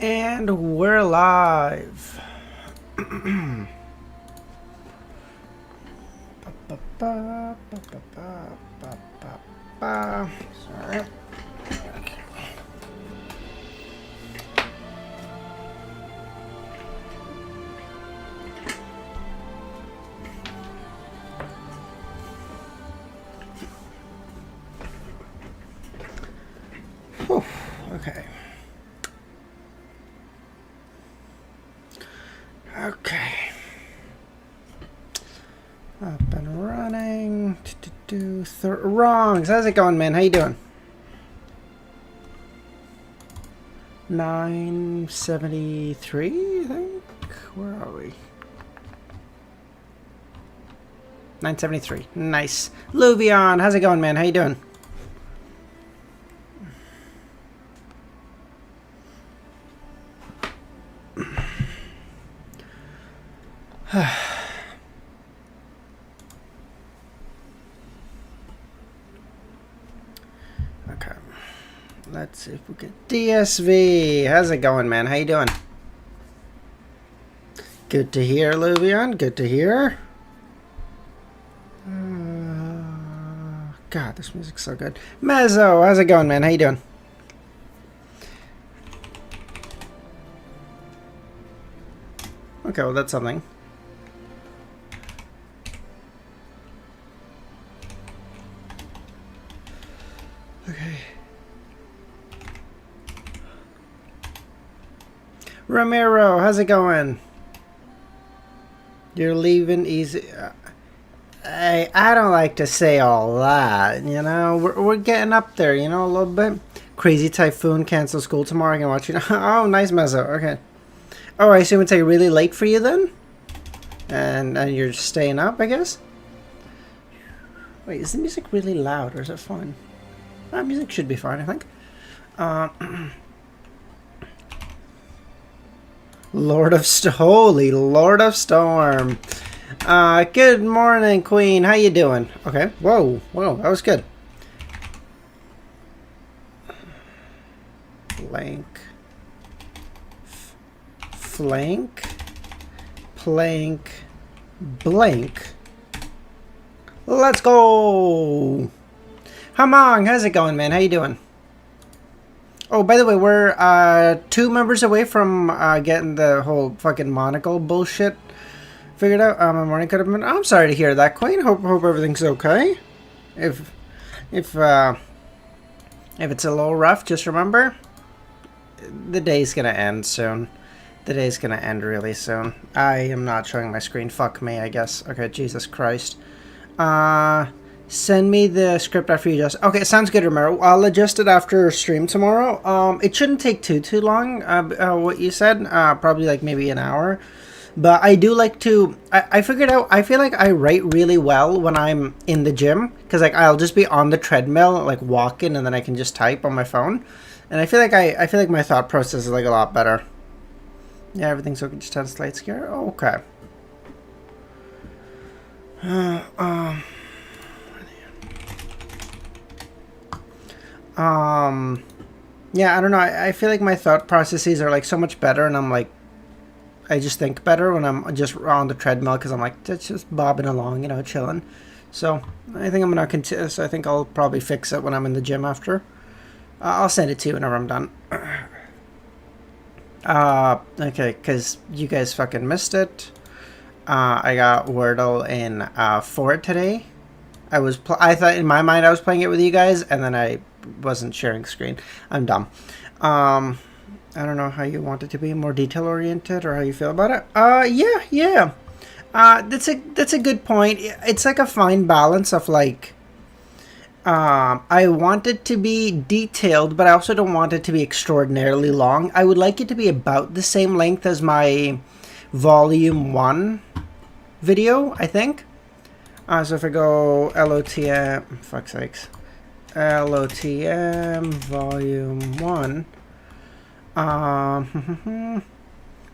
And we're live. Sorry. Whew. Okay. Okay. Up and running. Wrongs. How's it going, man? How you doing? 973, I think. Where are we? 973. Nice. Luvion, how's it going, man? How you doing? Okay. Let's see if we get DSV. How's it going, man? How you doing? Good to hear, Luvion. Good to hear. God, this music's so good. Mezzo, how's it going, man? How you doing? Okay, well, that's something. Okay. Ramiro, how's it going? You're leaving easy. I don't like to say all that, you know. We're getting up there, you know, a little bit. Crazy typhoon, cancel school tomorrow. I can watch you. Oh, nice, Mezzo. Okay. Oh, I assume it's like really late for you then, and you're just staying up, I guess. Wait, is the music really loud or is it fine? Music should be fine, I think. Holy Lord of Storm. Good morning, Queen. How you doing? Okay. Whoa, that was good. Flank, plank, blank. Let's go. Hamong, how's it going, man? How you doing? Oh, by the way, we're 2 members away from getting the whole fucking monocle bullshit figured out. My morning could have been. I'm sorry to hear that, Queen. Hope everything's okay. If it's a little rough, just remember the day's gonna end soon. The day's gonna end really soon. I am not showing my screen. Fuck me, I guess. Okay, Jesus Christ. Send me the script after you adjust. Okay, sounds good, Romero. I'll adjust it after stream tomorrow. It shouldn't take too long, what you said. Probably like maybe an hour. But I do like to... I figured out... I feel like I write really well when I'm in the gym. Because like I'll just be on the treadmill, like walking, and then I can just type on my phone. And I feel like I feel like my thought process is like a lot better. Yeah, everything's okay. Just had a slight scare. Oh, okay. Yeah, I don't know. I feel like my thought processes are like so much better, and I'm like, I just think better when I'm just on the treadmill because I'm like, just bobbing along, you know, chilling. So I think I'm gonna continue. So I think I'll probably fix it when I'm in the gym after. I'll send it to you whenever I'm done. Okay, because you guys fucking missed it. I got Wordle in 4 today. I thought in my mind I was playing it with you guys, and then I wasn't sharing screen. I'm dumb. I don't know how you want it to be, more detail oriented, or how you feel about it. Yeah. That's a good point. It's like a fine balance of like, I want it to be detailed, but I also don't want it to be extraordinarily long. I would like it to be about the same length as my volume 1 video, I think. So if I go LOTM, fuck's sakes, LOTM volume 1,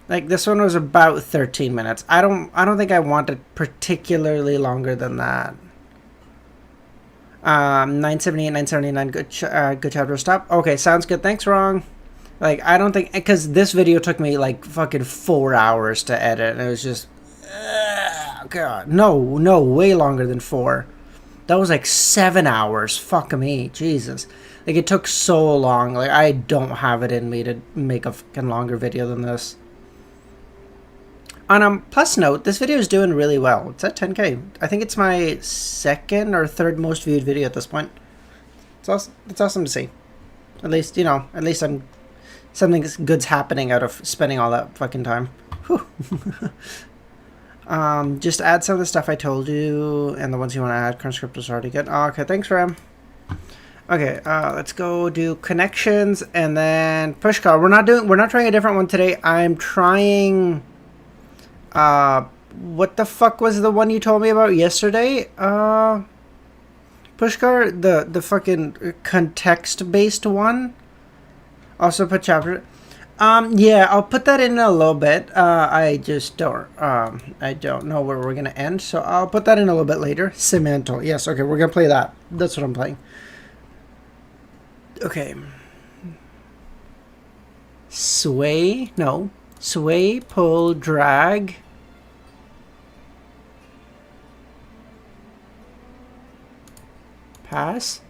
like this one was about 13 minutes. I don't think I want it particularly longer than that. 978, 979. Good chapter. Stop. Okay, sounds good. Thanks, wrong. Like, I don't think, because this video took me like fucking 4 hours to edit, and it was just, God, no, way longer than 4. That was like 7 hours. Fuck me, Jesus. Like, it took so long. Like, I don't have it in me to make a fucking longer video than this. On plus note, this video is doing really well. It's at 10K. I think it's my second or third most viewed video at this point. It's awesome to see. At least, you know, something good's happening out of spending all that fucking time. Whew. Just add some of the stuff I told you, and the ones you want to add. Current script is already good. Okay, thanks, Ram. Okay, let's go do connections and then push call. We're not trying a different one today. I'm trying. What the fuck was the one you told me about yesterday? Pushcar, the fucking context-based one. Also put chapter. Yeah, I'll put that in a little bit. I just don't. I don't know where we're gonna end, so I'll put that in a little bit later. Semantal. Yes. Okay, we're gonna play that. That's what I'm playing. Okay. Sway. No. Sway. Pull. Drag. Pass.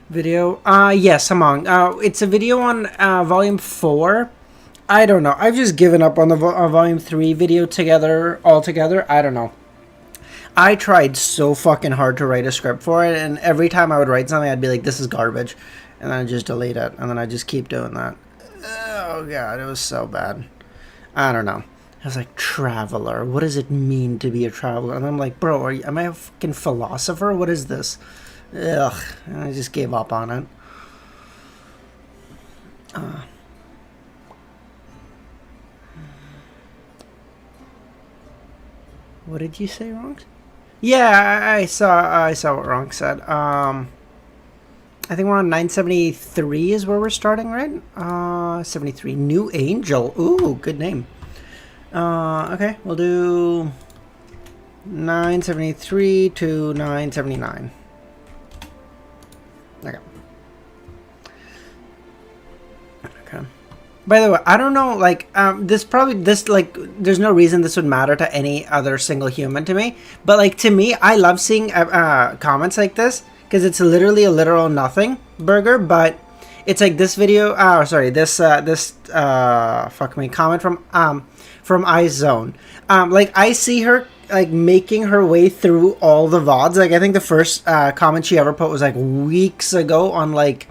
Video. Yes, among. It's a video on volume 4. I don't know. I've just given up on the volume 3 video altogether. I don't know. I tried so fucking hard to write a script for it, and every time I would write something, I'd be like, this is garbage. And then I'd just delete it, and then I'd just keep doing that. Oh, God, it was so bad. I don't know. I was like, traveler. What does it mean to be a traveler? And I'm like, bro, am I a fucking philosopher? What is this? Ugh, and I just gave up on it. What did you say, Ronk? Yeah, I saw what Ronk said. I think we're on 973 is where we're starting, right? 73. New Angel. Ooh, good name. Okay, we'll do 973 to 979. Okay. By the way, I don't know, like, there's no reason this would matter to any other single human to me. But, like, to me, I love seeing comments like this, because it's literally a literal nothing burger, but it's like this video, comment from iZone. Like, I see her, like, making her way through all the VODs. Like, I think the first comment she ever put was, like, weeks ago on, like,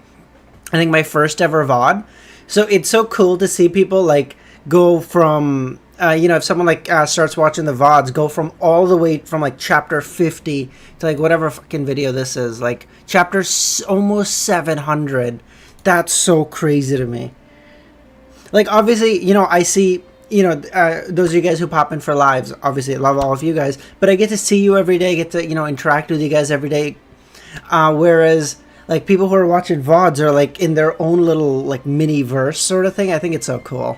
I think my first ever VOD. So it's so cool to see people, like, go from, if someone, like, starts watching the VODs, go from all the way from, like, chapter 50 to, like, whatever fucking video this is. Like, chapter almost 700. That's so crazy to me. Like, obviously, I see, those of you guys who pop in for lives, obviously, I love all of you guys. But I get to see you every day, get to, interact with you guys every day. Whereas, like, people who are watching VODs are, like, in their own little, like, mini verse sort of thing. I think it's so cool.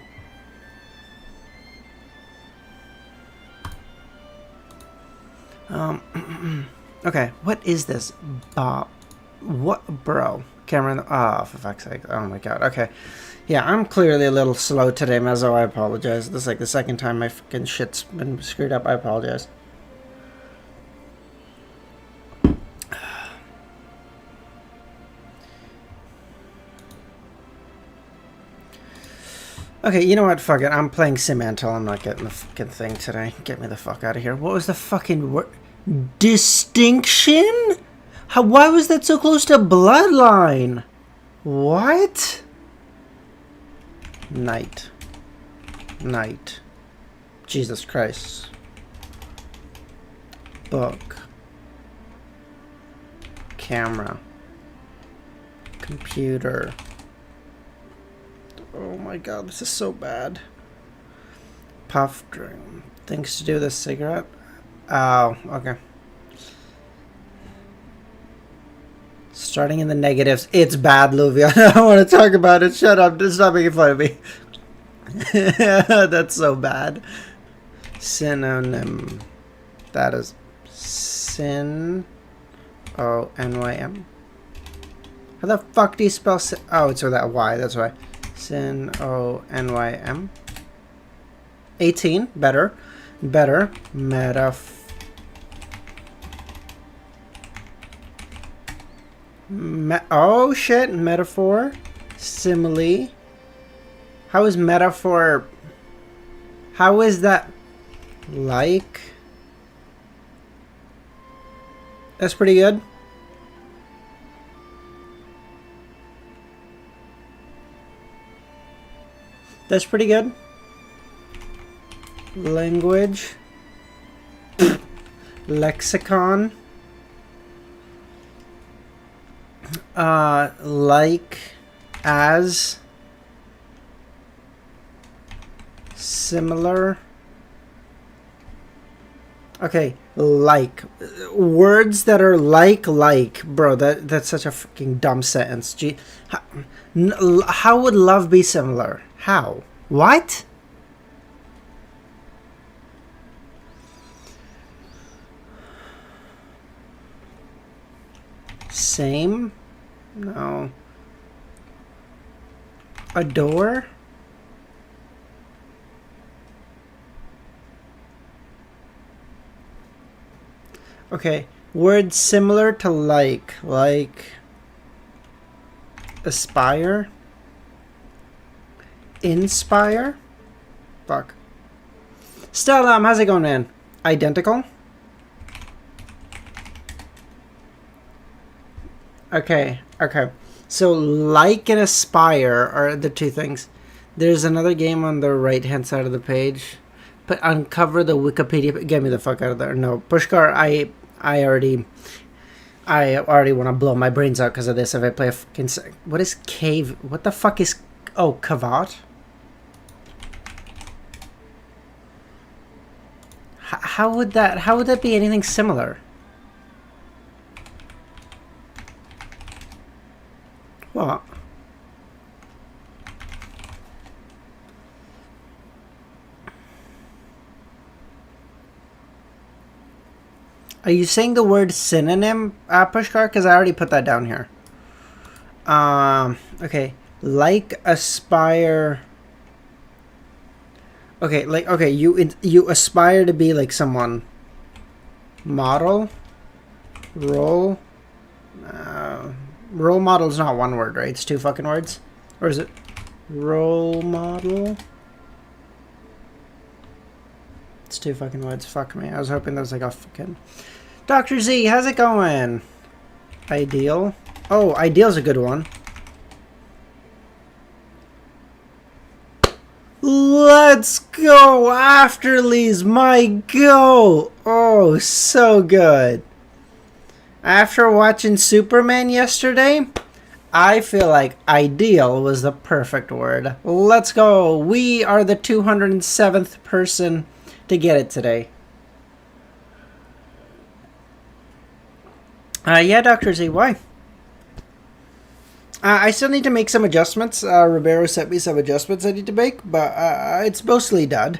Okay, what is this? What, bro? Cameron, oh, for fuck's sake. Oh my God, okay. Yeah, I'm clearly a little slow today, Mezzo. I apologize. This is, like, the second time my fucking shit's been screwed up. I apologize. Okay, you know what? Fuck it. I'm playing Semantal. I'm not getting the fucking thing today. Get me the fuck out of here. What was the fucking word? Distinction? Why was that so close to Bloodline? What? Night. Jesus Christ. Book. Camera. Computer. Oh my God, this is so bad. Puff dream. Things to do with a cigarette? Oh, okay. Starting in the negatives. It's bad, Luvia. I don't want to talk about it. Shut up. Stop making fun of me. That's so bad. Synonym. That is Synonym. How the fuck do you spell oh, it's with that Y, that's why. Synonym. 18, better. Better. Oh shit, metaphor. Simile. How is metaphor? How is that like? That's pretty good. That's pretty good. Language. Lexicon. Like, as, similar. Okay, like. Words that are like. Bro, that's such a freaking dumb sentence. Gee, how would love be similar? How? What? Same? No. Adore? Okay. Words similar to like. Like. Aspire? Inspire? Fuck. Stella, how's it going, man? Identical? Okay. So, like and aspire are the two things. There's another game on the right-hand side of the page. But uncover the Wikipedia. Get me the fuck out of there. No, Pushkar, I already want to blow my brains out because of this. If I play a fucking... What is cave? What the fuck is... Oh, cavat? How would that be anything similar? What? Are you saying the word synonym, Pushkar? Because I already put that down here. Okay. Like, aspire... Okay, like, okay, you aspire to be like someone. Model? Role? Role model is not one word, right? It's two fucking words? Or is it role model? It's two fucking words. Fuck me. I was hoping there was like a fucking... Dr. Z, how's it going? Ideal. Oh, ideal's a good one. Let's go, Afterlies, my go. Oh, so good. After watching Superman yesterday, I feel like ideal was the perfect word. Let's go. We are the 207th person to get it today. Yeah, Dr. Z, why? I still need to make some adjustments. Ribeiro sent me some adjustments I need to make, but it's mostly done.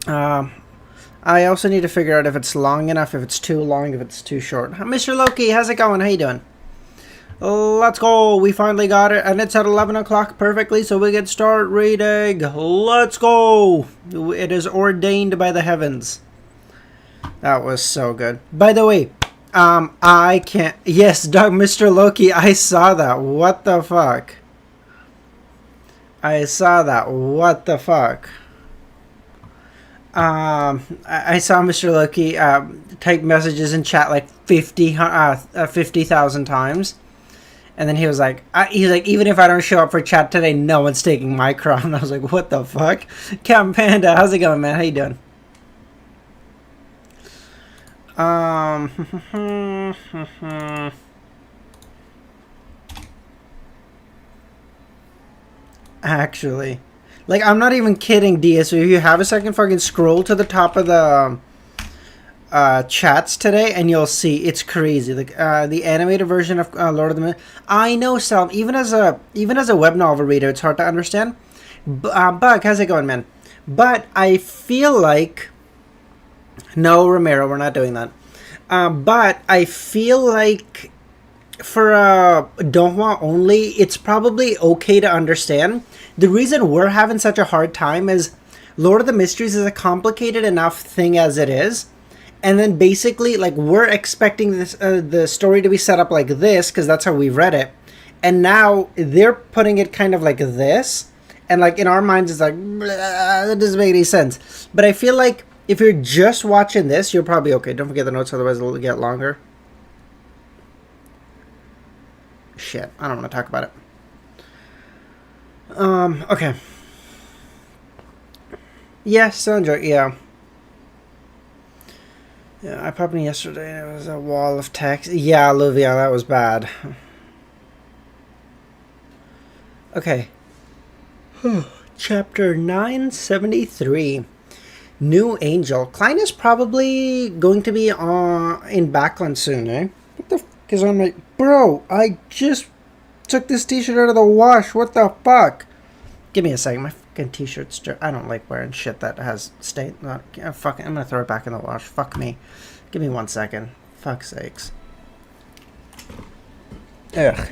I also need to figure out if it's long enough, if it's too long, if it's too short. Mr. Loki, how's it going? How you doing? Let's go. We finally got it, and it's at 11 o'clock perfectly, so we can start reading. Let's go. It is ordained by the heavens. That was so good. By the way, I can't... Yes, Mr. Loki, I saw that. What the fuck? I saw that. What the fuck? I saw Mr. Loki type messages in chat like 50,000 times. And then he was like, even if I don't show up for chat today, no one's taking my crown. I was like, what the fuck? Captain Panda, how's it going, man? How you doing? Actually, like, I'm not even kidding, DS. If you have a second, fucking scroll to the top of the chats today, and you'll see it's crazy. Like, the animated version of Lord of the Moon. I know, Sal. Even as a web novel reader, it's hard to understand. Bug, how's it going, man? But I feel like... No, Romero, we're not doing that. But I feel like for Donghua only, it's probably okay to understand. The reason we're having such a hard time is Lord of the Mysteries is a complicated enough thing as it is. And then basically, like, we're expecting this the story to be set up like this because that's how we read it. And now they're putting it kind of like this. And, like, in our minds, it's like, that doesn't make any sense. But I feel like if you're just watching this, you're probably okay. Don't forget the notes, otherwise it'll get longer. Shit, I don't want to talk about it. Okay. Yeah, still enjoy. Yeah. Yeah, I popped in yesterday and it was a wall of text. Yeah, Olivia, that was bad. Okay. Chapter 973. New Angel. Klein is probably going to be in Backland soon, eh? What the fuck is on my... Bro, I just took this t-shirt out of the wash. What the fuck? Give me a second. My fucking t-shirt's... I don't like wearing shit that has stain... fucking, I'm gonna throw it back in the wash. Fuck me. Give me 1 second. Fuck's sakes. Ugh.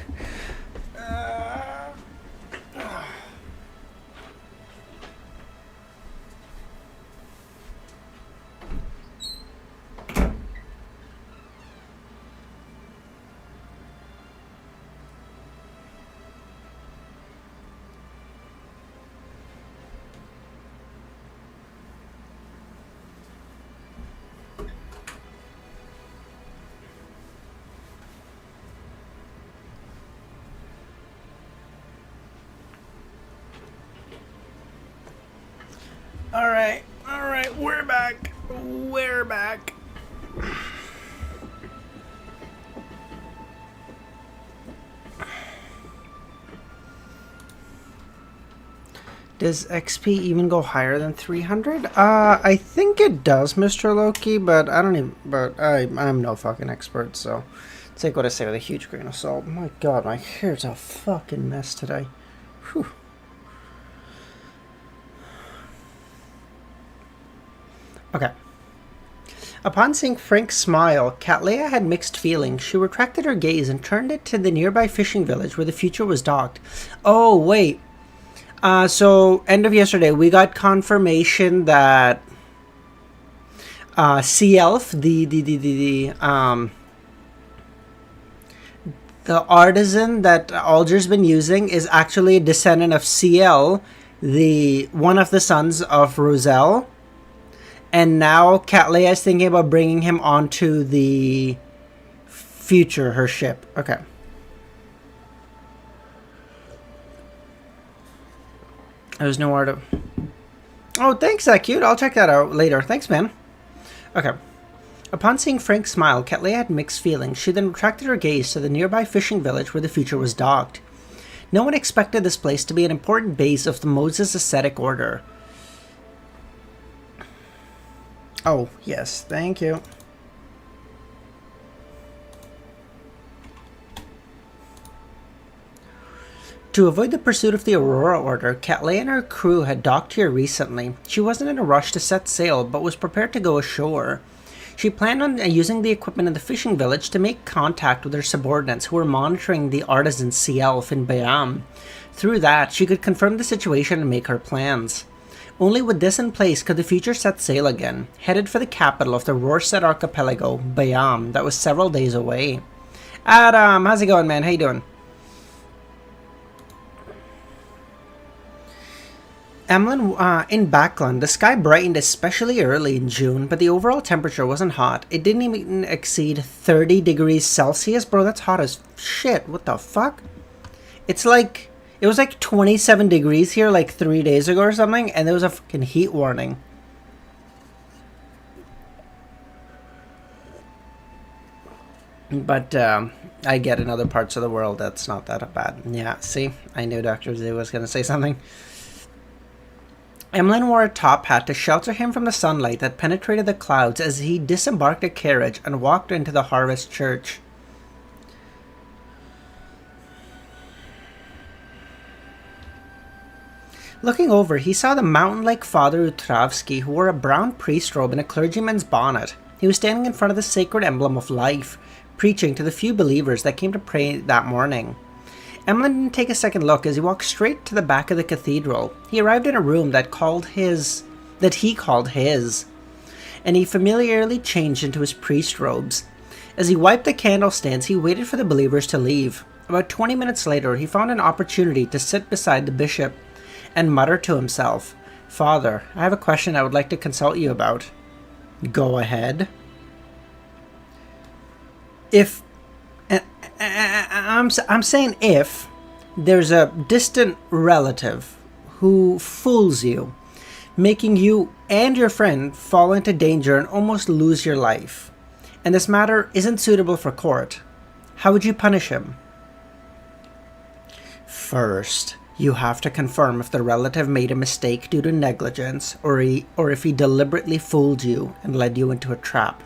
Alright, we're back. We're back. Does XP even go higher than 300? I think it does, Mr. Loki, but I don't even... But I'm no fucking expert, so... Take what I say with a huge grain of salt. My god, my hair's a fucking mess today. Whew. Okay. Upon seeing Frank's smile, Cattleya had mixed feelings. She retracted her gaze and turned it to the nearby fishing village where the future was docked. Oh, wait. So, end of yesterday, we got confirmation that C-Elf, the artisan that Alger's been using, is actually a descendant of CL, one of the sons of Roselle. And now Cattleya is thinking about bringing him onto the future, her ship. Okay. There's nowhere to... Oh, thanks, that cute. I'll check that out later. Thanks, man. Okay. Upon seeing Frank's smile, Cattleya had mixed feelings. She then retracted her gaze to the nearby fishing village where the future was docked. No one expected this place to be an important base of the Moses Ascetic Order. Oh, yes. Thank you. To avoid the pursuit of the Aurora Order, Cattleya and her crew had docked here recently. She wasn't in a rush to set sail, but was prepared to go ashore. She planned on using the equipment in the fishing village to make contact with her subordinates who were monitoring the artisan Sea-Elf in Bayam. Through that, she could confirm the situation and make her plans. Only with this in place could the future set sail again, headed for the capital of the Rorset Archipelago, Bayam, that was several days away. Adam, how's it going, man? How you doing? Emlyn, in Backland, the sky brightened especially early in June, but the overall temperature wasn't hot. It didn't even exceed 30 degrees Celsius. Bro, that's hot as shit. What the fuck? It's like... It was like 27 degrees here like 3 days ago or something, and there was a fucking heat warning. But I get in other parts of the world that's not that bad. Yeah, see? I knew Dr. Z was going to say something. Emlyn wore a top hat to shelter him from the sunlight that penetrated the clouds as he disembarked a carriage and walked into the Harvest Church. Looking over, he saw the mountain-like Father Utravsky, who wore a brown priest robe and a clergyman's bonnet. He was standing in front of the sacred emblem of life, preaching to the few believers that came to pray that morning. Emlyn didn't take a second look as he walked straight to the back of the cathedral. He arrived in a room that he called his, and he familiarly changed into his priest robes. As he wiped the candle stands, he waited for the believers to leave. About 20 minutes later, he found an opportunity to sit beside the bishop and mutter to himself, "Father, I have a question I would like to consult you about." "Go ahead." I'm saying if there's a distant relative who fools you, making you and your friend fall into danger and almost lose your life, and this matter isn't suitable for court, how would you punish him? First, you have to confirm if the relative made a mistake due to negligence or if he deliberately fooled you and led you into a trap.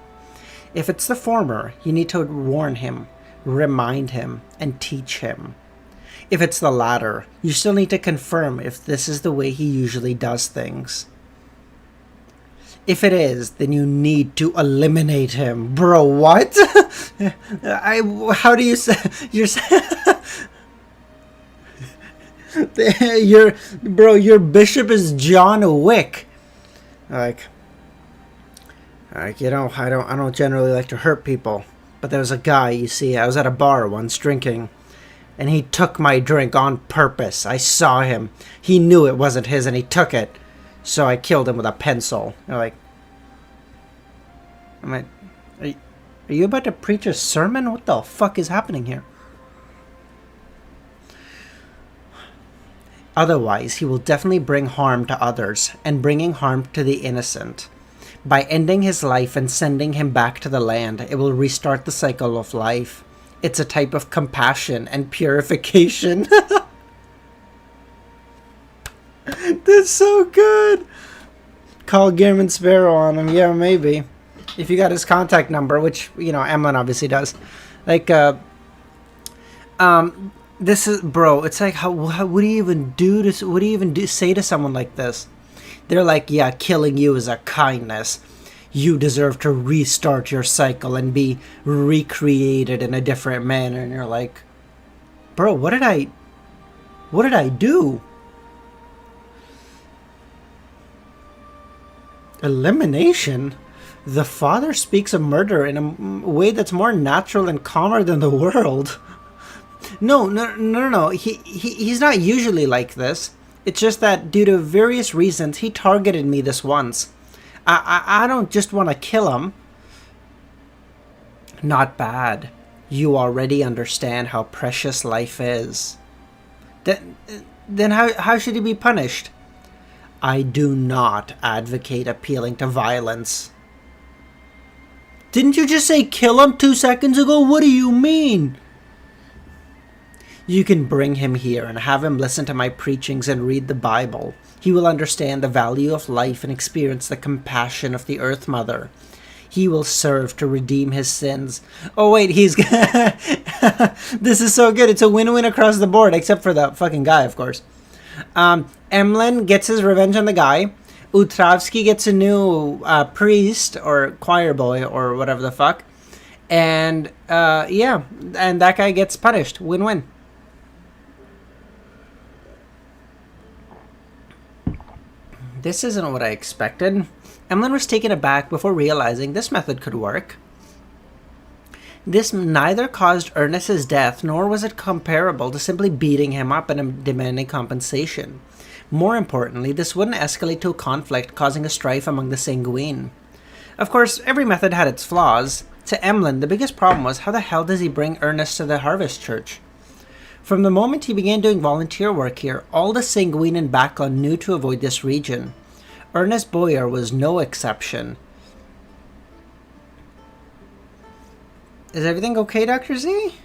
If it's the former, you need to warn him, remind him, and teach him. If it's the latter, you still need to confirm if this is the way he usually does things. If it is, then you need to eliminate him. Bro, what? How do you say... your bishop is John Wick. I don't generally like to hurt people, but there was a guy, you see, I was at a bar once drinking, and he took my drink on purpose. I saw him. He knew it wasn't his, and he took it. So I killed him with a pencil. Are you about to preach a sermon? What the fuck is happening here? Otherwise, he will definitely bring harm to others, and bringing harm to the innocent. By ending his life and sending him back to the land, it will restart the cycle of life. It's a type of compassion and purification. That's so good. Call Gearman Sparrow on him. Yeah, maybe. If you got his contact number, which, Emlyn obviously does. This is, bro, it's like, how what do you even say to someone like this? They're like, yeah, killing you is a kindness. You deserve to restart your cycle and be recreated in a different manner. And you're like, bro, what did I do? Elimination? The father speaks of murder in a way that's more natural and calmer than the world. No. He's not usually like this. It's just that due to various reasons, he targeted me this once. I don't just want to kill him. Not bad. You already understand how precious life is. Then how should he be punished? I do not advocate appealing to violence. Didn't you just say kill him 2 seconds ago? What do you mean? You can bring him here and have him listen to my preachings and read the Bible. He will understand the value of life and experience the compassion of the Earth Mother. He will serve to redeem his sins. Oh wait, he's... This is so good. It's a win-win across the board, except for the fucking guy, of course. Emlyn gets his revenge on the guy. Utravsky gets a new priest or choir boy or whatever the fuck. And, and that guy gets punished. Win-win. This isn't what I expected. Emlyn was taken aback before realizing this method could work. This neither caused Ernest's death, nor was it comparable to simply beating him up and demanding compensation. More importantly, this wouldn't escalate to a conflict, causing a strife among the Sanguine. Of course, every method had its flaws. To Emlyn, the biggest problem was how the hell does he bring Ernest to the Harvest Church? From the moment he began doing volunteer work here, all the Sanguine in Bakon knew to avoid this region. Ernest Boyer was no exception. Is everything okay, Dr. Z?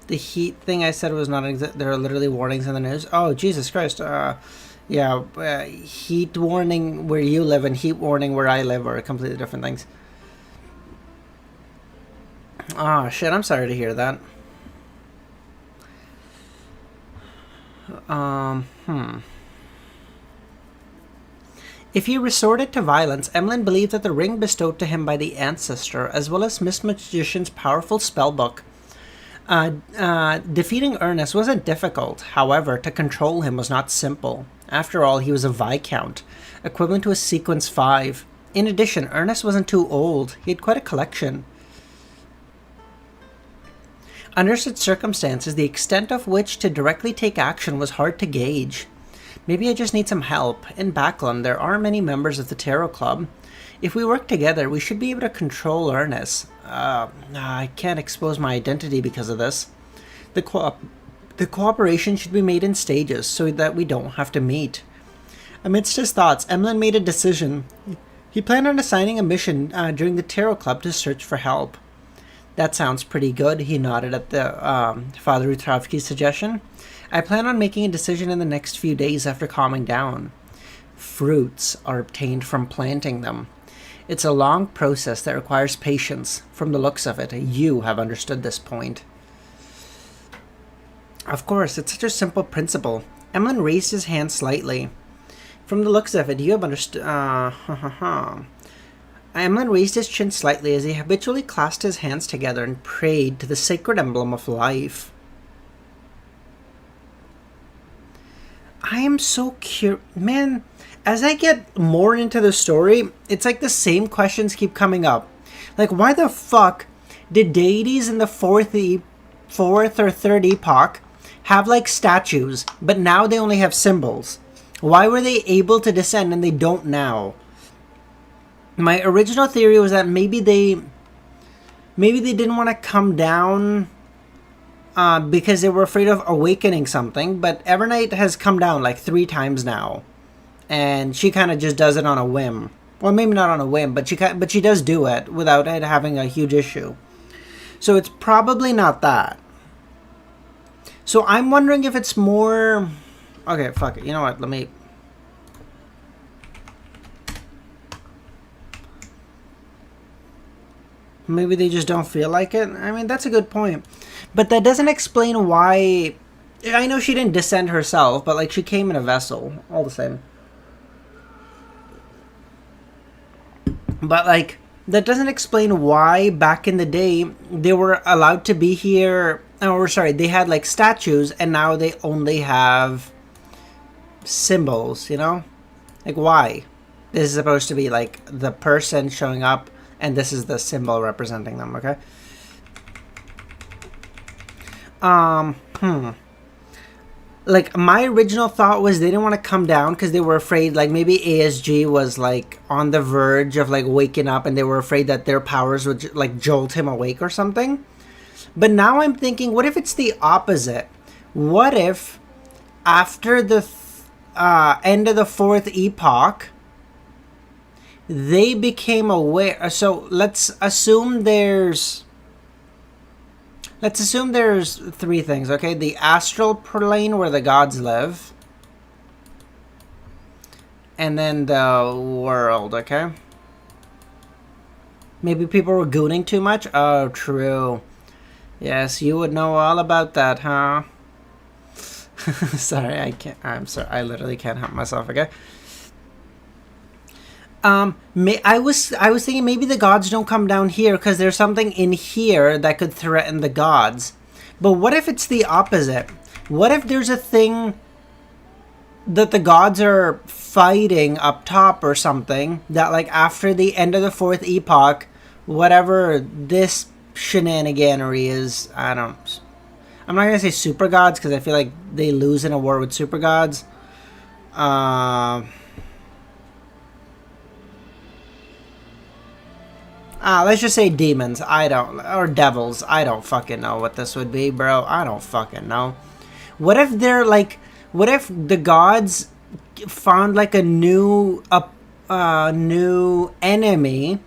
The heat thing I said was not... there are literally warnings in the news. Oh, Jesus Christ. Heat warning where you live and heat warning where I live are completely different things. Oh, shit. I'm sorry to hear that. If he resorted to violence, Emlyn believed that the ring bestowed to him by the ancestor, as well as Miss Magician's powerful spellbook, defeating Ernest wasn't difficult. However, to control him was not simple. After all, he was a Viscount, equivalent to a Sequence 5. In addition, Ernest wasn't too old. He had quite a collection. Under such circumstances, the extent of which to directly take action was hard to gauge. Maybe I just need some help. In Backlund, there are many members of the Tarot Club. If we work together, we should be able to control Ernest. I can't expose my identity because of this. The cooperation should be made in stages so that we don't have to meet. Amidst his thoughts, Emlyn made a decision. He planned on assigning a mission during the Tarot Club to search for help. That sounds pretty good, he nodded at the Father Utrovsky's suggestion. I plan on making a decision in the next few days after calming down. Fruits are obtained from planting them. It's a long process that requires patience. From the looks of it, you have understood this point. Of course, it's such a simple principle. Emlyn raised his hand slightly. From the looks of it, you have understood... Emlyn raised his chin slightly as he habitually clasped his hands together and prayed to the sacred emblem of life. I am so curious. Man, as I get more into the story, it's like the same questions keep coming up. Like, why the fuck did deities in the fourth or third epoch have, like, statues, but now they only have symbols? Why were they able to descend and they don't now? My original theory was that maybe they didn't want to come down because they were afraid of awakening something, but Evernight has come down like 3 times now, and she kind of just does it on a whim. Well, maybe not on a whim, but she does do it without it having a huge issue. So it's probably not that. So I'm wondering if it's more... Okay, fuck it. You know what? Let me... Maybe they just don't feel like it. I mean, that's a good point. But that doesn't explain why... I know she didn't descend herself, but, like, she came in a vessel. All the same. But, like, that doesn't explain why back in the day they were allowed to be here... Or, sorry, they had, like, statues, and now they only have symbols, you know? Like, why? This is supposed to be, like, the person showing up, and this is the symbol representing them, okay? Like, my original thought was they didn't want to come down because they were afraid, like, maybe ASG was, like, on the verge of, like, waking up, and they were afraid that their powers would, like, jolt him awake or something. But now I'm thinking, what if it's the opposite? What if, after the end of the fourth epoch, they became aware? So let's assume there's 3 things, okay? The astral plane where the gods live, and then the world, okay? Maybe people were gooning too much? Oh, true. Yes, you would know all about that, huh? Sorry, I can't. I'm sorry. I literally can't help myself, okay? I was thinking maybe the gods don't come down here because there's something in here that could threaten the gods. But what if it's the opposite? What if there's a thing that the gods are fighting up top or something that, like, after the end of the fourth epoch, whatever this shenaniganery is, I'm not gonna say super gods because I feel like they lose in a war with super gods. Let's just say demons. Or devils. I don't fucking know what this would be, bro. I don't fucking know. What if they're like, what if the gods found like a new enemy?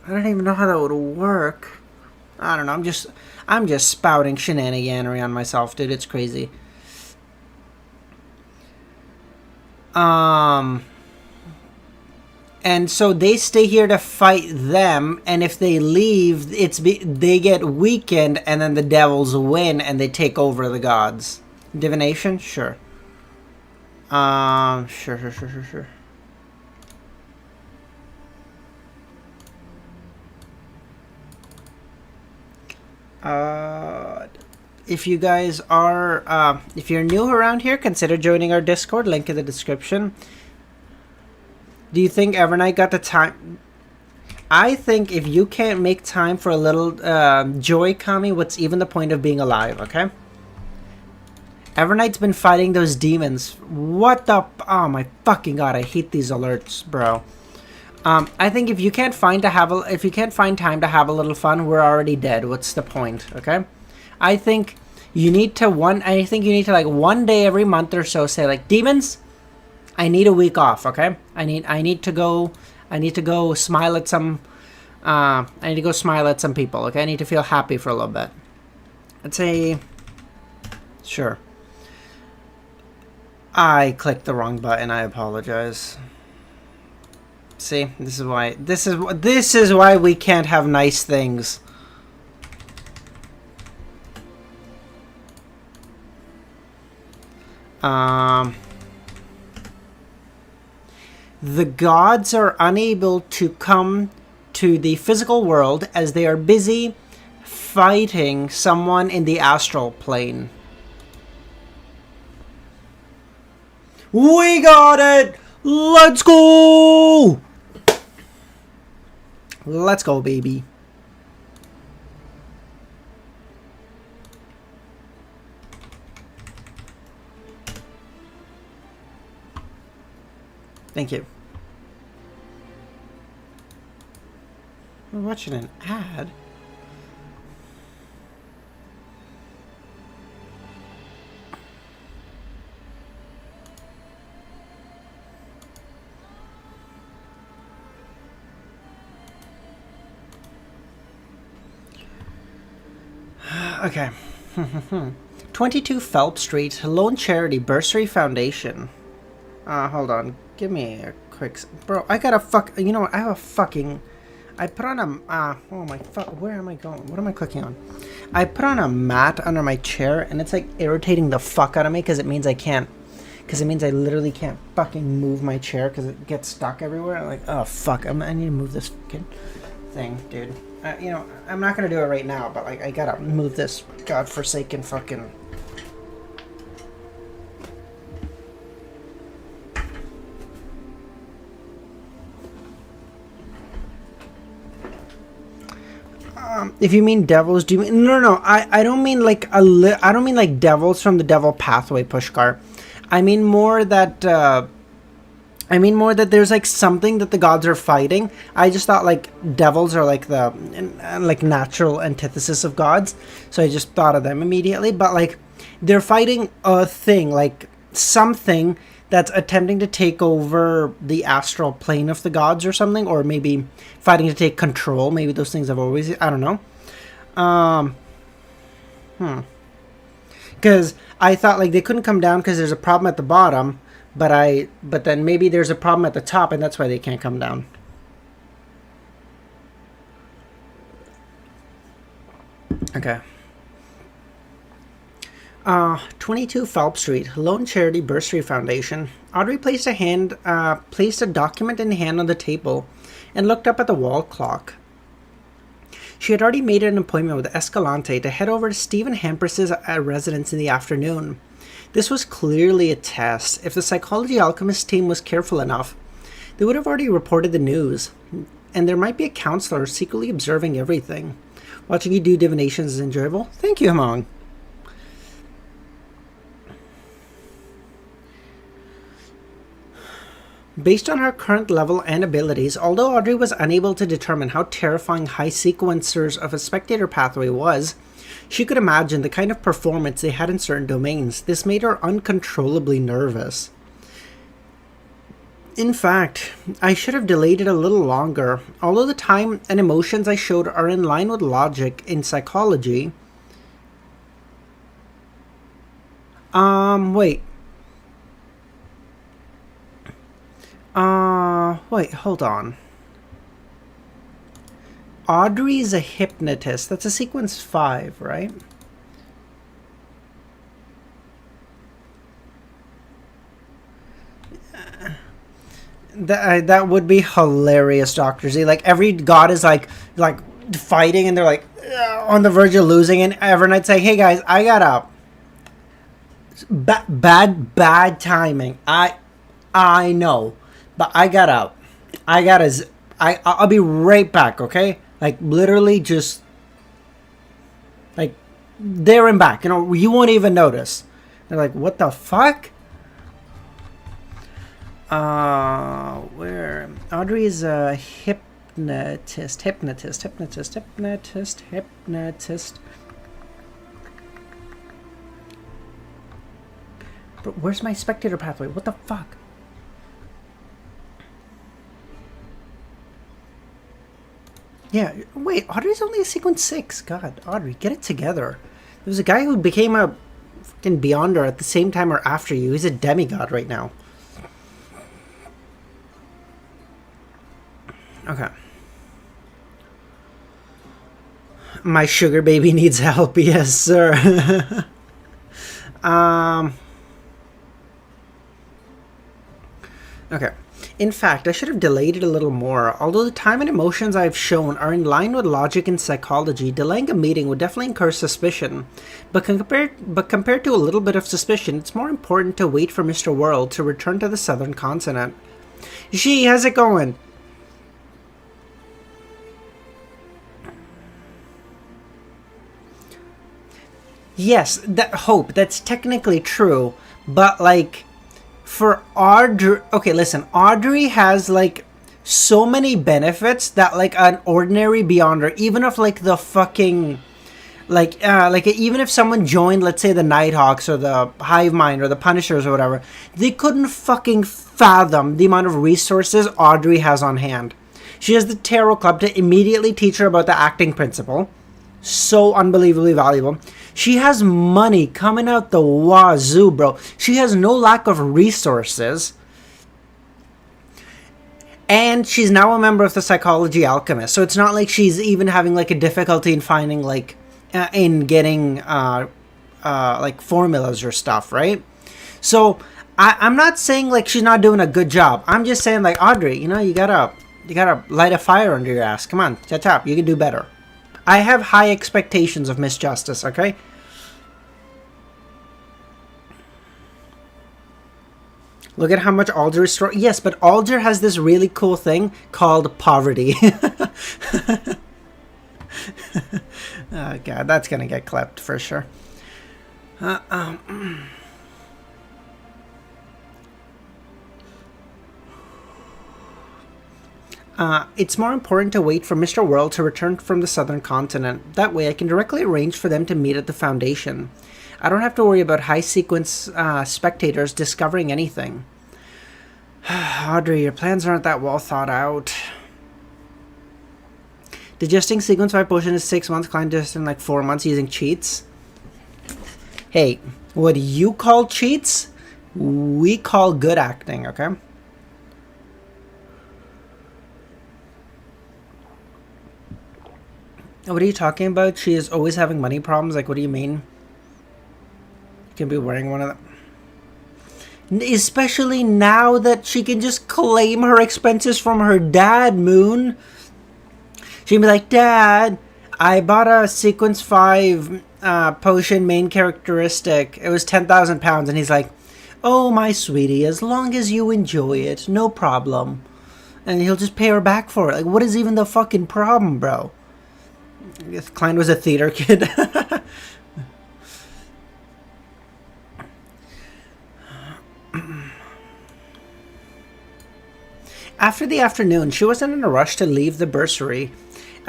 I don't even know how that would work. I don't know. I'm just spouting shenaniganery on myself, dude. It's crazy. And so they stay here to fight them, and if they leave, they get weakened, and then the devils win, and they take over the gods. Divination? Sure. Sure. If you guys are, if you're new around here, consider joining our Discord. Link in the description. Do you think Evernight got the time? I think if you can't make time for a little joy, Kami, what's even the point of being alive, okay? Evernight's been fighting those demons. What the... Oh my fucking god, I hate these alerts, bro. I think if you can't find time to have a little fun, we're already dead. What's the point, okay? I think you need to like one day every month or so say like, demons, I need a week off, okay? I need to go smile at some people, okay? I need to feel happy for a little bit. I'd say sure. I clicked the wrong button. I apologize. See, this is why we can't have nice things. The gods are unable to come to the physical world as they are busy fighting someone in the astral plane. We got it! Let's go! Let's go, baby. Thank you. We're watching an ad. Okay. 22 Phelps Street, Lone Charity Bursary Foundation. Hold on. Give me a quick... Bro, I got a You know what? I have a fucking... I put on a... oh my fuck... Where am I going? What am I clicking on? I put on a mat under my chair, and it's like irritating the fuck out of me because it means I can't... Because it means I literally can't fucking move my chair because it gets stuck everywhere. I'm like, oh fuck. I need to move this fucking thing, dude. You know, I'm not gonna do it right now, but like, I gotta move this godforsaken fucking... If you mean devils, do you mean... No, I don't mean like I don't mean like devils from the Devil Pathway, Pushkar. I mean more that there's like something that the gods are fighting. I just thought like devils are like the like natural antithesis of gods, so I just thought of them immediately. But like they're fighting a thing, like something that's attempting to take over the astral plane of the gods or something, or maybe fighting to take control. Maybe those things have always... I don't know. Because I thought like they couldn't come down because there's a problem at the bottom, but then maybe there's a problem at the top and that's why they can't come down. Okay. 22 Phelps Street, Lone Charity Bursary Foundation. Audrey placed a document in the hand on the table and looked up at the wall clock. She had already made an appointment with Escalante to head over to Stephen Hampress's residence in the afternoon. This was clearly a test. If the Psychology Alchemist team was careful enough, they would have already reported the news, and there might be a counselor secretly observing everything. Watching you do divinations is enjoyable. Thank you, Hamong. Based on her current level and abilities, although Audrey was unable to determine how terrifying high sequencers of a spectator pathway was, she could imagine the kind of performance they had in certain domains. This made her uncontrollably nervous. In fact, I should have delayed it a little longer. Although the time and emotions I showed are in line with logic in psychology... Wait. Wait, hold on. Audrey's a hypnotist. That's a sequence 5, right? That would be hilarious, Dr. Z. Like, every god is like fighting, and they're like on the verge of losing, and Evernight's like, hey guys, I got up. Bad timing. I know, but I got out. I'll be right back, okay? Like, literally just like there and back. You know, you won't even notice. They're like, what the fuck? Where Audrey is a hypnotist. But where's my spectator pathway? What the fuck? Yeah, wait, Audrey's only a sequence 6. God, Audrey, get it together. There was a guy who became a fucking Beyonder at the same time or after you. He's a demigod right now. Okay. My sugar baby needs help. Yes, sir. Okay. In fact, I should have delayed it a little more. Although the time and emotions I've shown are in line with logic and psychology, delaying a meeting would definitely incur suspicion. But compared to a little bit of suspicion, it's more important to wait for Mr. World to return to the southern continent. Gee, how's it going? Yes, that's technically true, but like, for Audrey, okay, listen, Audrey has like so many benefits that like an ordinary Beyonder, even if like the fucking, like even if someone joined, let's say the Nighthawks or the Hive Mind or the Punishers or whatever, they couldn't fucking fathom the amount of resources Audrey has on hand. She has the Tarot Club to immediately teach her about the acting principle. So unbelievably valuable. She has money coming out the wazoo, bro. She has no lack of resources. And she's now a member of the Psychology Alchemist. So it's not like she's even having like a difficulty in finding like in getting like formulas or stuff, right? So I'm not saying like she's not doing a good job. I'm just saying like, Audrey, you know, you gotta light a fire under your ass. Come on, tap. You can do better. I have high expectations of Miss Justice, okay? Look at how much Alder is strong. Yes, but Alder has this really cool thing called poverty. Oh, God, that's going to get clipped for sure. It's more important to wait for Mr. World to return from the southern continent. That way I can directly arrange for them to meet at the Foundation. I don't have to worry about high-sequence spectators discovering anything. Audrey, your plans aren't that well thought out. Digesting sequence 5 potion is 6 months, client digesting like 4 months using cheats. Hey, what you call cheats, we call good acting, okay? What are you talking about? She is always having money problems? Like, what do you mean? You can be wearing one of them. Especially now that she can just claim her expenses from her dad, Moon. She can be like, Dad, I bought a Sequence 5 potion main characteristic. It was 10,000 pounds. And he's like, oh, my sweetie, as long as you enjoy it, no problem. And he'll just pay her back for it. Like, what is even the fucking problem, bro? If Klein was a theater kid. After the afternoon, she wasn't in a rush to leave the bursary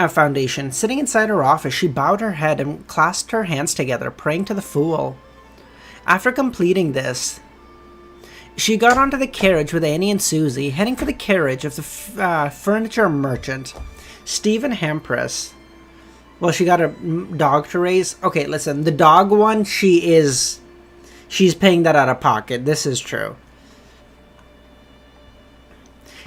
foundation. Sitting inside her office, she bowed her head and clasped her hands together, praying to the Fool. After completing this, she got onto the carriage with Annie and Susie, heading for the carriage of the furniture merchant, Stephen Hampress. Well, she got a dog to raise. Okay, listen, the dog one, she's paying that out of pocket. This is true.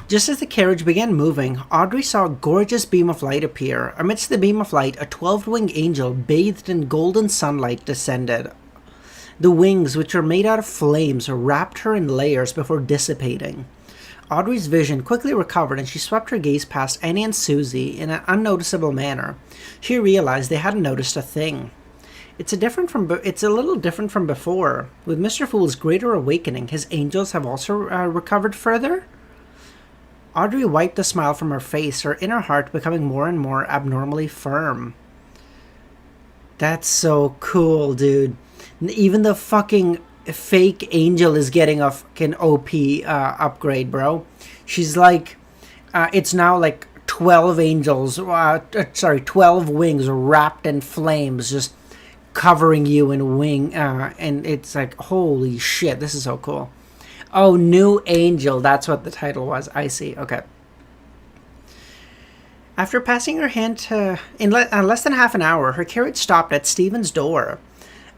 Just as the carriage began moving, Audrey saw a gorgeous beam of light appear. Amidst the beam of light, a 12-winged angel bathed in golden sunlight descended. The wings, which were made out of flames, wrapped her in layers before dissipating. Audrey's vision quickly recovered and she swept her gaze past Annie and Susie in an unnoticeable manner. She realized they hadn't noticed a thing. It's a little different from before. With Mr. Fool's greater awakening, his angels have also recovered further? Audrey wiped a smile from her face, her inner heart becoming more and more abnormally firm. That's so cool, dude. Even the fucking fake angel is getting a fucking OP upgrade, bro. She's like, it's now like 12 angels, 12 wings wrapped in flames, just covering you in wing, and it's like, holy shit, this is so cool. Oh, New Angel, that's what the title was. I see, okay. After passing her hand to, in less than half an hour, her carriage stopped at Stephen's door.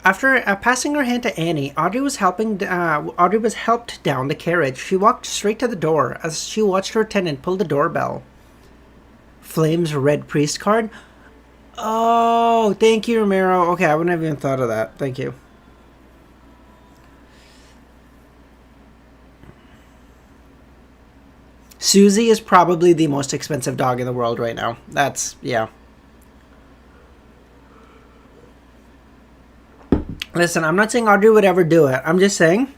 After passing her hand to Annie, Audrey was helped down the carriage. She walked straight to the door as she watched her attendant pull the doorbell. Flame's red priest card? Oh, thank you, Romero. Okay, I wouldn't have even thought of that. Thank you. Susie is probably the most expensive dog in the world right now. That's, yeah. Listen, I'm not saying Audrey would ever do it. I'm just saying,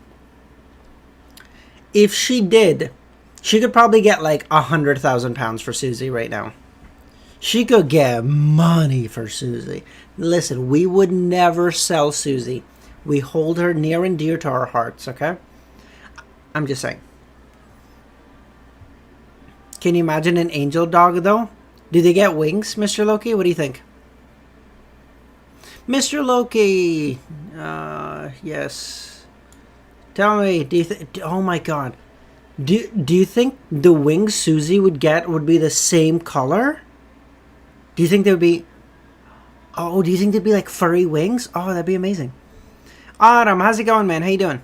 if she did, she could probably get like £100,000 for Susie right now. She could get money for Susie. Listen, we would never sell Susie. We hold her near and dear to our hearts, okay? I'm just saying. Can you imagine an angel dog, though? Do they get wings, Mr. Loki? What do you think? Mr. Loki! Yes. Tell me, do you think... Oh my god. Do you think the wings Susie would get would be the same color? Do you think they would be... Oh, do you think they'd be like furry wings? Oh, that'd be amazing. Autumn, how's it going, man? How you doing?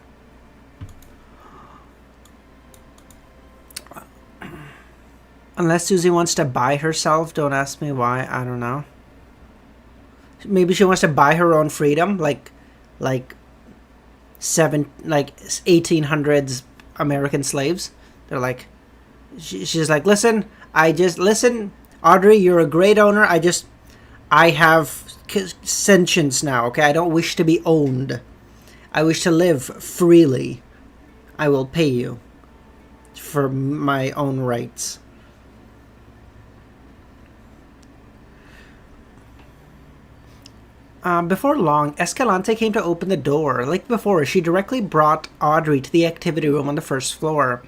Unless Susie wants to buy herself, don't ask me why, I don't know. Maybe she wants to buy her own freedom, like 1800s American slaves. They're like, she's like, listen, Audrey, you're a great owner. I have sentience now, okay? I don't wish to be owned. I wish to live freely. I will pay you for my own rights. Before long, Escalante came to open the door. Like before, she directly brought Audrey to the activity room on the first floor.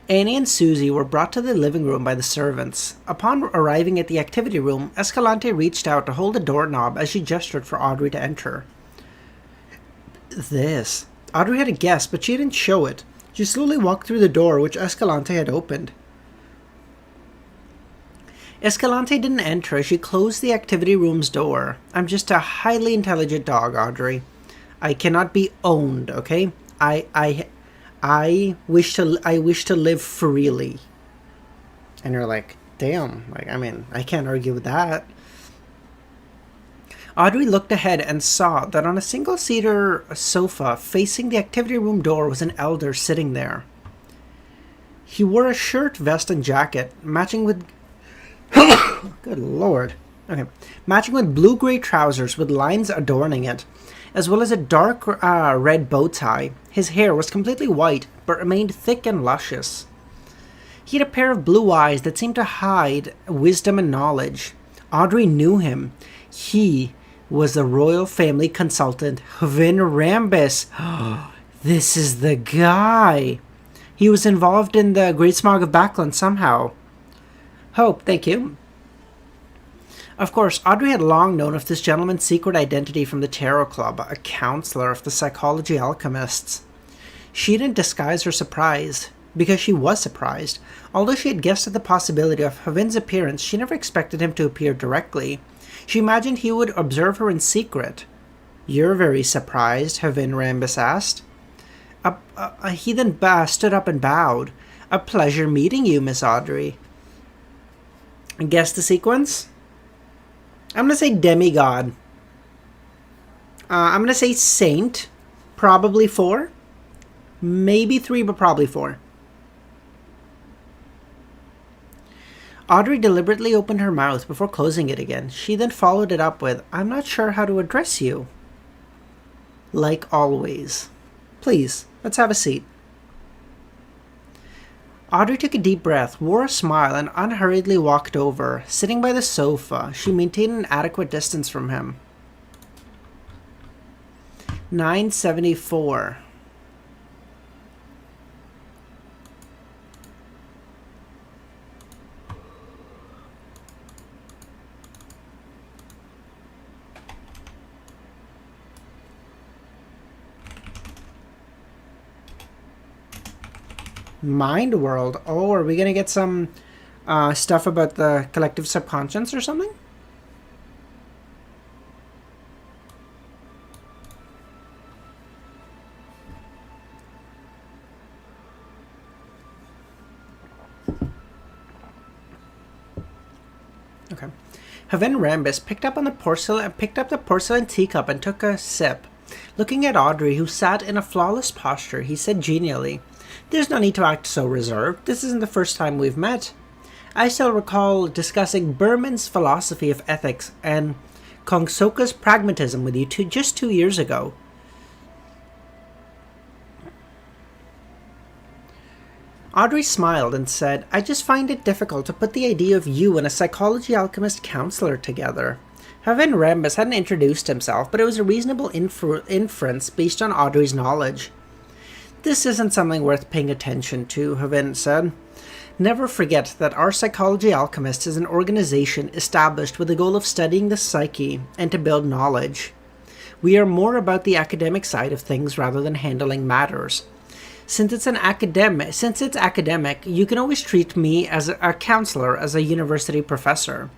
Annie and Susie were brought to the living room by the servants. Upon arriving at the activity room, Escalante reached out to hold the doorknob as she gestured for Audrey to enter. Audrey had a guess, but she didn't show it. She slowly walked through the door which Escalante had opened. Escalante didn't enter as she closed the activity room's door. I'm just a highly intelligent dog, Audrey. I cannot be owned, okay? I wish to live freely. And you're like, damn, like, I mean, I can't argue with that. Audrey looked ahead and saw that on a single-seater sofa facing the activity room door was an elder sitting there. He wore a shirt, vest, and jacket, matching with... Good lord. Okay. Matching with blue-gray trousers with lines adorning it, as well as a dark red bow tie. His hair was completely white, but remained thick and luscious. He had a pair of blue eyes that seemed to hide wisdom and knowledge. Audrey knew him. He was the royal family consultant, Vin Rambus. This is the guy. He was involved in the Great Smog of Backland somehow. Hope, thank you. Of course, Audrey had long known of this gentleman's secret identity from the Tarot Club, a counselor of the Psychology Alchemists. She didn't disguise her surprise, because she was surprised. Although she had guessed at the possibility of Havin's appearance, she never expected him to appear directly. She imagined he would observe her in secret. You're very surprised, Havin Rambus asked. He then stood up and bowed. A pleasure meeting you, Miss Audrey. Guess the sequence? I'm going to say DEMI-GOD. I'm going to say Saint. Probably 4. Maybe 3, but probably 4. Audrey deliberately opened her mouth before closing it again. She then followed it up with, I'm not sure how to address you. Like always. Please, let's have a seat. Audrey took a deep breath, wore a smile, and unhurriedly walked over. Sitting by the sofa, she maintained an adequate distance from him. 974. Mind world. Oh, are we gonna get some stuff about the collective subconscious or something? Okay. Haven Rambus picked up the porcelain teacup and took a sip. Looking at Audrey, who sat in a flawless posture, he said genially, There's no need to act so reserved. This isn't the first time we've met. I still recall discussing Berman's philosophy of ethics and Kongsoka's pragmatism with you just 2 years ago. Audrey smiled and said, I just find it difficult to put the idea of you and a psychology alchemist counselor together. Haven Rambus hadn't introduced himself, but it was a reasonable inference based on Audrey's knowledge. This isn't something worth paying attention to, Haven said. Never forget that our Psychology Alchemist is an organization established with the goal of studying the psyche and to build knowledge. We are more about the academic side of things rather than handling matters. Since it's academic, you can always treat me as a counselor, as a university professor.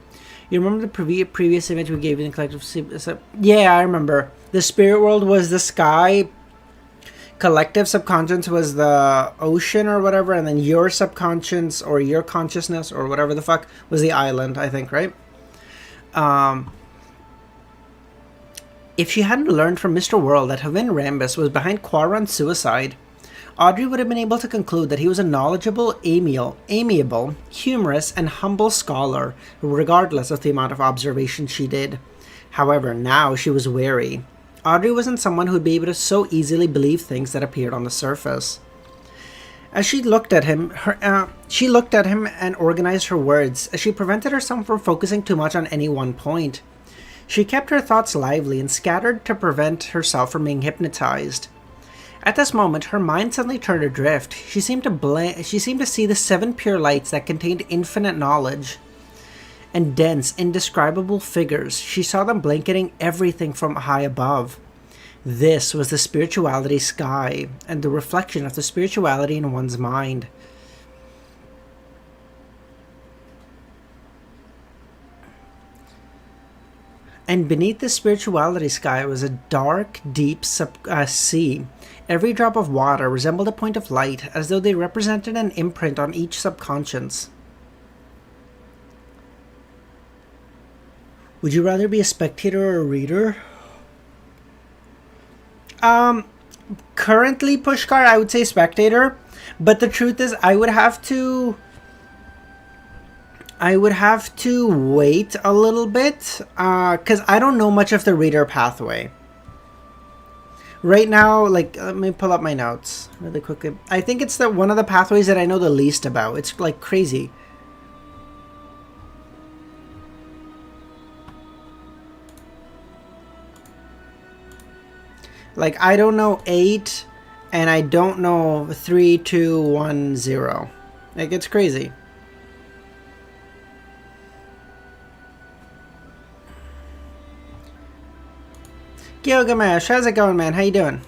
You remember the previous image we gave you in the collective? Yeah, I remember. The spirit world was the sky. Collective subconscious was the ocean or whatever, and then your subconscious or your consciousness or whatever the fuck was the island, I think, right? If she hadn't learned from Mr. World that Haven Rambus was behind Quaron's suicide, Audrey would have been able to conclude that he was a knowledgeable, amiable, humorous, and humble scholar, regardless of the amount of observation she did. However, now she was wary. Audrey wasn't someone who would be able to so easily believe things that appeared on the surface. As she looked at him, and organized her words, as she prevented herself from focusing too much on any one point. She kept her thoughts lively and scattered to prevent herself from being hypnotized. At this moment, her mind suddenly turned adrift. She seemed to see the 7 pure lights that contained infinite knowledge and dense, indescribable figures. She saw them blanketing everything from high above. This was the spirituality sky, and the reflection of the spirituality in one's mind. And beneath the spirituality sky was a dark, deep sea. Every drop of water resembled a point of light, as though they represented an imprint on each subconscious. Would you rather be a spectator or a reader? Currently, Pushkar, I would say spectator, but the truth is I would have to wait a little bit, because I don't know much of the reader pathway. Right now, let me pull up my notes really quickly. I think it's one of the pathways that I know the least about. It's like crazy. Like, I don't know 8, and I don't know 3, 2, 1, 0. Like, it's crazy. Gilgamesh, how's it going, man? How you doing?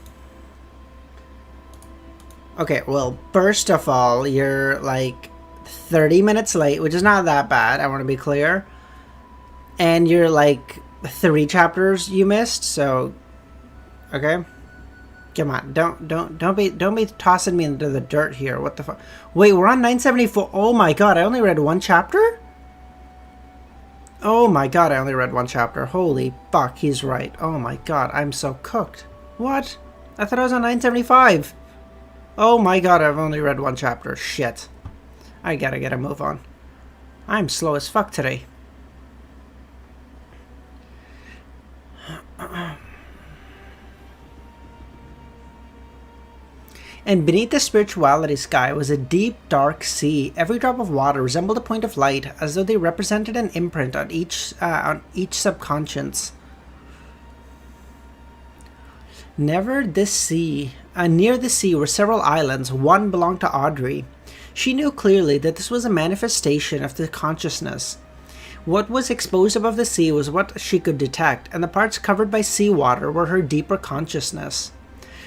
Okay, well, first of all, you're like 30 minutes late, which is not that bad, I want to be clear. And you're like 3 chapters you missed, so okay. Come on, don't be tossing me into the dirt here. What the fuck? Wait, we're on 974. Oh my god, I only read 1 chapter? Oh my god, I only read 1 chapter. Holy fuck, he's right. Oh my god, I'm so cooked. What? I thought I was on 975. Oh my god, I've only read 1 chapter. Shit. I gotta get a move on. I'm slow as fuck today. And beneath the spirituality sky was a deep, dark sea. Every drop of water resembled a point of light, as though they represented an imprint on each subconscious. Near the sea were several islands. One belonged to Audrey. She knew clearly that this was a manifestation of the consciousness. What was exposed above the sea was what she could detect, and the parts covered by seawater were her deeper consciousness.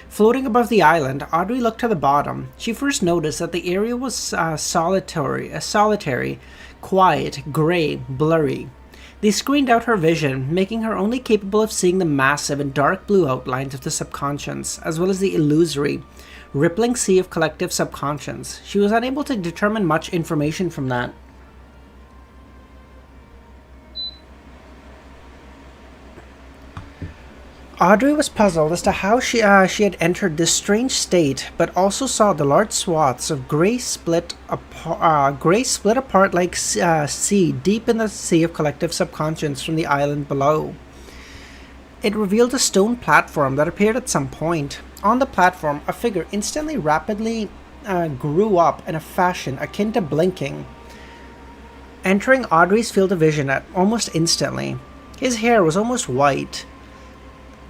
Floating above the island, Audrey looked to the bottom. She first noticed that the area was solitary, quiet, grey, blurry. They screened out her vision, making her only capable of seeing the massive and dark blue outlines of the subconscious, as well as the illusory, rippling sea of collective subconscious. She was unable to determine much information from that. Audrey was puzzled as to how she had entered this strange state, but also saw the large swaths of grey split apart like sea deep in the sea of collective subconscious from the island below. It revealed a stone platform that appeared at some point. On the platform, a figure instantly rapidly grew up in a fashion akin to blinking, entering Audrey's field of vision almost instantly. His hair was almost white,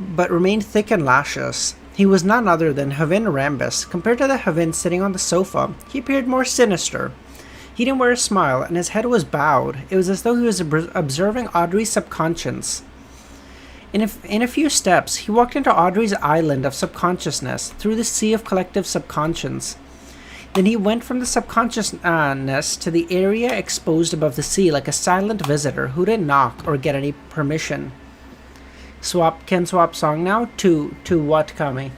but remained thick and luscious. He was none other than Havin Rambus. Compared to the Havin sitting on the sofa, he appeared more sinister. He didn't wear a smile, and his head was bowed. It was as though he was observing Audrey's subconscious. In a few steps, he walked into Audrey's island of subconsciousness, through the sea of collective subconscious. Then he went from the subconsciousness to the area exposed above the sea like a silent visitor who didn't knock or get any permission. Can swap song now? To what, Kami?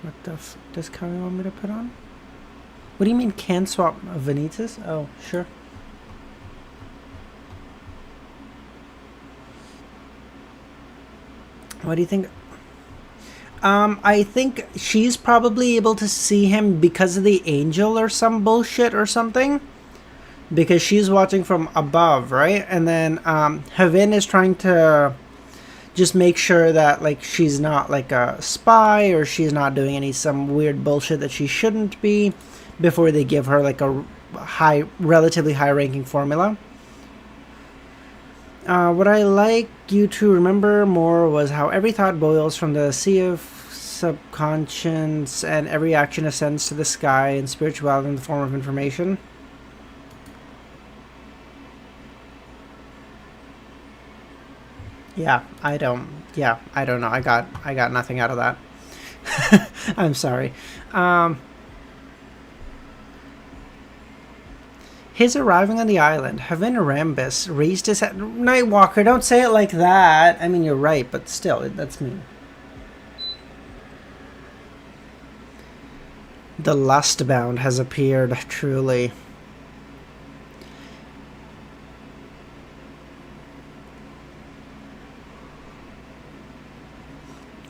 What the f does Kami want me to put on? What do you mean can swap Vanitas? Oh, sure. What do you think? I think she's probably able to see him because of the angel or some bullshit or something. Because she's watching from above, right? And then Havin is trying to just make sure that like she's not like a spy or she's not doing some weird bullshit that she shouldn't be before they give her like a relatively high-ranking formula. What I like you to remember more was how every thought boils from the sea of subconscious and every action ascends to the sky and spirituality in the form of information. I don't know. I got nothing out of that. I'm sorry. His arriving on the island, Havin Rambus raised his head. Nightwalker, don't say it like that. I mean, you're right, but still, that's mean. The Lustbound has appeared, truly.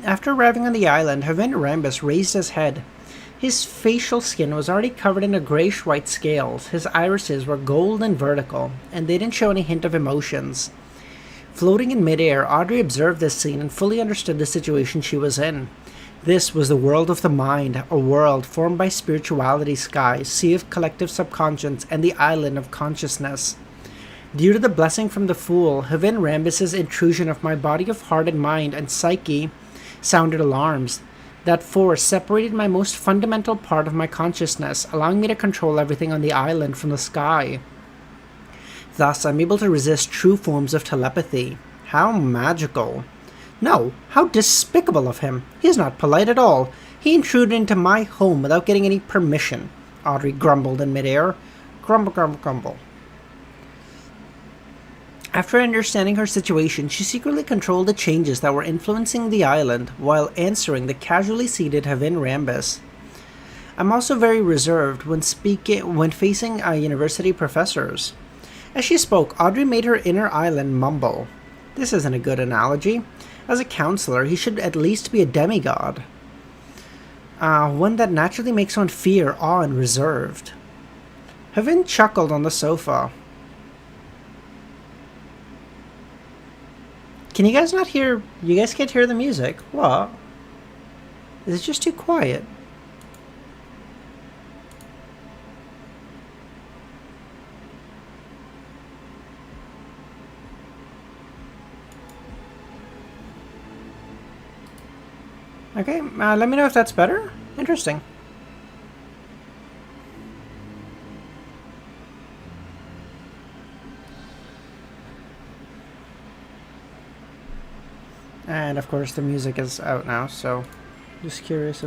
After arriving on the island, Havin Rambus raised his head. His facial skin was already covered in a grayish-white scales. His irises were gold and vertical, and they didn't show any hint of emotions. Floating in midair, Audrey observed this scene and fully understood the situation she was in. This was the world of the mind, a world formed by spirituality sky, sea of collective subconscious, and the island of consciousness. Due to the blessing from the Fool, Havin Rambus's intrusion of my body of heart and mind and psyche sounded alarms. That force separated my most fundamental part of my consciousness, allowing me to control everything on the island from the sky. Thus, I'm able to resist true forms of telepathy. How magical. No, how despicable of him. He is not polite at all. He intruded into my home without getting any permission, Audrey grumbled in midair. Grumble, grumble, grumble. After understanding her situation, she secretly controlled the changes that were influencing the island while answering the casually seated Havin Rambus. I'm also very reserved when facing university professors. As she spoke, Audrey made her inner island mumble. This isn't a good analogy. As a counselor, he should at least be a demigod. One that naturally makes one fear, awe, and reserved. Havin chuckled on the sofa. Can you guys not hear? You guys can't hear the music? What? Is it just too quiet? Okay, let me know if that's better. Interesting. And of course the music is out now, so just curious.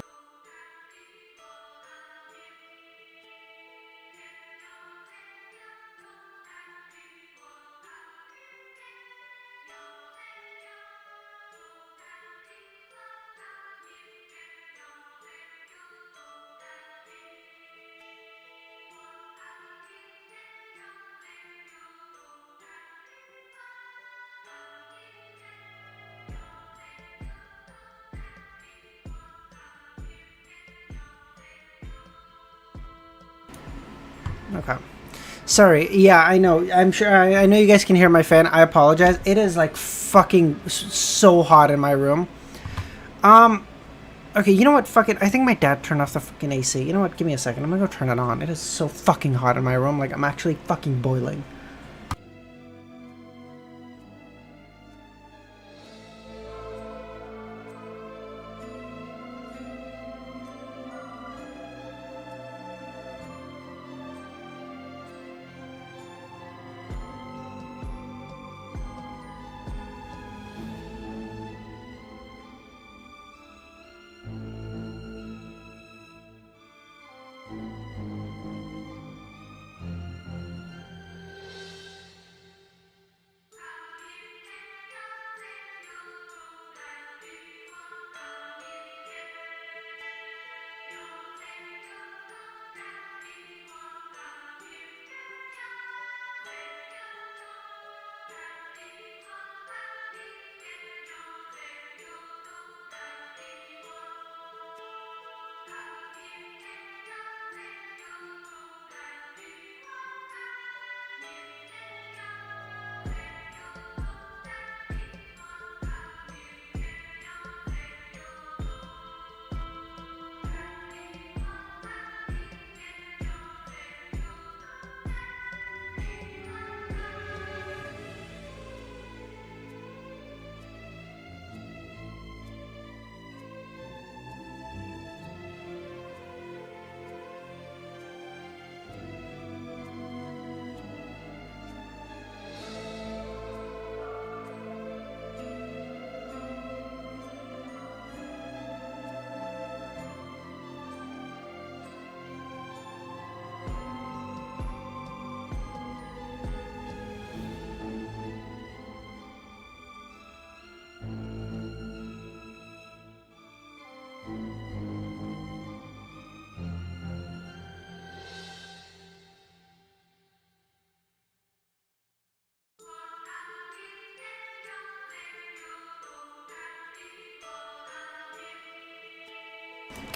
Okay. Sorry. Yeah, I know. I'm sure. I know you guys can hear my fan. I apologize. It is like fucking so hot in my room. Okay, you know what? Fuck it. I think my dad turned off the fucking AC. You know what? Give me a second. I'm gonna go turn it on. It is so fucking hot in my room. Like, I'm actually fucking boiling.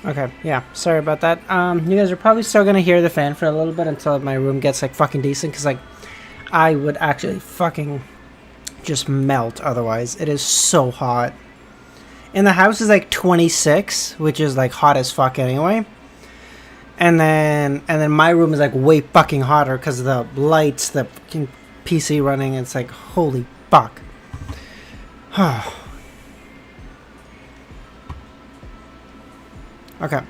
Okay, yeah, sorry about that. You guys are probably still gonna hear the fan for a little bit until my room gets like fucking decent, because like I would actually fucking just melt otherwise. It is so hot. And the house is like 26, which is like hot as fuck anyway. And then my room is like way fucking hotter because of the lights, the fucking PC running. It's like holy fuck. Okay.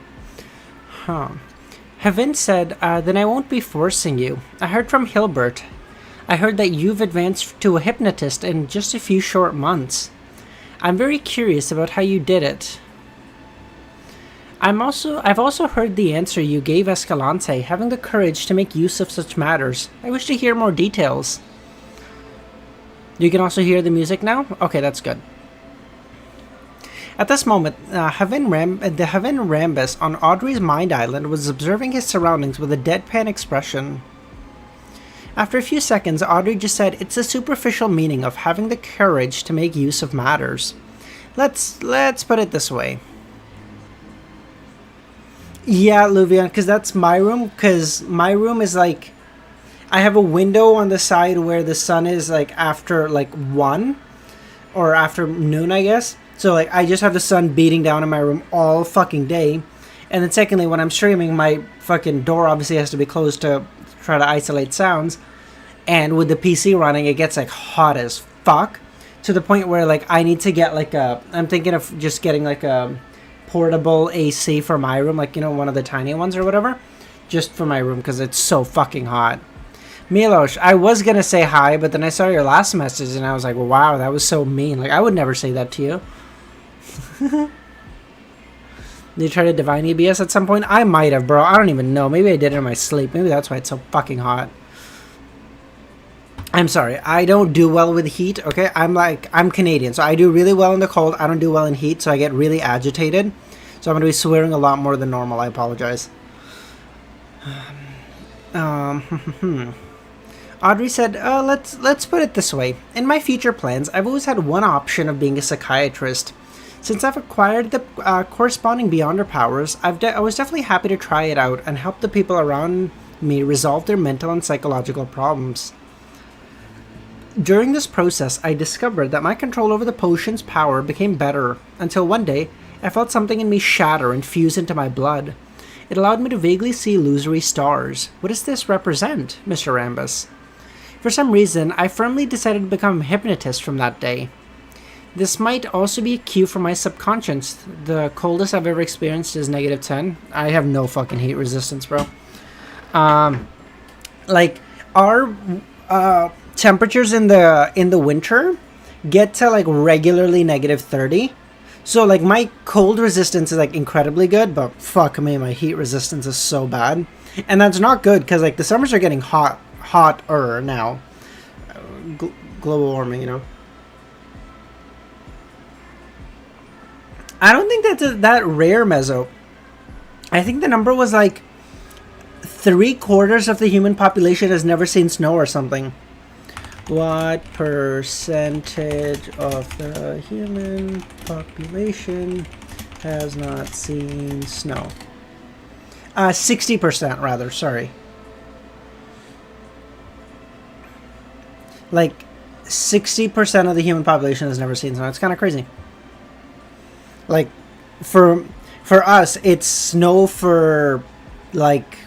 Havin said, then I won't be forcing you. I heard from Hilbert. I heard that you've advanced to a hypnotist in just a few short months. I'm very curious about how you did it. I've also heard the answer you gave Escalante, having the courage to make use of such matters. I wish to hear more details. You can also hear the music now? Okay, that's good. At this moment, the Heaven Rambus on Audrey's mind island was observing his surroundings with a deadpan expression. After a few seconds, Audrey just said, "It's the superficial meaning of having the courage to make use of matters. Let's put it this way." Yeah, Luvian, because that's my room. Because my room is like, I have a window on the side where the sun is like after like 1 or after noon, I guess. So like I just have the sun beating down in my room all fucking day. And then secondly, when I'm streaming, my fucking door obviously has to be closed to try to isolate sounds. And with the PC running, it gets like hot as fuck to the point where like I need to get like I'm thinking of just getting like a portable AC for my room, like, you know, one of the tiny ones or whatever, just for my room because it's so fucking hot. Milosh, I was gonna say hi, but then I saw your last message and I was like, wow, that was so mean. Like, I would never say that to you. Did you try to divine EBS at some point? I might have, bro. I don't even know. Maybe I did it in my sleep. Maybe that's why it's so fucking hot. I'm sorry. I don't do well with heat, okay? I'm Canadian, so I do really well in the cold. I don't do well in heat, so I get really agitated. So I'm going to be swearing a lot more than normal. I apologize. Audrey said, let's put it this way. In my future plans, I've always had one option of being a psychiatrist. Since I've acquired the corresponding Beyonder powers, I was definitely happy to try it out and help the people around me resolve their mental and psychological problems. During this process, I discovered that my control over the potion's power became better, until one day, I felt something in me shatter and fuse into my blood. It allowed me to vaguely see illusory stars. What does this represent, Mr. Rambus? For some reason, I firmly decided to become a hypnotist from that day. This might also be a cue for my subconscious. The coldest I've ever experienced is -10. I have no fucking heat resistance, bro. Like, our temperatures in the winter get to like regularly -30. So like my cold resistance is like incredibly good, but fuck me, my heat resistance is so bad. And that's not good because like the summers are getting hotter now. Global warming, you know. I don't think that's that rare, Mezzo. I think the number was like 3/4 of the human population has never seen snow or something. What percentage of the human population has not seen snow? 60% rather, sorry. Like 60% of the human population has never seen snow. It's kind of crazy. Like for us, it's snow for like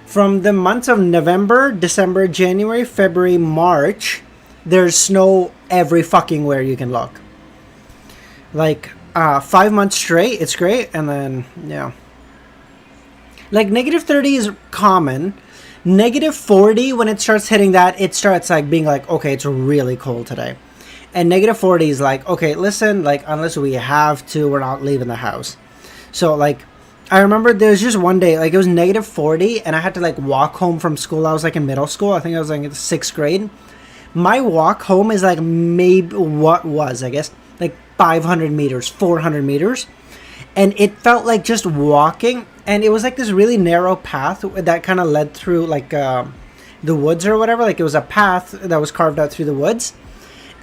from the months of November, December, January, February, March, there's snow every fucking where you can look. Like 5 months straight, it's great, and then yeah. Like -30 is common. -40, when it starts hitting that, it starts like being like, okay, it's really cold today. And -40 is like, okay, listen, like unless we have to, we're not leaving the house. So like I remember there was just one day, like it was -40, and I had to like walk home from school. I was like in middle school. I think I was like in 6th grade. My walk home is like maybe I guess, like 500 meters, 400 meters. And it felt like just walking. And it was like this really narrow path that kind of led through like the woods or whatever. Like it was a path that was carved out through the woods.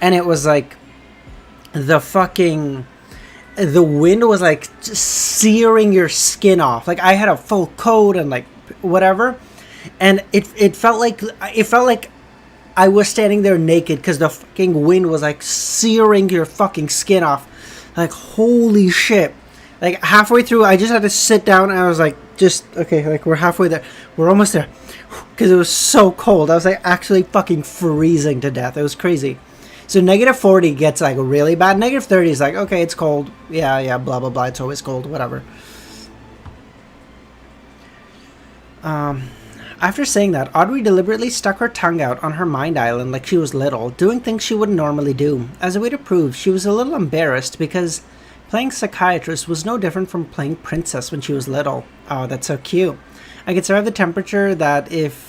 And it was like the wind was like searing your skin off. Like I had a full coat and like whatever, and it felt like I was standing there naked because the fucking wind was like searing your fucking skin off. Like holy shit! Like halfway through, I just had to sit down and I was like, just okay, like we're halfway there, we're almost there, because it was so cold. I was like actually fucking freezing to death. It was crazy. So -40 gets like really bad. -30 is like, okay, it's cold. Yeah, blah, blah, blah. It's always cold, whatever. After saying that, Audrey deliberately stuck her tongue out on her mind island like she was little, doing things she wouldn't normally do. As a way to prove, she was a little embarrassed because playing psychiatrist was no different from playing princess when she was little. Oh, that's so cute. I could survive the temperature that if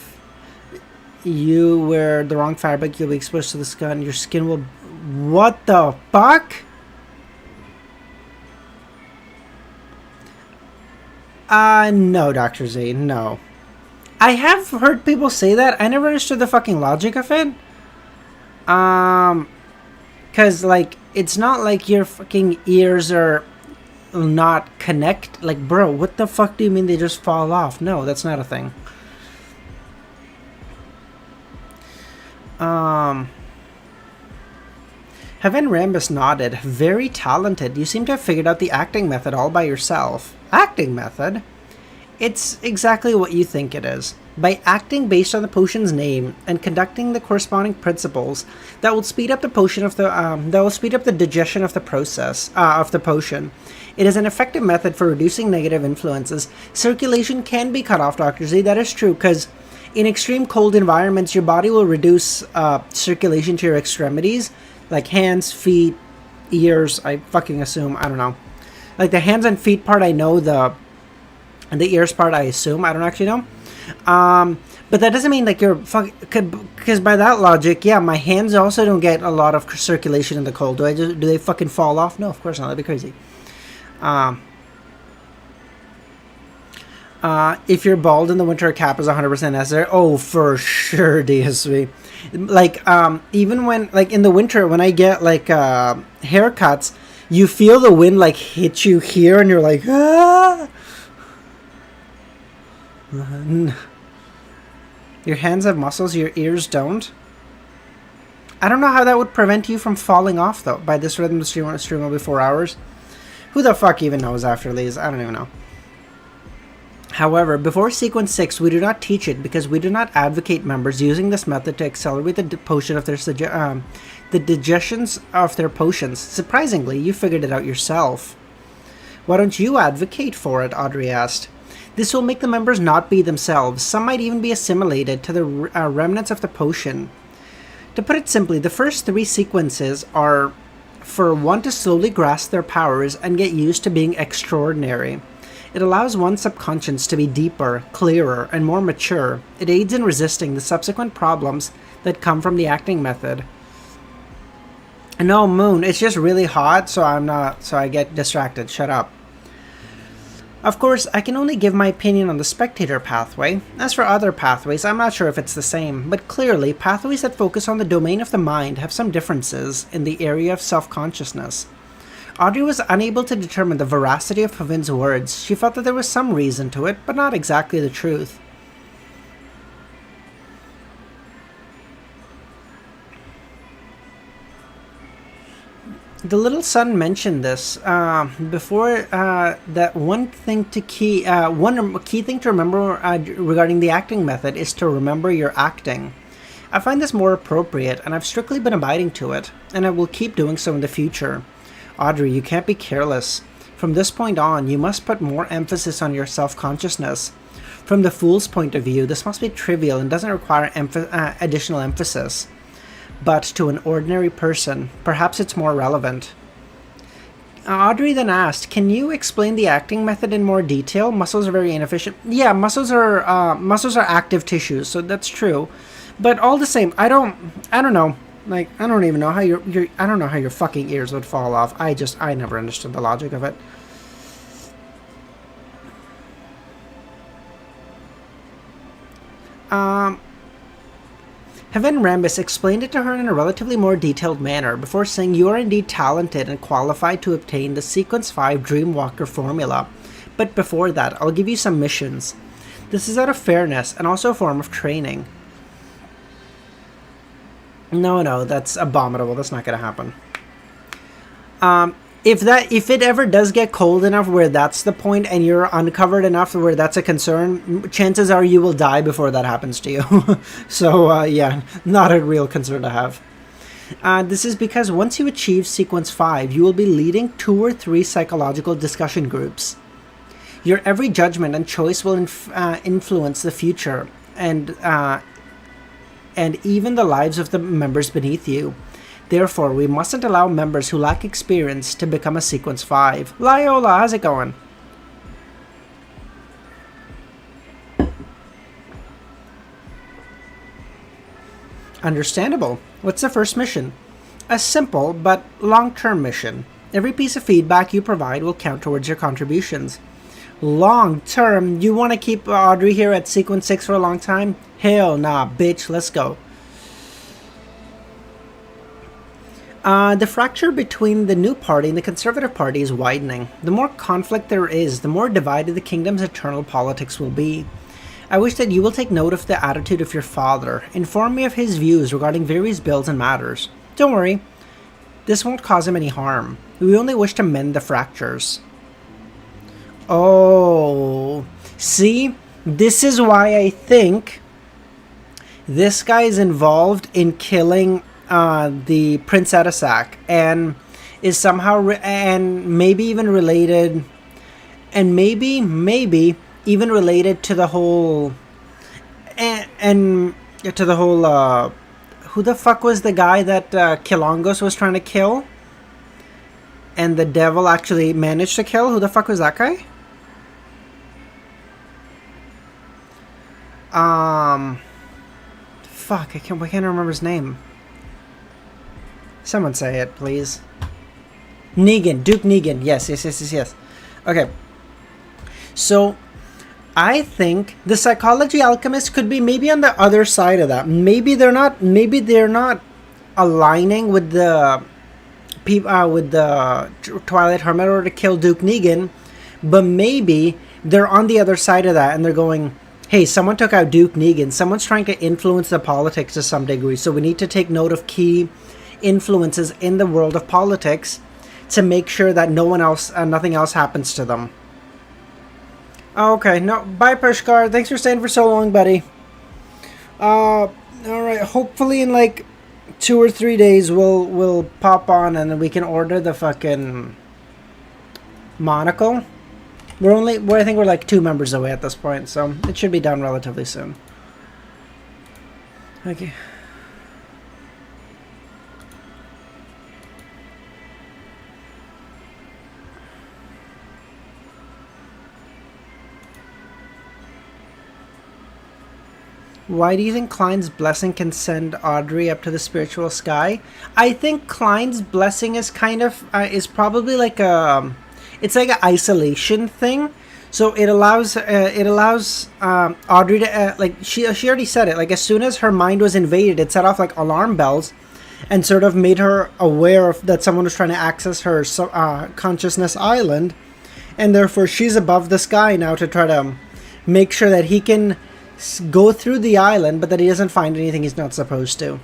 you wear the wrong fabric, you'll be exposed to the sun. Your skin will... What the fuck? No, Dr. Z, no. I have heard people say that. I never understood the fucking logic of it. Cause, like, it's not like your fucking ears are not connect. Like, bro, what the fuck do you mean they just fall off? No, that's not a thing. Heaven Rambus nodded. Very talented. You seem to have figured out the acting method all by yourself. Acting method? It's exactly what you think it is. By acting based on the potion's name and conducting the corresponding principles, that will speed up the digestion of the process of the potion. It is an effective method for reducing negative influences. Circulation can be cut off, Dr. Z. That is true, because in extreme cold environments, your body will reduce circulation to your extremities, like hands, feet, ears. I fucking assume. I don't know. Like the hands and feet part, I know. The ears part, I assume. I don't actually know. But that doesn't mean like you're because by that logic, yeah, my hands also don't get a lot of circulation in the cold. Do they fucking fall off? No, of course not. That'd be crazy. If you're bald in the winter, a cap is 100% necessary. Oh, for sure, DSV. Like, even when, like, in the winter, when I get, like, haircuts, you feel the wind, like, hit you here, and you're like, ah! Your hands have muscles, your ears don't. I don't know how that would prevent you from falling off, though, by this rhythm. The stream will be 4 hours. Who the fuck even knows after these? I don't even know. However, before Sequence 6, we do not teach it because we do not advocate members using this method to accelerate the potion of their the digestions of their potions. Surprisingly, you figured it out yourself. Why don't you advocate for it? Audrey asked. This will make the members not be themselves. Some might even be assimilated to the remnants of the potion. To put it simply, the first 3 sequences are for one to slowly grasp their powers and get used to being extraordinary. It allows one's subconscious to be deeper, clearer, and more mature. It aids in resisting the subsequent problems that come from the acting method. No, Moon, it's just really hot, so I get distracted. Shut up. Of course, I can only give my opinion on the spectator pathway. As for other pathways, I'm not sure if it's the same, but clearly, pathways that focus on the domain of the mind have some differences in the area of self-consciousness. Audrey was unable to determine the veracity of Pavin's words. She felt that there was some reason to it, but not exactly the truth. The little son mentioned this before. That one key thing to remember regarding the acting method is to remember your acting. I find this more appropriate, and I've strictly been abiding to it, and I will keep doing so in the future. Audrey, you can't be careless. From this point on, you must put more emphasis on your self-consciousness. From the fool's point of view, this must be trivial and doesn't require additional emphasis. But to an ordinary person, perhaps it's more relevant. Audrey then asked, can you explain the acting method in more detail? Muscles are very inefficient. Yeah, muscles are active tissues, so that's true. But all the same, I don't know. Like, I don't even know how I don't know how your fucking ears would fall off. I never understood the logic of it. Heaven Rambus explained it to her in a relatively more detailed manner before saying you are indeed talented and qualified to obtain the Sequence 5 Dreamwalker formula. But before that, I'll give you some missions. This is out of fairness and also a form of training. No, that's abominable. That's not going to happen. If it ever does get cold enough where that's the point and you're uncovered enough where that's a concern, chances are you will die before that happens to you. So, yeah, not a real concern to have. This is because once you achieve Sequence 5, you will be leading 2 or 3 psychological discussion groups. Your every judgment and choice will influence the future and even the lives of the members beneath you. Therefore, we mustn't allow members who lack experience to become a Sequence 5. Lyola, how's it going? Understandable. What's the first mission? A simple but long-term mission. Every piece of feedback you provide will count towards your contributions. Long term? You want to keep Audrey here at sequence 6 for a long time? Hell nah, bitch. Let's go. The fracture between the new party and the Conservative Party is widening. The more conflict there is, the more divided the kingdom's internal politics will be. I wish that you will take note of the attitude of your father. Inform me of his views regarding various bills and matters. Don't worry, this won't cause him any harm. We only wish to mend the fractures. Oh, see? This is why I think this guy is involved in killing the Prince Edisac, and is somehow and maybe even related, and maybe even related to the whole and to the whole who the fuck was the guy that Kilongos was trying to kill, and the devil actually managed to kill? Who the fuck was that guy? Fuck, I can't remember his name. Someone say it, please. Negan. Duke Negan. Yes. Okay. So, I think the psychology alchemist could be maybe on the other side of that. Maybe they're not aligning with the Twilight Hermit or to kill Duke Negan, but maybe they're on the other side of that and they're going, hey, someone took out Duke Negan. Someone's trying to influence the politics to some degree, so we need to take note of key influences in the world of politics to make sure that nothing else happens to them. Okay, no, bye Pushkar. Thanks for staying for so long, buddy. Alright, hopefully in like 2 or 3 days we'll pop on and then we can order the fucking monocle. I think we're like 2 members away at this point, so it should be done relatively soon. Okay. Why do you think Klein's blessing can send Audrey up to the spiritual sky? I think Klein's blessing is kind of is probably like it's like an isolation thing. So it allows Audrey to like she already said it. Like as soon as her mind was invaded, it set off like alarm bells, and sort of made her aware of that someone was trying to access her consciousness island, and therefore she's above the sky now to try to make sure that he can go through the island, but that he doesn't find anything he's not supposed to.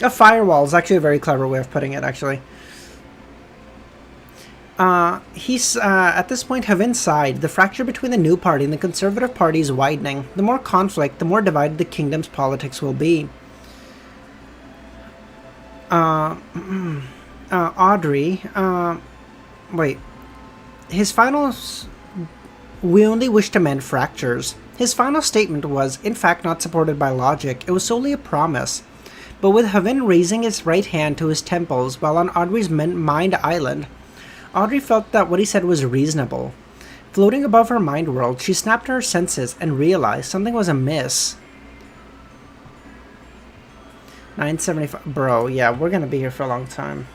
A firewall is actually a very clever way of putting it, actually. He's at this point have inside the fracture between the new party and the Conservative Party is widening. The more conflict, the more divided the kingdom's politics will be. Audrey, wait. His final... We only wish to mend fractures. His final statement was, in fact, not supported by logic. It was solely a promise. But with Havin raising his right hand to his temples while on Audrey's mind island, Audrey felt that what he said was reasonable. Floating above her mind world, she snapped to her senses and realized something was amiss. 975. Bro, yeah, we're gonna be here for a long time.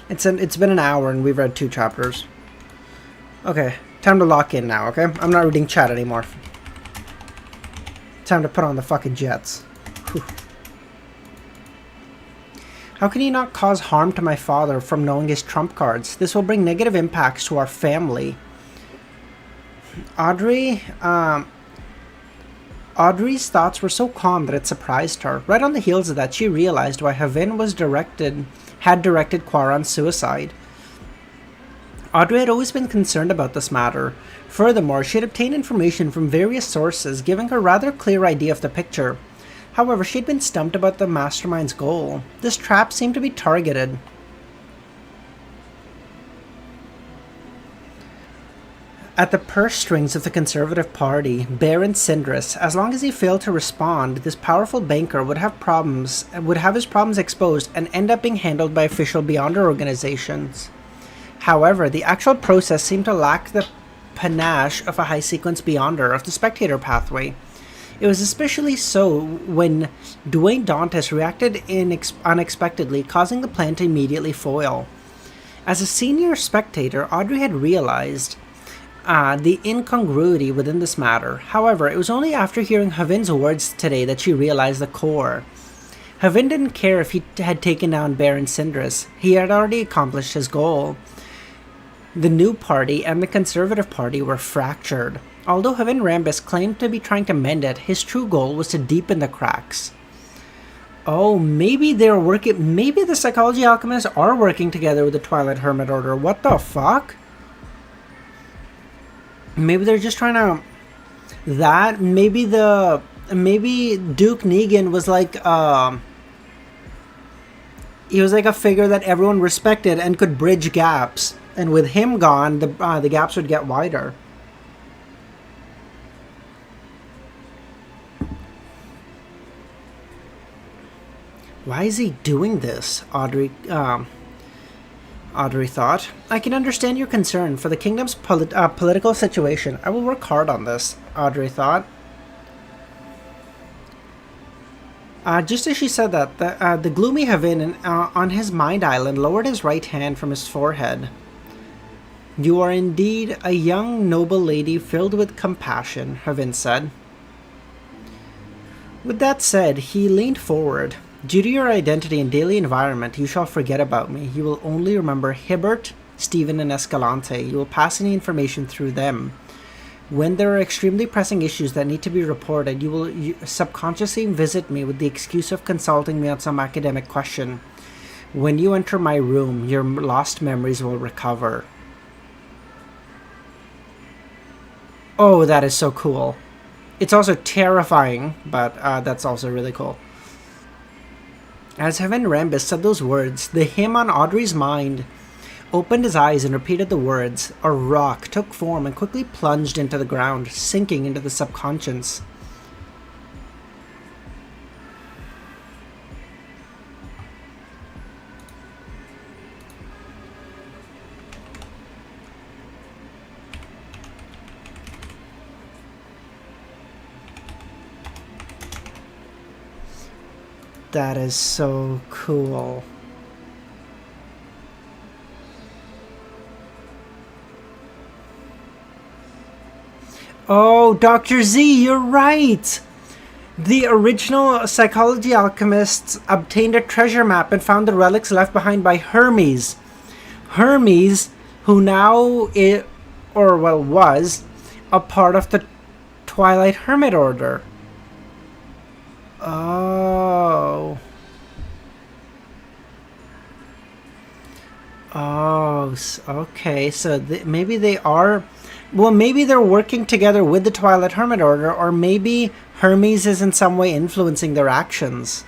It's been an hour and we've read 2 chapters. Okay. Time to lock in now, okay? I'm not reading chat anymore. Time to put on the fucking jets. Whew. How can you not cause harm to my father from knowing his trump cards? This will bring negative impacts to our family. Audrey's thoughts were so calm that it surprised her. Right on the heels of that, she realized why Havin had directed Quaron's suicide. Audrey had always been concerned about this matter. Furthermore, she had obtained information from various sources, giving her a rather clear idea of the picture. However, she had been stumped about the mastermind's goal. This trap seemed to be targeted. At the purse strings of the Conservative Party, Baron Sindris, as long as he failed to respond, this powerful banker would have his problems exposed and end up being handled by official Beyonder organizations. However, the actual process seemed to lack the panache of a high-sequence Beyonder of the Spectator pathway. It was especially so when Dwayne Dantes reacted unexpectedly, causing the plan to immediately foil. As a senior spectator, Audrey had realized the incongruity within this matter. However, it was only after hearing Havin's words today that she realized the core. Havin didn't care if he had taken down Baron Syndris. He had already accomplished his goal. The New Party and the Conservative Party were fractured. Although Havin Rambis claimed to be trying to mend it, his true goal was to deepen the cracks. Oh, maybe they're working. Maybe the Psychology Alchemists are working together with the Twilight Hermit Order. What the fuck? Maybe they're just trying to. Maybe Duke Negan was like he was like a figure that everyone respected and could bridge gaps. And with him gone, the gaps would get wider. Why is he doing this? Audrey thought. I can understand your concern for the kingdom's political situation. I will work hard on this, Audrey thought. Just as she said that, the gloomy Havin on his mind island lowered his right hand from his forehead. You are indeed a young, noble lady filled with compassion, Havin said. With that said, he leaned forward. Due to your identity and daily environment, you shall forget about me. You will only remember Hibbert, Stephen, and Escalante. You will pass any information through them. When there are extremely pressing issues that need to be reported, you will subconsciously visit me with the excuse of consulting me on some academic question. When you enter my room, your lost memories will recover. Oh, that is so cool. It's also terrifying, but that's also really cool. As Havin Rambis said those words, the him on Audrey's mind opened his eyes and repeated the words. A rock took form and quickly plunged into the ground, sinking into the subconscious. That is so cool. Oh, Dr. Z, you're right! The original Psychology Alchemists obtained a treasure map and found the relics left behind by Hermes. Hermes, who now was a part of the Twilight Hermit Order. Oh. Oh, okay. So maybe they are. Well, maybe they're working together with the Twilight Hermit Order, or maybe Hermes is in some way influencing their actions.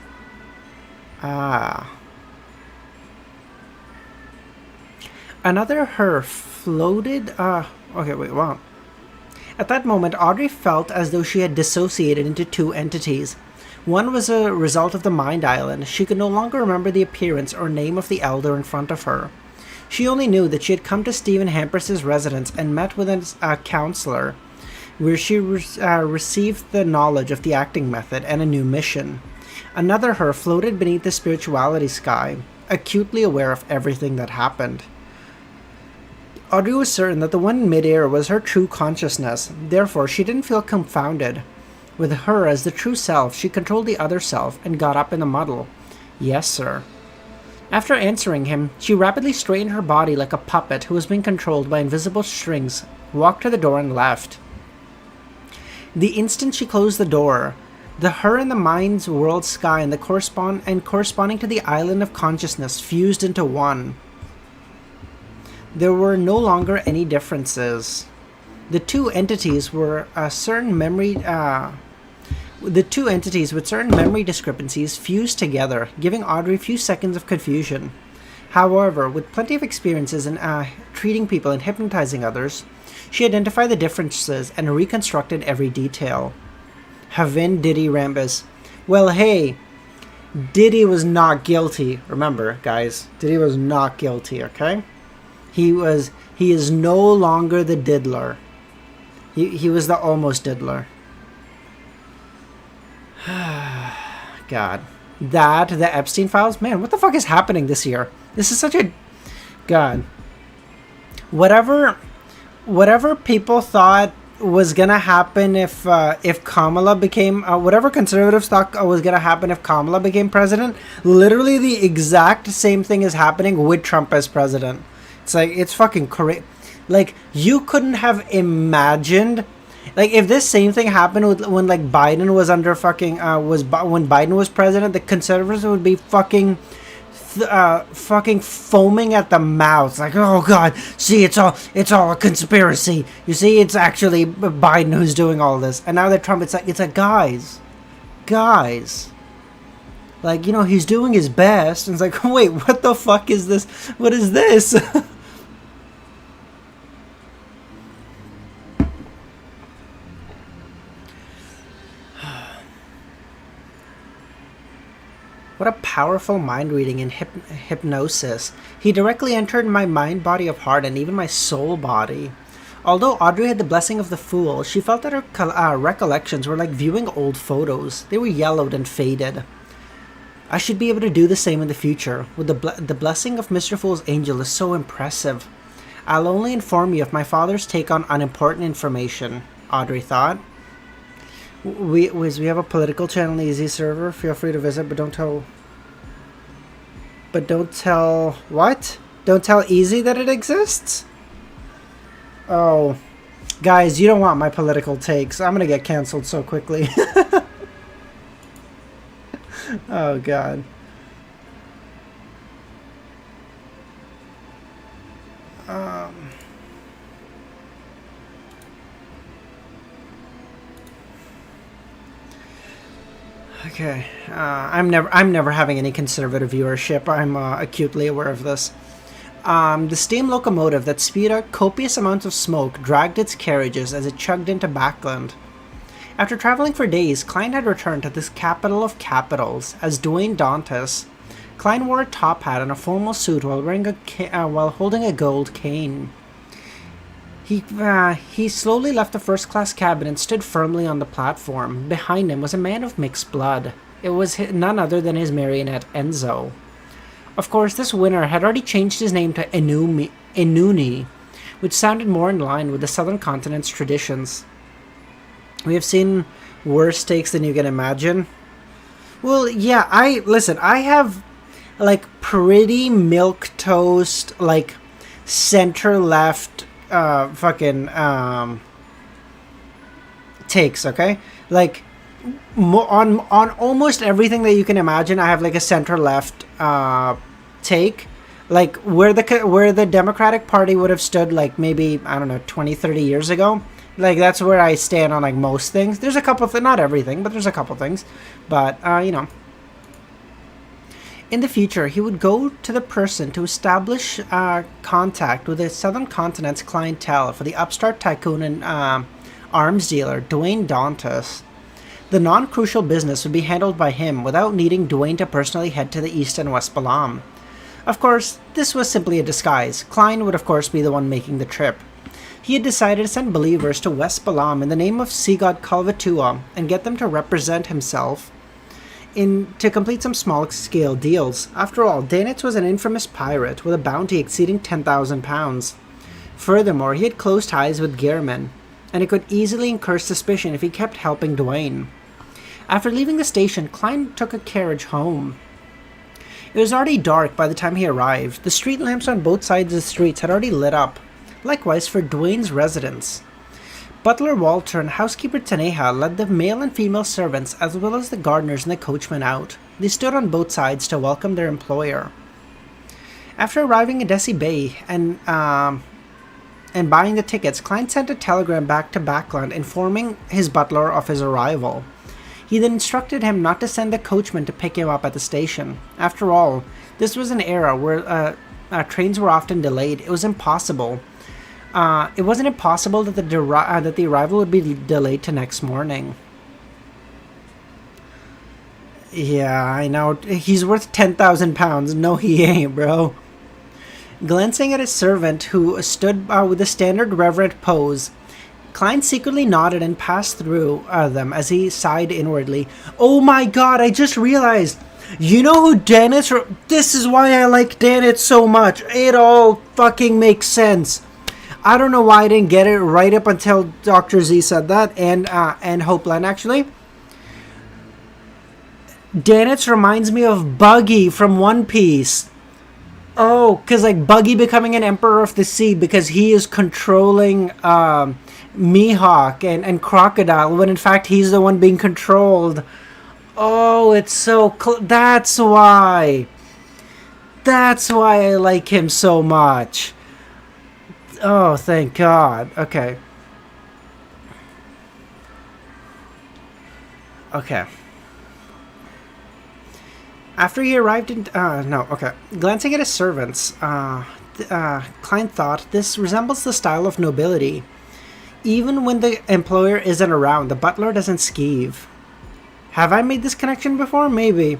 Ah. Another her floated. Okay, wait, wow. At that moment, Audrey felt as though she had dissociated into two entities. One was a result of the Mind Island. She could no longer remember the appearance or name of the elder in front of her. She only knew that she had come to Stephen Hampers's residence and met with a counselor, where she received the knowledge of the acting method and a new mission. Another her floated beneath the spirituality sky, acutely aware of everything that happened. Audrey was certain that the one in midair was her true consciousness, therefore she didn't feel confounded. With her as the true self, she controlled the other self and got up in the muddle. Yes, sir. After answering him, she rapidly straightened her body like a puppet who was being controlled by invisible strings, walked to the door and left. The instant she closed the door, the her in the mind's world sky and corresponding to the island of consciousness fused into one. There were no longer any differences. The two entities with certain memory discrepancies fused together, giving Audrey a few seconds of confusion. However, with plenty of experiences in treating people and hypnotizing others, she identified the differences and reconstructed every detail. Havin Diddy Rambis. Well, hey, Diddy was not guilty. Remember, guys, Diddy was not guilty, okay? He is no longer the diddler. He was the almost diddler. God. The Epstein files? Man, what the fuck is happening this year? This is such a God. Whatever people thought was gonna happen if Kamala became whatever conservatives thought was gonna happen if Kamala became president, literally the exact same thing is happening with Trump as president. It's like, it's fucking crazy. Like, you couldn't have imagined, like, if this same thing happened when like Biden was under fucking when Biden was president, the conservatives would be fucking foaming at the mouth, like, oh god, see, it's all a conspiracy. You see, it's actually Biden who's doing all this. And now that Trump, it's like guys, like, you know, he's doing his best. And it's like, wait, what the fuck is this? What is this? What a powerful mind reading and hypnosis. He directly entered my mind, body of heart, and even my soul body. Although Audrey had the blessing of the fool, she felt that her recollections were like viewing old photos. They were yellowed and faded. I should be able to do the same in the future. With the blessing of Mr. Fool's angel is so impressive. I'll only inform you of my father's take on unimportant information, Audrey thought. We have a political channel in the Easy server. Feel free to visit, but don't tell what? Don't tell Easy that it exists? Oh, guys, you don't want my political takes. I'm gonna get canceled so quickly. Oh god. Okay, I'm never having any conservative viewership. I'm acutely aware of this. The steam locomotive that spewed out copious amounts of smoke dragged its carriages as it chugged into Backland. After traveling for days, Klein had returned to this capital of capitals as Dwayne Dantas. Klein wore a top hat and a formal suit while holding a gold cane. He slowly left the first-class cabin and stood firmly on the platform. Behind him was a man of mixed blood. It was none other than his marionette, Enzo. Of course, this winner had already changed his name to Inuni, which sounded more in line with the southern continent's traditions. We have seen worse takes than you can imagine. Well, yeah, I have, like, pretty milquetoast, like, center-left takes, okay? Like, on almost everything that you can imagine, I have like a center left take, like where the Democratic Party would have stood like maybe, I don't know, 20-30 years ago. Like, that's where I stand on like most things. There's a couple of not everything, but there's a couple things. But you know, in the future, he would go to the person to establish contact with the southern continent's clientele for the upstart tycoon and arms dealer, Dwayne Dantas. The non-crucial business would be handled by him without needing Dwayne to personally head to the east and west Balam. Of course, this was simply a disguise. Klein would of course be the one making the trip. He had decided to send believers to West Balam in the name of sea god Kalvatua and get them to represent himself to complete some small-scale deals. After all, Danitz was an infamous pirate with a bounty exceeding 10,000 pounds. Furthermore, he had close ties with Gehrman, and it could easily incur suspicion if he kept helping Dwayne. After leaving the station, Klein took a carriage home. It was already dark by the time he arrived. The street lamps on both sides of the streets had already lit up. Likewise for Dwayne's residence. Butler Walter and housekeeper Taneha led the male and female servants as well as the gardeners and the coachman out. They stood on both sides to welcome their employer. After arriving at Desi Bay and buying the tickets, Klein sent a telegram back to Backland informing his butler of his arrival. He then instructed him not to send the coachman to pick him up at the station. After all, this was an era where trains were often delayed. It was impossible. It wasn't impossible that the arrival would be delayed to next morning. Yeah, I know. He's worth 10,000 pounds. No, he ain't, bro. Glancing at his servant, who stood with a standard reverent pose, Klein secretly nodded and passed through them as he sighed inwardly. Oh my god, I just realized! You know who Dennis... This is why I like Dennis so much. It all fucking makes sense. I don't know why I didn't get it right up until Dr. Z said that, and Hopeland, actually. Dennis reminds me of Buggy from One Piece. Oh, because like Buggy becoming an Emperor of the Sea because he is controlling Mihawk and Crocodile, when in fact he's the one being controlled. Oh, it's so... That's why. That's why I like him so much. Oh, thank God. Okay. Okay. After he arrived in... no, okay. Glancing at his servants, Klein thought, this resembles the style of nobility. Even when the employer isn't around, the butler doesn't skeeve. Have I made this connection before? Maybe.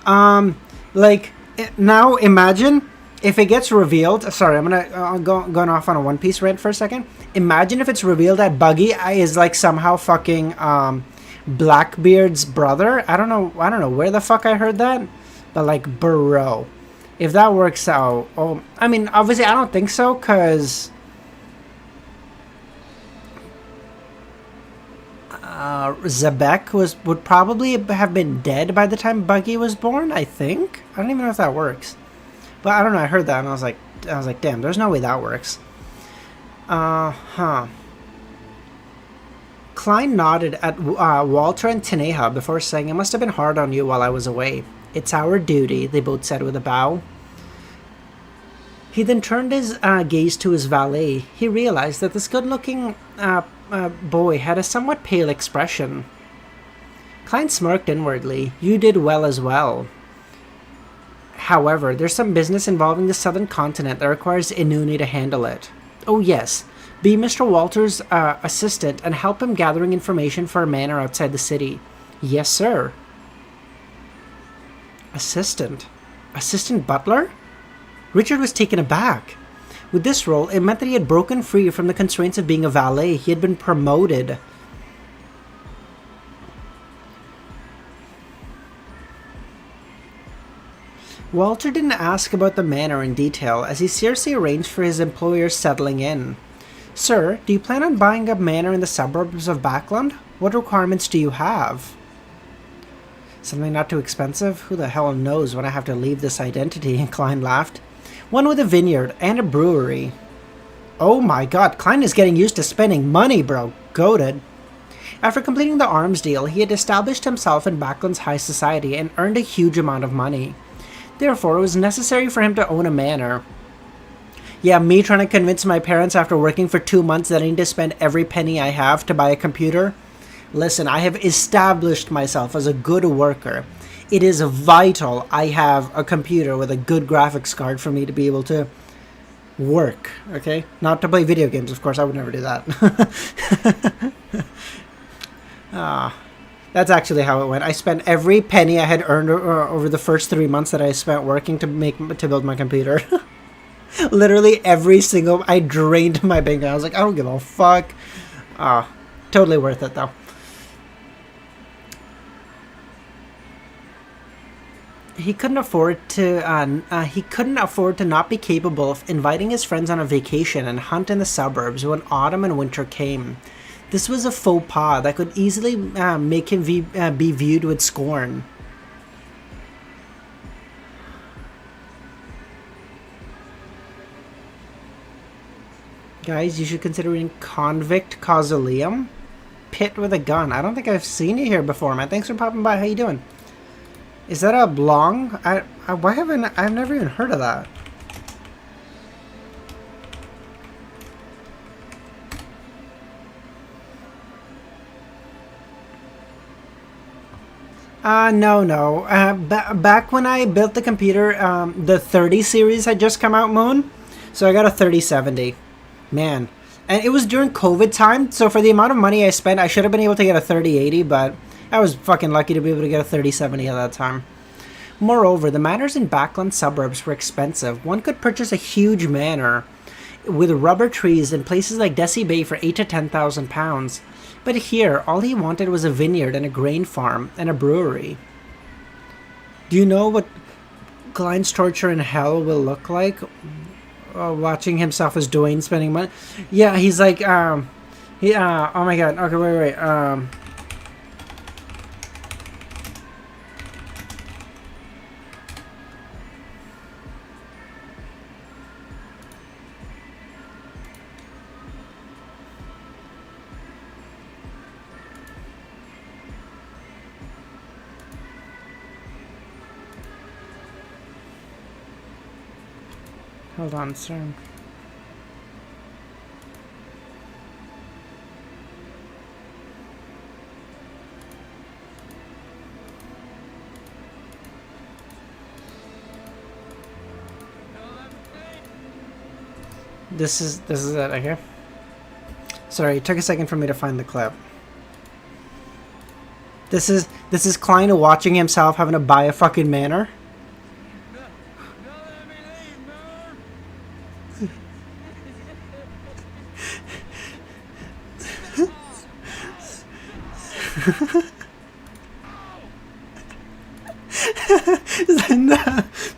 Like, now imagine if it gets revealed... Sorry, I'm going off on a One Piece rant for a second. Imagine if it's revealed that Buggy is, like, somehow fucking... Blackbeard's brother. I don't know where the fuck I heard that, but like, bro, if that works out, oh, I mean, obviously I don't think so, because Zebek would probably have been dead by the time Buggy was born. I think. I don't even know if that works, but I don't know. I heard that and I was like, damn, there's no way that works. Klein nodded at Walter and Taneha before saying, it must have been hard on you while I was away. It's our duty, they both said with a bow. He then turned his gaze to his valet. He realized that this good-looking boy had a somewhat pale expression. Klein smirked inwardly. You did well as well. However, there's some business involving the southern continent that requires Inuni to handle it. Oh yes. Be Mr. Walter's assistant and help him gathering information for a manor outside the city. Yes, sir. Assistant? Assistant butler? Richard was taken aback. With this role, it meant that he had broken free from the constraints of being a valet. He had been promoted. Walter didn't ask about the manor in detail, as he seriously arranged for his employers settling in. Sir, do you plan on buying a manor in the suburbs of Backland? What requirements do you have? Something not too expensive? Who the hell knows when I have to leave this identity? Klein laughed. One with a vineyard and a brewery. Oh my god, Klein is getting used to spending money, bro. Goated. After completing the arms deal, he had established himself in Backland's high society and earned a huge amount of money. Therefore, it was necessary for him to own a manor. Yeah, me trying to convince my parents after working for 2 months that I need to spend every penny I have to buy a computer. Listen, I have established myself as a good worker. It is vital I have a computer with a good graphics card for me to be able to work, okay? Not to play video games, of course, I would never do that. That's actually how it went. I spent every penny I had earned over the first 3 months that I spent working to build my computer. Literally every single... I drained my bank account. I was like, I don't give a fuck. Totally worth it, though. He couldn't afford to not be capable of inviting his friends on a vacation and hunt in the suburbs when autumn and winter came. This was a faux pas that could easily make him be viewed with scorn. Guys, you should consider reading Convict Causoleum. Pit with a gun. I don't think I've seen you here before, man. Thanks for popping by. How you doing? Is that a blong? Why haven't I've never even heard of that? No. Back when I built the computer, the 30 series had just come out, Moon. So I got a 3070. Man. And it was during COVID time, so for the amount of money I spent, I should have been able to get a 3080, but I was fucking lucky to be able to get a 3070 at that time. Moreover, the manors in Backland suburbs were expensive. One could purchase a huge manor with rubber trees in places like Desi Bay for 8 to 10,000 pounds. But here, all he wanted was a vineyard and a grain farm and a brewery. Do you know what Klein's torture in hell will look like? Watching himself as Dwayne spending money. Yeah, he's like, oh my god. Okay, wait. Hold on, sir. This is it, okay? Sorry, it took a second for me to find the clip. This is Klein watching himself having to buy a fucking manor.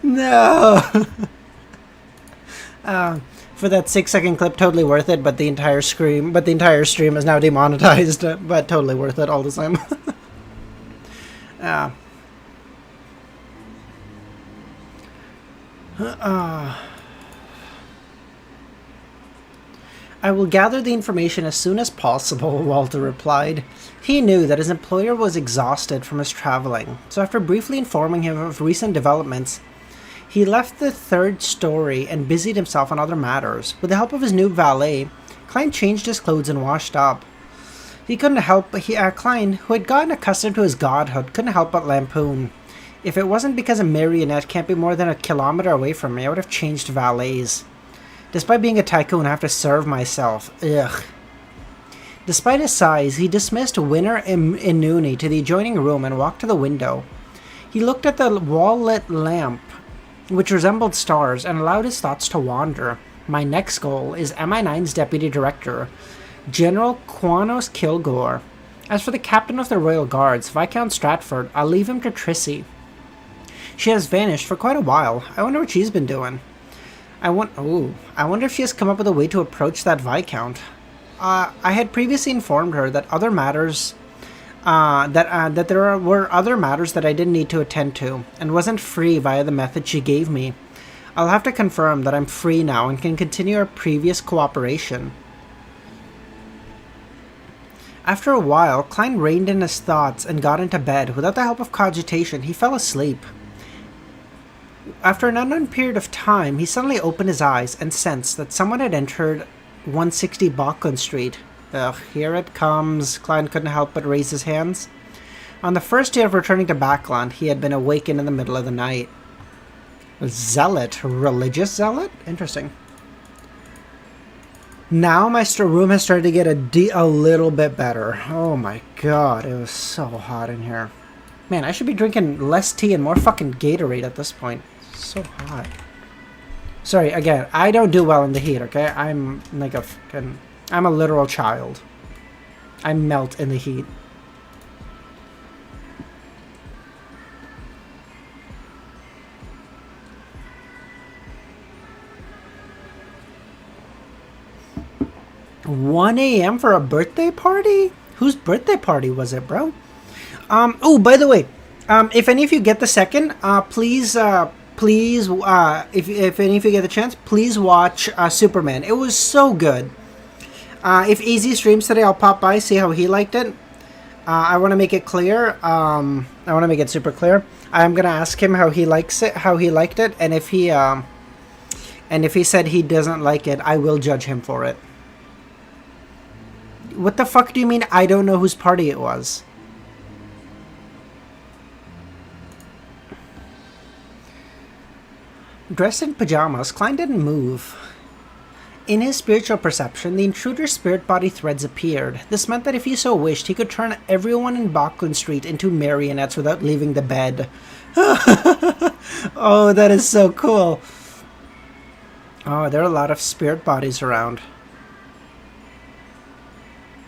No. For that 6-second clip, totally worth it. But the entire stream is now demonetized. But totally worth it all the same. I will gather the information as soon as possible, Walter replied. He knew that his employer was exhausted from his traveling, so after briefly informing him of recent developments, he left the third story and busied himself on other matters. With the help of his new valet, Klein changed his clothes and washed up. He couldn't help but Klein, who had gotten accustomed to his godhood, couldn't help but lampoon. If it wasn't because a marionette can't be more than a kilometer away from me, I would have changed valets. Despite being a tycoon, I have to serve myself. Ugh. Despite his size, he dismissed Winner and Nooney to the adjoining room and walked to the window. He looked at the wall-lit lamp, which resembled stars, and allowed his thoughts to wander. My next goal is MI9's deputy director, General Quanos Kilgore. As for the captain of the Royal Guards, Viscount Stratford, I'll leave him to Trissy. She has vanished for quite a while. I wonder what she's been doing. I wonder if she has come up with a way to approach that Viscount. I had previously informed her that other matters, that there were other matters that I didn't need to attend to, and wasn't free via the method she gave me. I'll have to confirm that I'm free now and can continue our previous cooperation. After a while, Klein reined in his thoughts and got into bed. Without the help of cogitation, he fell asleep. After an unknown period of time, he suddenly opened his eyes and sensed that someone had entered 160 Bauckland Street. Ugh, here it comes. Klein couldn't help but raise his hands. On the first day of returning to Backland, he had been awakened in the middle of the night. A zealot? A religious zealot? Interesting. Now my room has started to get a little bit better. Oh my god, it was so hot in here. Man, I should be drinking less tea and more fucking Gatorade at this point. It's so hot. Sorry, again, I don't do well in the heat, okay? I'm like I'm a literal child. I melt in the heat. $1 a.m. for a birthday party? Whose birthday party was it, bro? Oh, by the way, if any of you get the second, please, if any of you get the chance, please watch Superman. It was so good. If Easy streams today, I'll pop by, see how he liked it. I want to make it clear. I want to make it super clear. I'm gonna ask him how he likes it, how he liked it, and if he said he doesn't like it, I will judge him for it. What the fuck do you mean I don't know whose party it was? Dressed in pajamas, Klein didn't move. In his spiritual perception, the intruder's spirit body threads appeared. This meant that if he so wished, he could turn everyone in Bauckland Street into marionettes without leaving the bed. Oh, that is so cool. Oh, there are a lot of spirit bodies around.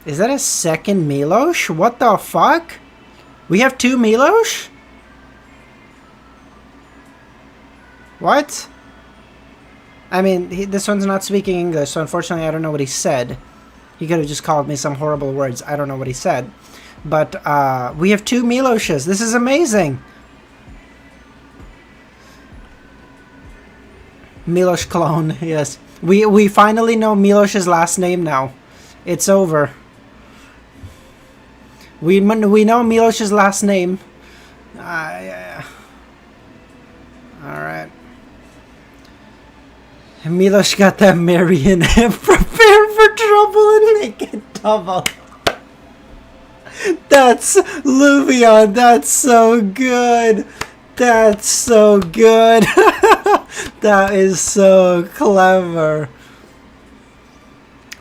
Is that a second Milosh? What the fuck? We have two Milosh? What? I mean, this one's not speaking English, so unfortunately I don't know what he said. He could have just called me some horrible words. I don't know what he said. But we have 2 Miloshes. This is amazing. Milosh clone, yes. We finally know Milosh's last name now. It's over. We know Milosh's last name. Yeah. Alright. Milosh got that Marion. Prepare for trouble and make it double. That's Luvion. That's so good. That's so good. That is so clever.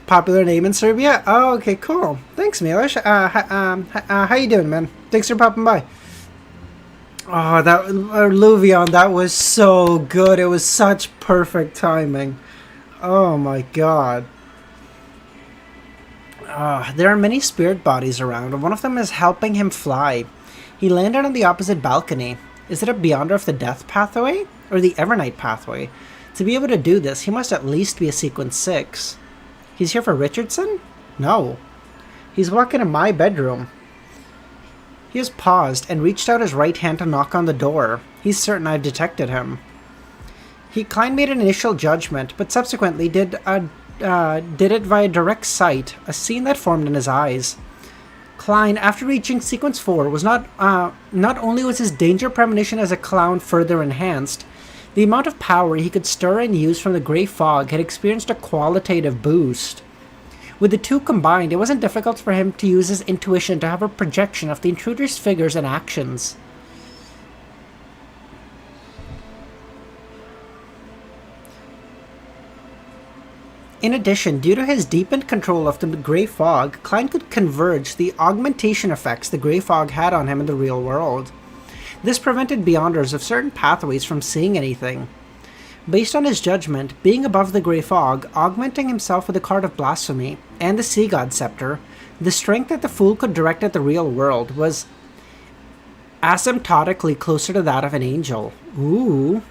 Popular name in Serbia? Oh, okay, cool. Thanks, Milosh. How you doing, man? Thanks for popping by. Oh, that Luvion, that was so good. It was such perfect timing. Oh my god. There are many spirit bodies around, and one of them is helping him fly. He landed on the opposite balcony. Is it a Beyonder of the Death pathway? Or the Evernight pathway? To be able to do this, he must at least be a Sequence 6. He's here for Richardson? No. He's walking in my bedroom. He has paused and reached out his right hand to knock on the door. He's certain I've detected him. Klein made an initial judgment, but subsequently did it via direct sight, a scene that formed in his eyes. Klein, after reaching Sequence 4, was not only was his danger premonition as a clown further enhanced, the amount of power he could stir and use from the grey fog had experienced a qualitative boost. With the two combined, it wasn't difficult for him to use his intuition to have a projection of the intruder's figures and actions. In addition, due to his deepened control of the grey fog, Klein could converge the augmentation effects the grey fog had on him in the real world. This prevented Beyonders of certain pathways from seeing anything. Based on his judgment, being above the grey fog, augmenting himself with the card of blasphemy, and the Sea God Scepter, the strength that the Fool could direct at the real world was asymptotically closer to that of an angel. Ooh.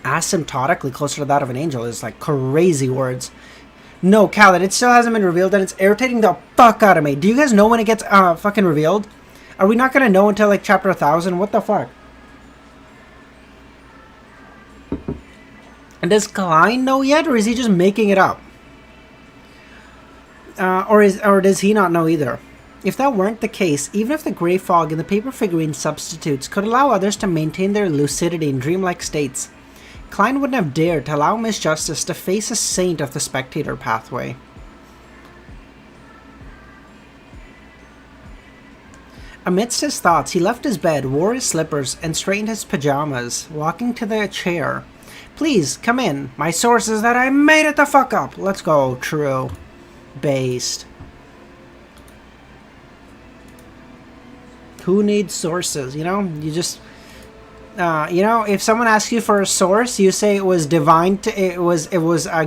Asymptotically closer to that of an angel is like crazy words. No, Khaled, it still hasn't been revealed, and it's irritating the fuck out of me. Do you guys know when it gets fucking revealed? Are we not gonna know until like chapter 1000? What the fuck? And does Klein know yet, or is he just making it up? Or does he not know either? If that weren't the case, even if the grey fog and the paper figurine substitutes could allow others to maintain their lucidity in dreamlike states, Klein wouldn't have dared to allow Miss Justice to face a saint of the spectator pathway. Amidst his thoughts, he left his bed, wore his slippers, and straightened his pajamas, walking to the chair. Please, come in. My source is that I made it the fuck up. Let's go. True. Based. Who needs sources? You know, you just... if someone asks you for a source, you say it was divine. It was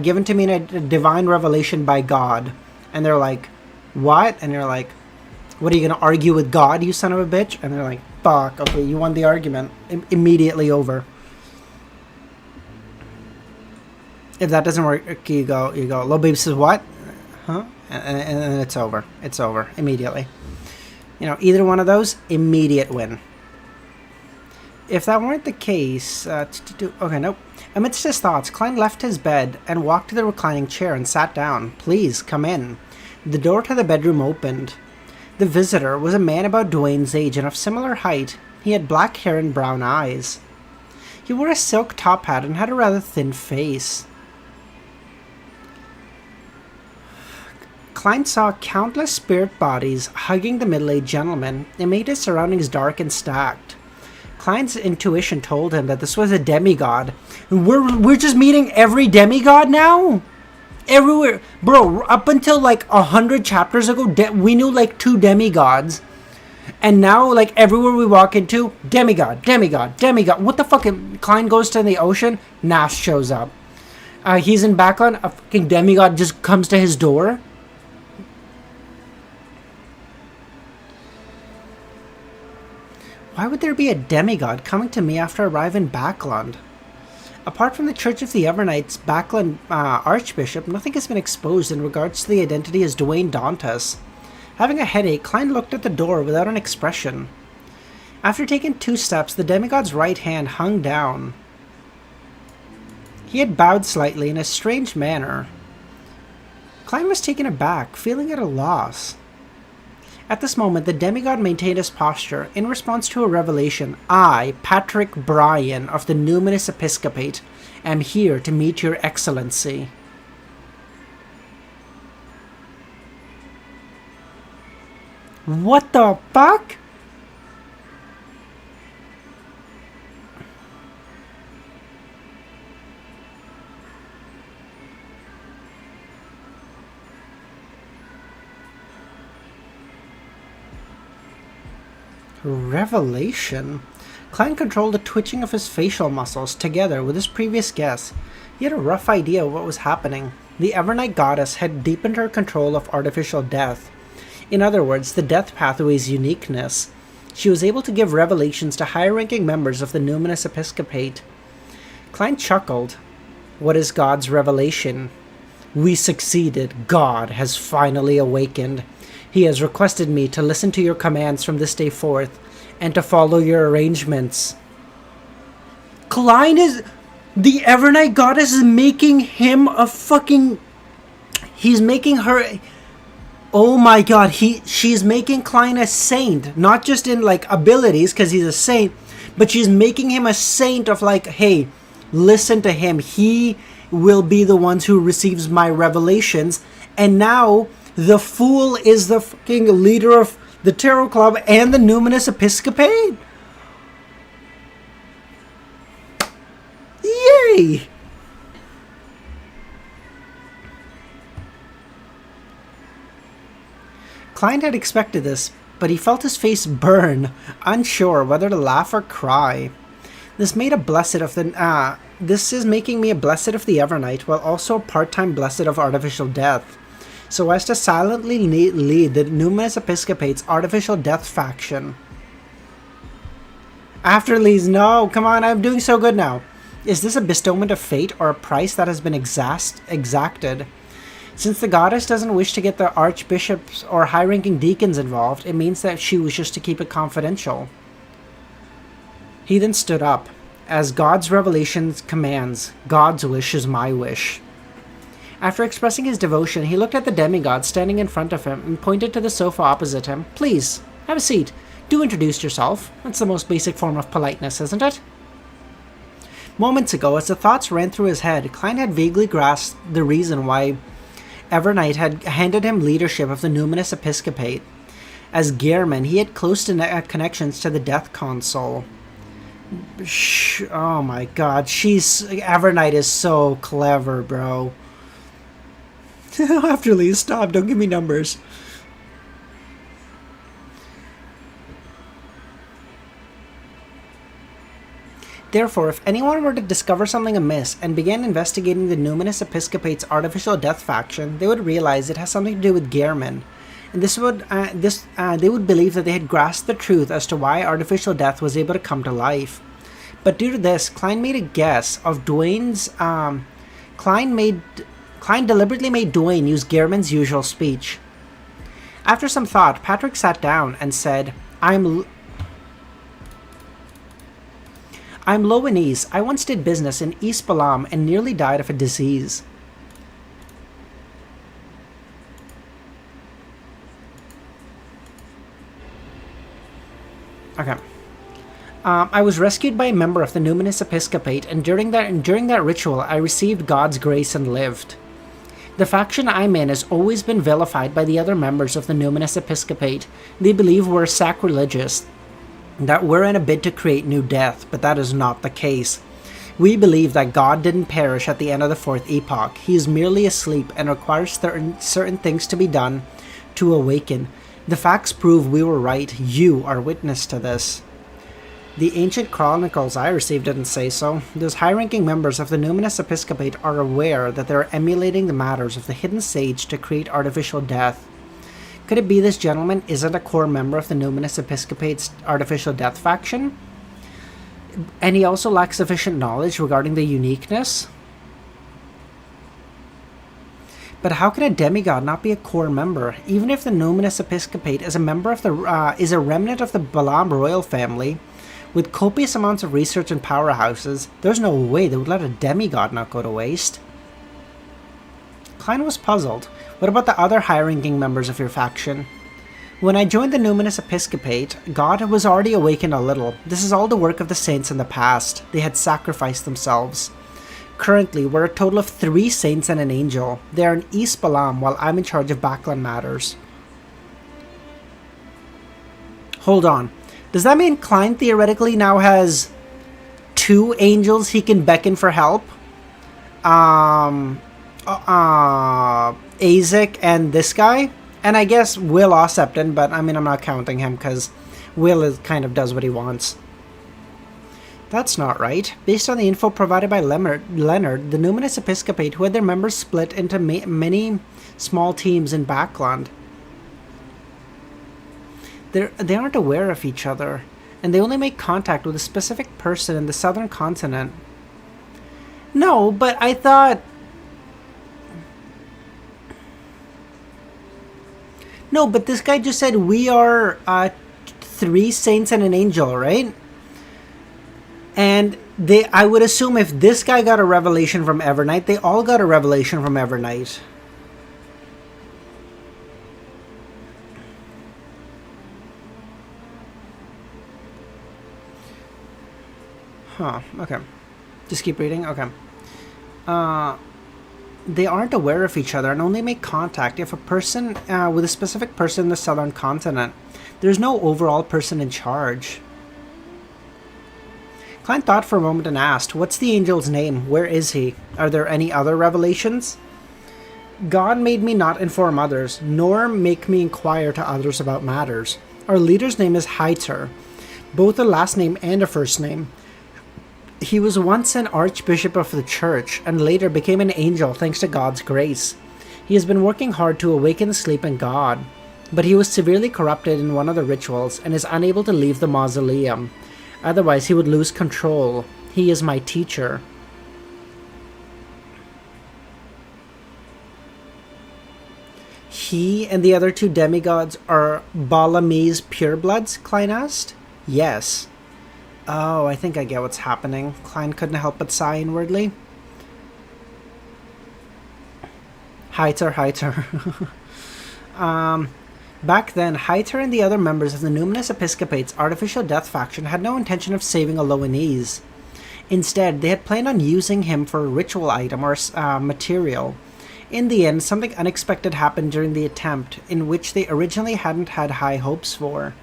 given to me in a divine revelation by God, and they're like, "What?" And you're like, "What are you gonna argue with God, you son of a bitch?" And they're like, "Fuck, okay, you won the argument." Immediately over. If that doesn't work, you go. Lil Baby says what? Huh? And it's over. It's over immediately. Either one of those, immediate win. If that weren't the case, okay, nope. Amidst his thoughts, Klein left his bed and walked to the reclining chair and sat down. Please, come in. The door to the bedroom opened. The visitor was a man about Dwayne's age and of similar height. He had black hair and brown eyes. He wore a silk top hat and had a rather thin face. Klein saw countless spirit bodies hugging the middle-aged gentleman and made his surroundings dark and stacked. Klein's intuition told him that this was a demigod. We're just meeting every demigod now? Everywhere. Bro, up until like 100 chapters ago, we knew like 2 demigods. And now, like, everywhere we walk into, demigod. What the fuck? Klein goes to the ocean, Nash shows up. He's in background, a fucking demigod just comes to his door. Why would there be a demigod coming to me after I arrive in Backland? Apart from the Church of the Evernights Backland Archbishop, nothing has been exposed in regards to the identity as Dwayne Dantes. Having a headache, Klein looked at the door without an expression. After taking 2 steps, the demigod's right hand hung down. He had bowed slightly in a strange manner. Klein was taken aback, feeling at a loss. At this moment, the demigod maintained his posture. In response to a revelation, I, Patrick Bryan of the Numinous Episcopate, am here to meet your excellency. What the fuck? Revelation? Klein controlled the twitching of his facial muscles together with his previous guess. He had a rough idea of what was happening. The Evernight goddess had deepened her control of artificial death. In other words, the death pathway's uniqueness. She was able to give revelations to high-ranking members of the Numinous Episcopate. Klein chuckled. What is God's revelation? We succeeded. God has finally awakened. He has requested me to listen to your commands from this day forth, and to follow your arrangements. Klein is... The Evernight goddess is making him a fucking... He's making her... Oh my god, she's making Klein a saint. Not just in, like, abilities, because he's a saint, but she's making him a saint of, like, hey, listen to him. He will be the one who receives my revelations. And now... The fool is the fucking leader of the Tarot Club and the Numinous Episcopate? Yay! Klein had expected this, but he felt his face burn, unsure whether to laugh or cry. This is making me a blessed of the Evernight, while also a part-time blessed of artificial death, so as to silently lead the Numinous Episcopate's artificial death faction. After Lee's, no, come on, I'm doing so good now. Is this a bestowment of fate or a price that has been exacted? Since the goddess doesn't wish to get the archbishops or high-ranking deacons involved, it means that she wishes to keep it confidential. He then stood up. As God's revelations commands, God's wish is my wish. After expressing his devotion, he looked at the demigod standing in front of him and pointed to the sofa opposite him. Please, have a seat. Do introduce yourself. That's the most basic form of politeness, isn't it? Moments ago, as the thoughts ran through his head, Klein had vaguely grasped the reason why Evernight had handed him leadership of the Numinous Episcopate. As Gehrman, he had close connections to the Death Console. Oh my god, Evernight is so clever, bro. After Lee, stop, don't give me numbers. Therefore, if anyone were to discover something amiss and began investigating the Numinous Episcopate's artificial death faction, they would realize it has something to do with Gehrman, and they would believe that they had grasped the truth as to why artificial death was able to come to life. But due to this, Klein made a guess of Dwayne's. Klein deliberately made Dwayne use Gehrman's usual speech. After some thought, Patrick sat down and said, I'm Lowenese. I once did business in East Balam and nearly died of a disease. Okay. I was rescued by a member of the Numinous Episcopate, and during that ritual, I received God's grace and lived. The faction I'm in has always been vilified by the other members of the Numinous Episcopate. They believe we're sacrilegious, that we're in a bid to create new death, but that is not the case. We believe that God didn't perish at the end of the Fourth Epoch. He is merely asleep and requires certain things to be done to awaken. The facts prove we were right. You are witness to this. The ancient chronicles I received didn't say so. Those high-ranking members of the Numinous Episcopate are aware that they are emulating the matters of the hidden sage to create artificial death. Could it be this gentleman isn't a core member of the Numinous Episcopate's Artificial Death faction? And he also lacks sufficient knowledge regarding the uniqueness? But how can a demigod not be a core member, even if the Numinous Episcopate is a member of is a remnant of the Balaam royal family, with copious amounts of research and powerhouses? There's no way they would let a demigod not go to waste. Klein was puzzled. What about the other high-ranking members of your faction? When I joined the Numinous Episcopate, God was already awakened a little. This is all the work of the saints in the past. They had sacrificed themselves. Currently, we're a total of 3 saints and an angel. They are in East Balaam, while I'm in charge of Backland matters. Hold on. Does that mean Klein theoretically now has 2 angels he can beckon for help? Azek and this guy? And I guess Will Ossepton, but I mean, I'm not counting him because Will kind of does what he wants. That's not right. Based on the info provided by Leonard, the Numinous Episcopate, who had their members split into many small teams in Backland, they aren't aware of each other, and they only make contact with a specific person in the southern continent. No, but I thought... No, but this guy just said we are 3 saints and an angel, right? And I would assume if this guy got a revelation from Evernight, they all got a revelation from Evernight. Huh, okay. Just keep reading? Okay. They aren't aware of each other and only make contact if a person with a specific person in the southern continent. There's no overall person in charge. Klein thought for a moment and asked, what's the angel's name? Where is he? Are there any other revelations? God made me not inform others, nor make me inquire to others about matters. Our leader's name is Heiter, both a last name and a first name. He was once an archbishop of the church, and later became an angel thanks to God's grace. He has been working hard to awaken the sleeping God, but he was severely corrupted in one of the rituals and is unable to leave the mausoleum. Otherwise, he would lose control. He is my teacher. He and the other 2 demigods are Balamese purebloods, Klein asked. Yes. Oh, I think I get what's happening. Klein couldn't help but sigh inwardly. Heiter. Back then, Heiter and the other members of the Numinous Episcopate's Artificial Death faction had no intention of saving Aloanese. Instead, they had planned on using him for a ritual item or material. In the end, something unexpected happened during the attempt, in which they originally hadn't had high hopes for.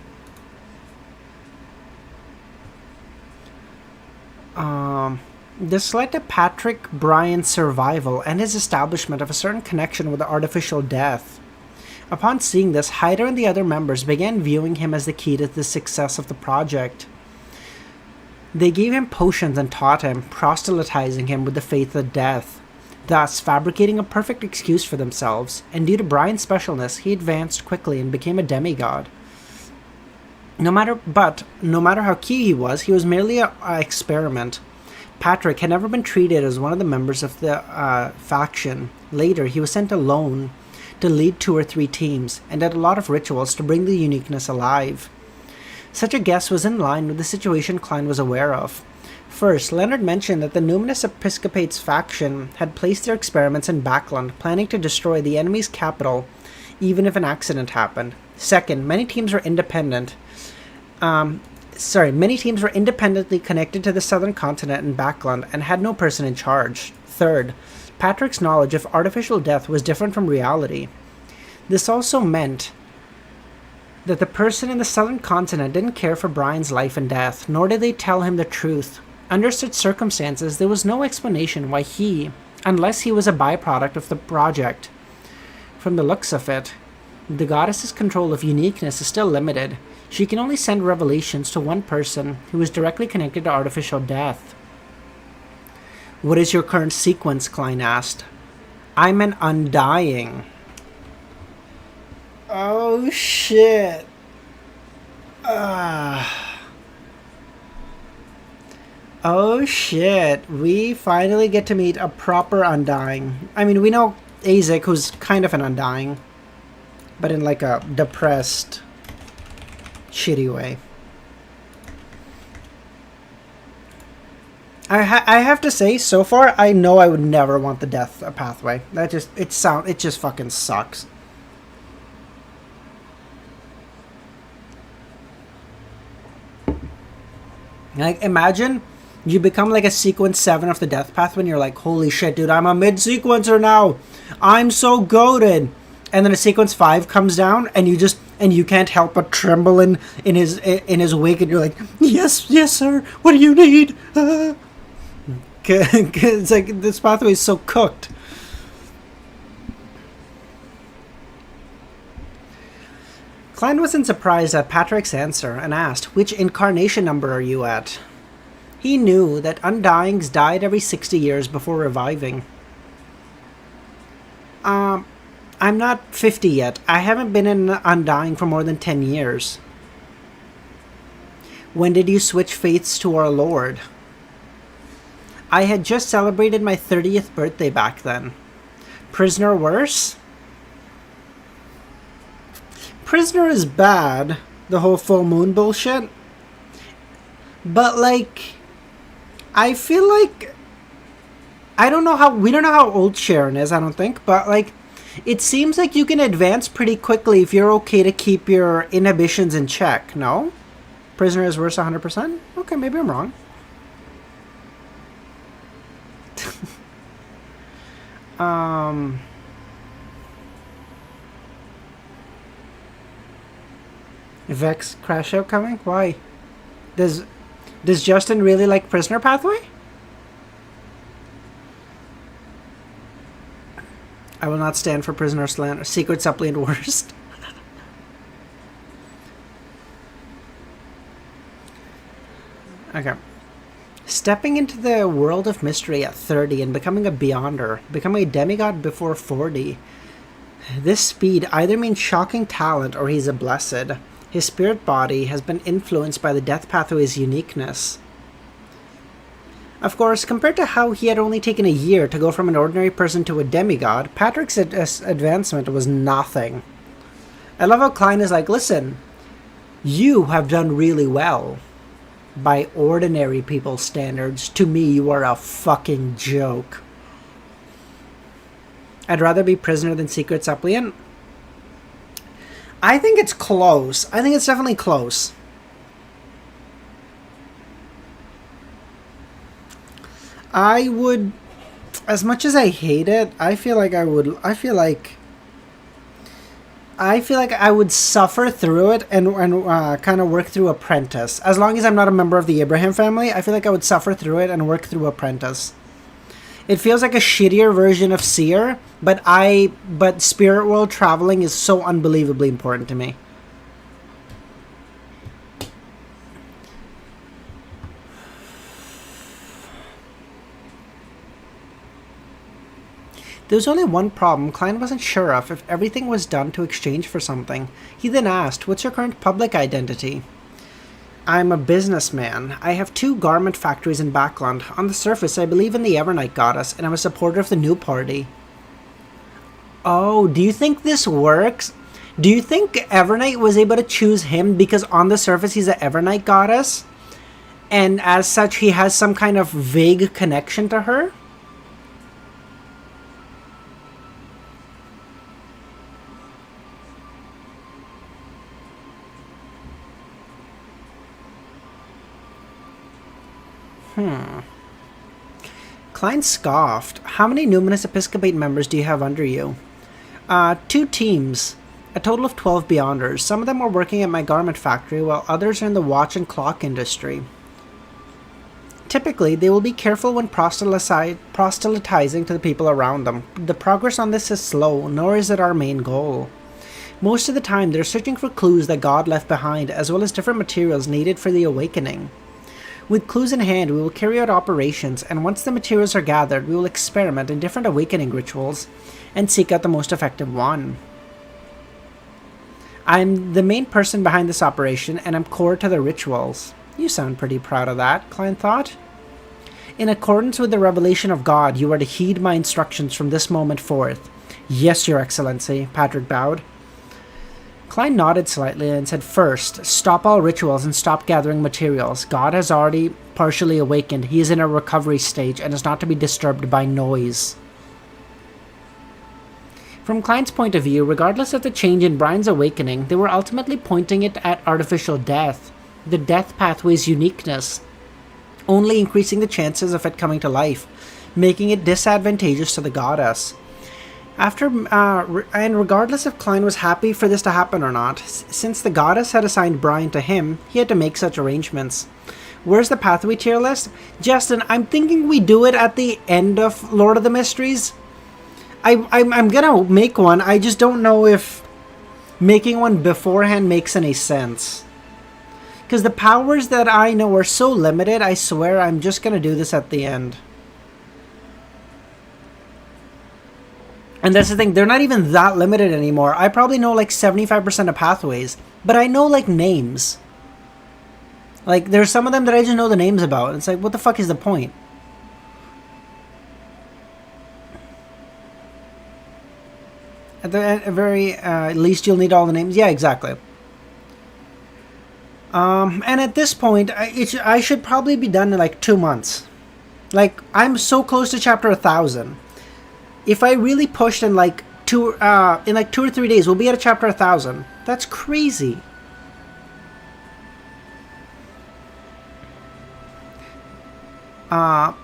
This led to Patrick Bryan's survival and his establishment of a certain connection with the artificial death. Upon seeing this, Hyder and the other members began viewing him as the key to the success of the project. They gave him potions and taught him, proselytizing him with the faith of death, thus fabricating a perfect excuse for themselves, and due to Bryan's specialness, he advanced quickly and became a demigod. No matter how key he was merely an experiment. Patrick had never been treated as one of the members of the faction. Later, he was sent alone to lead 2 or 3 teams, and did a lot of rituals to bring the uniqueness alive. Such a guess was in line with the situation Klein was aware of. First, Leonard mentioned that the Numinous Episcopate's faction had placed their experiments in Backland, planning to destroy the enemy's capital, even if an accident happened. Second, many teams were independently connected to the southern continent and Backland, and had no person in charge. Third, Patrick's knowledge of artificial death was different from reality. This also meant that the person in the southern continent didn't care for Bryan's life and death, nor did they tell him the truth. Under such circumstances, there was no explanation why he, unless he was a byproduct of the project. From the looks of it, the goddess's control of uniqueness is still limited. She can only send revelations to one person who is directly connected to artificial death. What is your current sequence? Klein asked. I'm an undying. Oh shit. Oh shit. We finally get to meet a proper Undying. I mean, we know Azek, who's kind of an Undying, but in like a depressed, shitty way. I have to say, so far, I know I would never want the death pathway. That just, it just fucking sucks. Like, imagine you become like a sequence 7 of the death path when you're like, holy shit, dude, I'm a mid-sequencer now. I'm so goated. And then a sequence 5 comes down and you can't help but tremble in his wake, and you're like, yes, sir, what do you need? It's like, this pathway is so cooked. Klein wasn't surprised at Patrick's answer and asked, which incarnation number are you at? He knew that Undyings died every 60 years before reviving. I'm not 50 yet. I haven't been an Undying for more than 10 years. When did you switch faiths to our Lord? I had just celebrated my 30th birthday back then. Prisoner worse? Prisoner is bad, the whole full moon bullshit. But like, I feel like, we don't know how old Sharon is, I don't think, but like, it seems like you can advance pretty quickly if you're okay to keep your inhibitions in check, no? Prisoner is worse 100%? Okay, maybe I'm wrong. Vex crash out coming? Why? Does Justin really like Prisoner Pathway? I will not stand for Prisoner slander. Secret Suppliant worst. Okay. Stepping into the world of mystery at 30 and becoming a Beyonder, becoming a demigod before 40. This speed either means shocking talent or he's a blessed. His spirit body has been influenced by the death pathway's uniqueness. Of course, compared to how he had only taken a year to go from an ordinary person to a demigod, Patrick's advancement was nothing. I love how Klein is like, listen, you have done really well. By ordinary people's standards, to me you are a fucking joke. I'd rather be prisoner than secret suppliant. I think it's close. I think it's definitely close. I would, as much as I hate it, I feel like I would suffer through it and kind of work through Apprentice. As long as I'm not a member of the Abraham family, I feel like I would suffer through it and work through Apprentice. It feels like a shittier version of Seer, but spirit world traveling is so unbelievably important to me. There was only one problem Klein wasn't sure of if everything was done to exchange for something. He then asked, what's your current public identity? I'm a businessman. I have 2 garment factories in Backland. On the surface, I believe in the Evernight goddess, and I'm a supporter of the new party. Oh, do you think this works? Do you think Evernight was able to choose him because on the surface he's an Evernight goddess? And as such, he has some kind of vague connection to her? Klein scoffed. How many Numinous Episcopate members do you have under you? 2 teams. A total of 12 Beyonders. Some of them are working at my garment factory, while others are in the watch and clock industry. Typically, they will be careful when proselytizing to the people around them. The progress on this is slow, nor is it our main goal. Most of the time, they're searching for clues that God left behind, as well as different materials needed for the awakening. With clues in hand, we will carry out operations, and once the materials are gathered, we will experiment in different awakening rituals and seek out the most effective one. I'm the main person behind this operation, and I'm core to the rituals. You sound pretty proud of that, Klein thought. In accordance with the revelation of God, you are to heed my instructions from this moment forth. Yes, Your Excellency, Patrick bowed. Klein nodded slightly and said, first, stop all rituals and stop gathering materials. God has already partially awakened. He is in a recovery stage and is not to be disturbed by noise. From Klein's point of view, regardless of the change in Brian's awakening, they were ultimately pointing it at artificial death, the death pathway's uniqueness, only increasing the chances of it coming to life, making it disadvantageous to the goddess. And regardless if Klein was happy for this to happen or not, since the goddess had assigned Brian to him, he had to make such arrangements. Where's the pathway tier list? Justin, I'm thinking we do it at the end of Lord of the Mysteries. I'm gonna make one, I just don't know if making one beforehand makes any sense. Because the powers that I know are so limited, I swear I'm just gonna do this at the end. And that's the thing, they're not even that limited anymore. I probably know like 75% of pathways, but I know like names. Like there's some of them that I just know the names about. It's like, what the fuck is the point? At the very least, you'll need all the names. Yeah, exactly. And at this point, I should probably be done in like 2 months. Like, I'm so close to chapter 1000. If I really pushed in like 2 or 3 days, we'll be at a chapter 1000. That's crazy.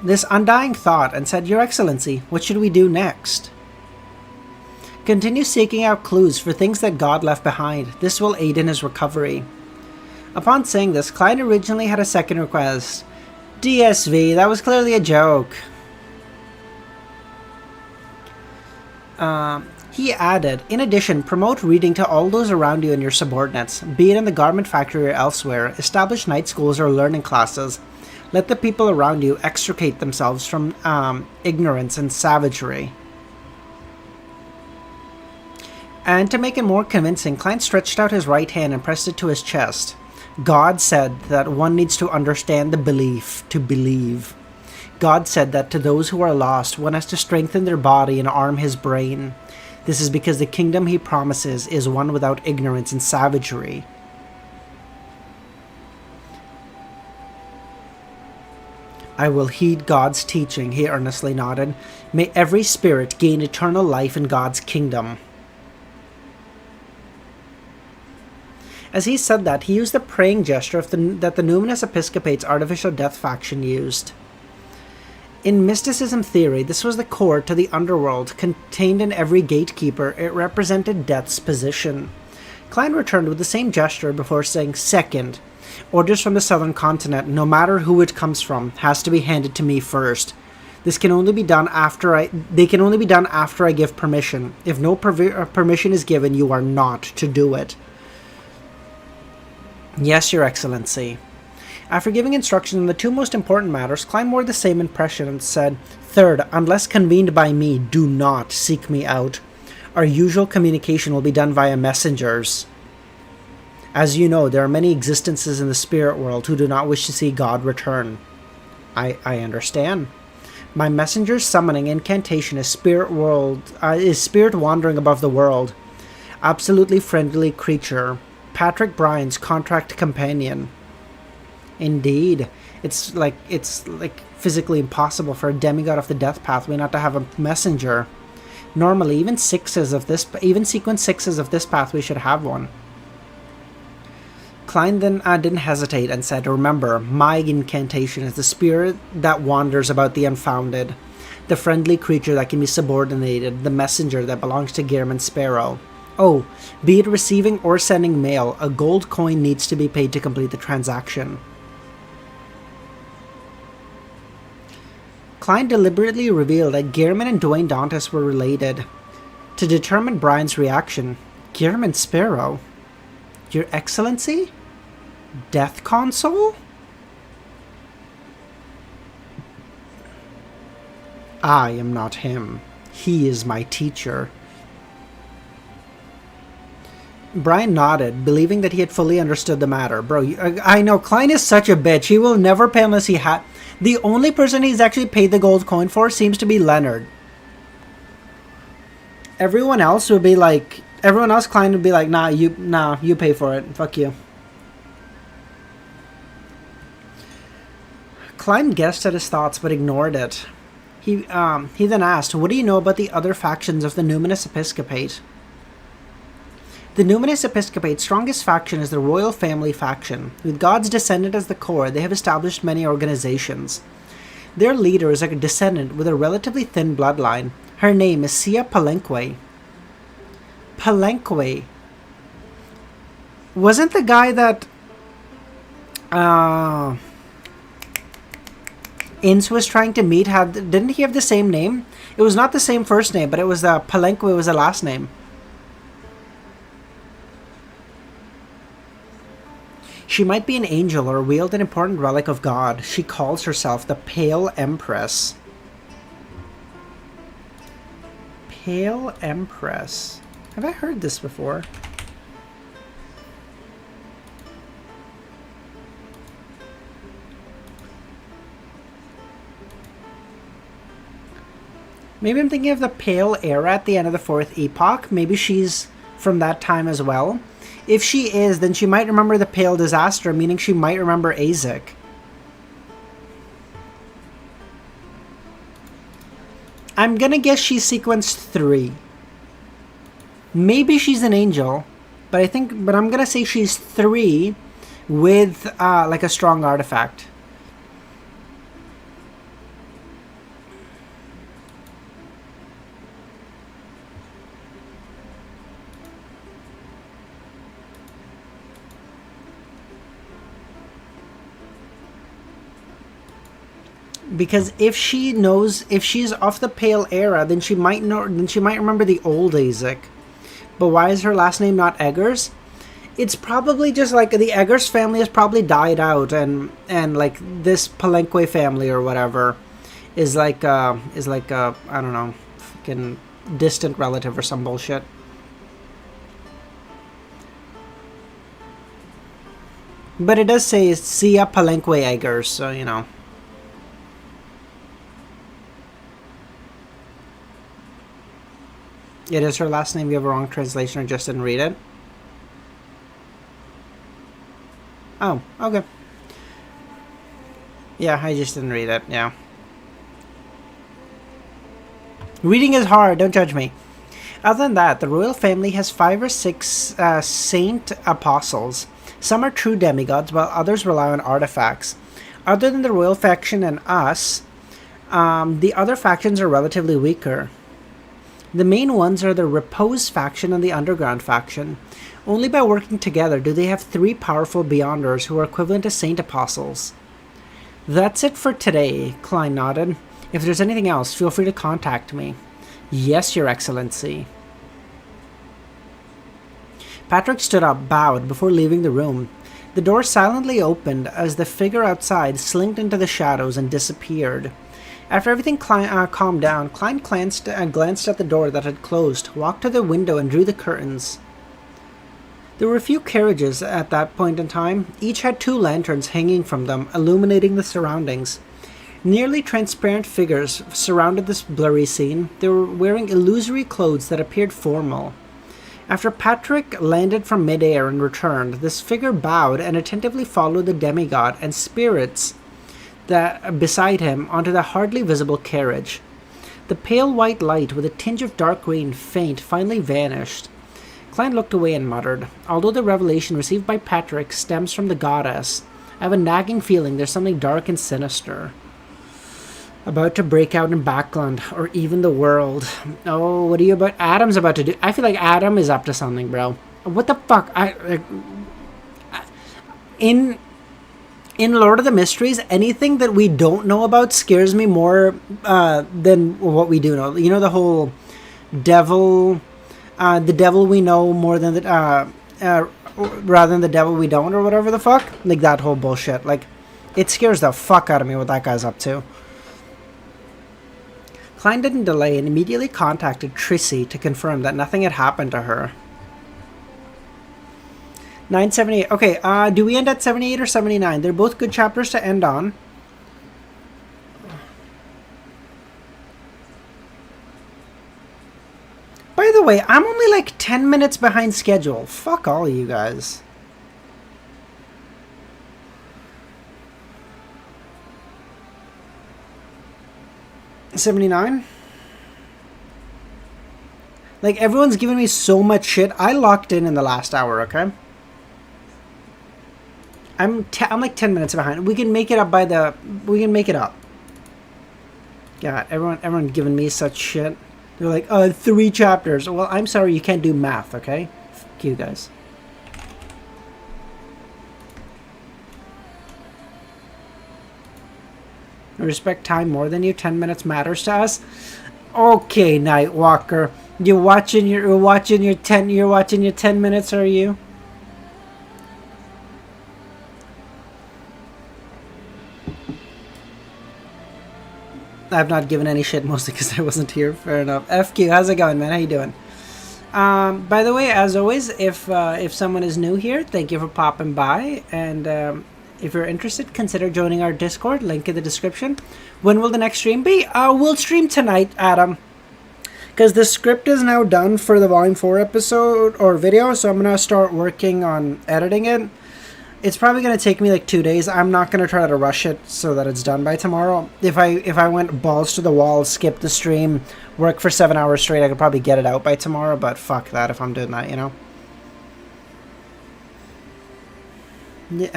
This undying thought and said, Your Excellency, what should we do next? Continue seeking out clues for things that God left behind. This will aid in his recovery. Upon saying this, Klein originally had a second request. DSV, that was clearly a joke. He added, in addition, promote reading to all those around you and your subordinates, be it in the garment factory or elsewhere. Establish night schools or learning classes. Let the people around you extricate themselves from ignorance and savagery. And to make it more convincing, Klein stretched out his right hand and pressed it to his chest. God said that one needs to understand the belief to believe. God said that to those who are lost, one has to strengthen their body and arm his brain. This is because the kingdom he promises is one without ignorance and savagery. I will heed God's teaching, he earnestly nodded. May every spirit gain eternal life in God's kingdom. As he said that, he used the praying gesture that the Numinous Episcopate's Artificial Death faction used. In mysticism theory, this was the core to the underworld. Contained in every gatekeeper, it represented death's position. Klein returned with the same gesture before saying, Second, orders from the southern continent, no matter who it comes from, has to be handed to me first. This can only be done after I give permission. If no permission is given, you are not to do it. Yes, Your Excellency. After giving instruction on the two most important matters, Klein wore the same impression and said, Third, unless convened by me, do not seek me out. Our usual communication will be done via messengers. As you know, there are many existences in the spirit world who do not wish to see God return. I understand. My messenger's summoning incantation is spirit wandering above the world. Absolutely friendly creature. Patrick Bryan's contract companion. Indeed, it's like physically impossible for a demigod of the death pathway not to have a messenger. Normally, even sequence 6s of this pathway should have one. Klein then didn't hesitate and said, Remember, my incantation is the spirit that wanders about the unfounded, the friendly creature that can be subordinated, the messenger that belongs to Gehrman Sparrow. Oh, be it receiving or sending mail, a gold coin needs to be paid to complete the transaction. Klein deliberately revealed that Gehrman and Dwayne Dantes were related. To determine Brian's reaction, Gehrman Sparrow? Your Excellency? Death Console? I am not him. He is my teacher. Brian nodded, believing that he had fully understood the matter. Bro, I know, Klein is such a bitch. He will never pay unless he had... The only person he's actually paid the gold coin for seems to be Leonard. Everyone else would be like... Everyone else, Klein would be like, nah, you pay for it. Fuck you. Klein guessed at his thoughts, but ignored it. He then asked, what do you know about the other factions of the Numinous Episcopate? The Numinous Episcopate's strongest faction is the Royal Family faction. With God's descendant as the core, they have established many organizations. Their leader is a descendant with a relatively thin bloodline. Her name is Sia Palenque. Palenque. Wasn't the guy that... Ince was trying to meet, didn't he have the same name? It was not the same first name, but it was Palenque was the last name. She might be an angel or wield an important relic of God. She calls herself the Pale Empress. Pale Empress. Have I heard this before? Maybe I'm thinking of the Pale Era at the end of the Fourth Epoch. Maybe she's from that time as well. If she is, then she might remember the Pale Disaster, meaning she might remember Azek. I'm gonna guess she's sequence 3. Maybe she's an angel, but I'm gonna say she's 3 with like a strong artifact. Because if she's off the Pale Era, then she might remember the old Azek. But why is her last name not Eggers? It's probably just like the Eggers family has probably died out, and like this Palenque family or whatever is like I don't know, fucking distant relative or some bullshit. But it does say Sia Palenque Eggers, so you know. It is her last name. You have a wrong translation or just didn't read it? Oh, okay. Yeah, I just didn't read it, yeah. Reading is hard, don't judge me. Other than that, the royal family has 5 or 6 saint apostles. Some are true demigods, while others rely on artifacts. Other than the royal faction and us, the other factions are relatively weaker. The main ones are the Repose faction and the Underground faction. Only by working together do they have 3 powerful Beyonders who are equivalent to Saint Apostles. That's it for today, Klein nodded. If there's anything else, feel free to contact me. Yes, Your Excellency. Patrick stood up, bowed, before leaving the room. The door silently opened as the figure outside slinked into the shadows and disappeared. After everything calmed down, Klein glanced at the door that had closed, walked to the window and drew the curtains. There were a few carriages at that point in time. Each had 2 lanterns hanging from them, illuminating the surroundings. Nearly transparent figures surrounded this blurry scene. They were wearing illusory clothes that appeared formal. After Patrick landed from midair and returned, this figure bowed and attentively followed the demigod and spirits that beside him onto the hardly visible carriage. The pale white light with a tinge of dark green faint finally vanished. Klein looked away and muttered, although the revelation received by Patrick stems from the goddess, I have a nagging feeling there's something dark and sinister about to break out in Backland, or even the world. Oh, what are you about? Adam's about to do? I feel like Adam is up to something, bro. What the fuck? In Lord of the Mysteries, anything that we don't know about scares me more than what we do know. You know, the whole devil, the devil we know more than the, rather than the devil we don't, or whatever the fuck. Like, that whole bullshit. Like, it scares the fuck out of me what that guy's up to. Klein didn't delay and immediately contacted Trissy to confirm that nothing had happened to her. 978. Okay, do we end at 78 or 79? They're both good chapters to end on. By the way, I'm only like 10 minutes behind schedule. Fuck all of you guys. $79? Like, everyone's giving me so much shit. I locked in the last hour, okay? I'm like 10 minutes behind. We can make it up by the... We can make it up. God, everyone giving me such shit. They're like, 3 chapters. Well, I'm sorry, you can't do math, okay? Fuck you guys. I respect time more than you. 10 minutes matters to us. Okay, Nightwalker. You're watching your 10 minutes, are you? I've not given any shit, mostly because I wasn't here. Fair enough. FQ, how's it going, man? How you doing? By the way, as always, if someone is new here, thank you for popping by. And if you're interested, consider joining our Discord. Link in the description. When will the next stream be? We'll stream tonight, Adam. Because the script is now done for the Volume 4 episode or video, so I'm going to start working on editing it. It's probably going to take me like 2 days. I'm not going to try to rush it so that it's done by tomorrow. If I went balls to the wall, skip the stream, work for 7 hours straight, I could probably get it out by tomorrow, but fuck that if I'm doing that, you know? Yeah.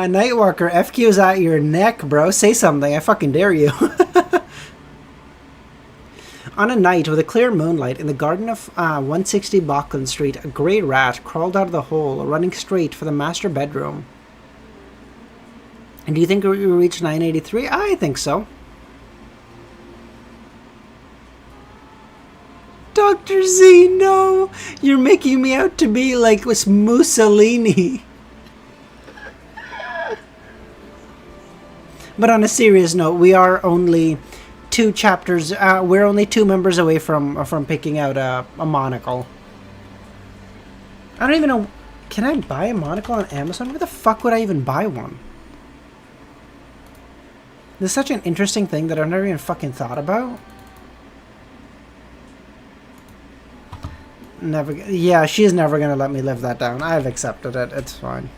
Nightwalker, FQ's at your neck, bro. Say something. I fucking dare you. On a night with a clear moonlight in the garden of 160 Bauckland Street, a grey rat crawled out of the hole, running straight for the master bedroom. And do you think we reached 983? I think so. Dr. Z, no! You're making me out to be like Mussolini. But on a serious note, we are only... 2 chapters. We're only 2 members away from picking out a monocle. I don't even know. Can I buy a monocle on Amazon? Where the fuck would I even buy one? This is such an interesting thing that I've never even fucking thought about. Never. Yeah, she's never gonna let me live that down. I've accepted it. It's fine.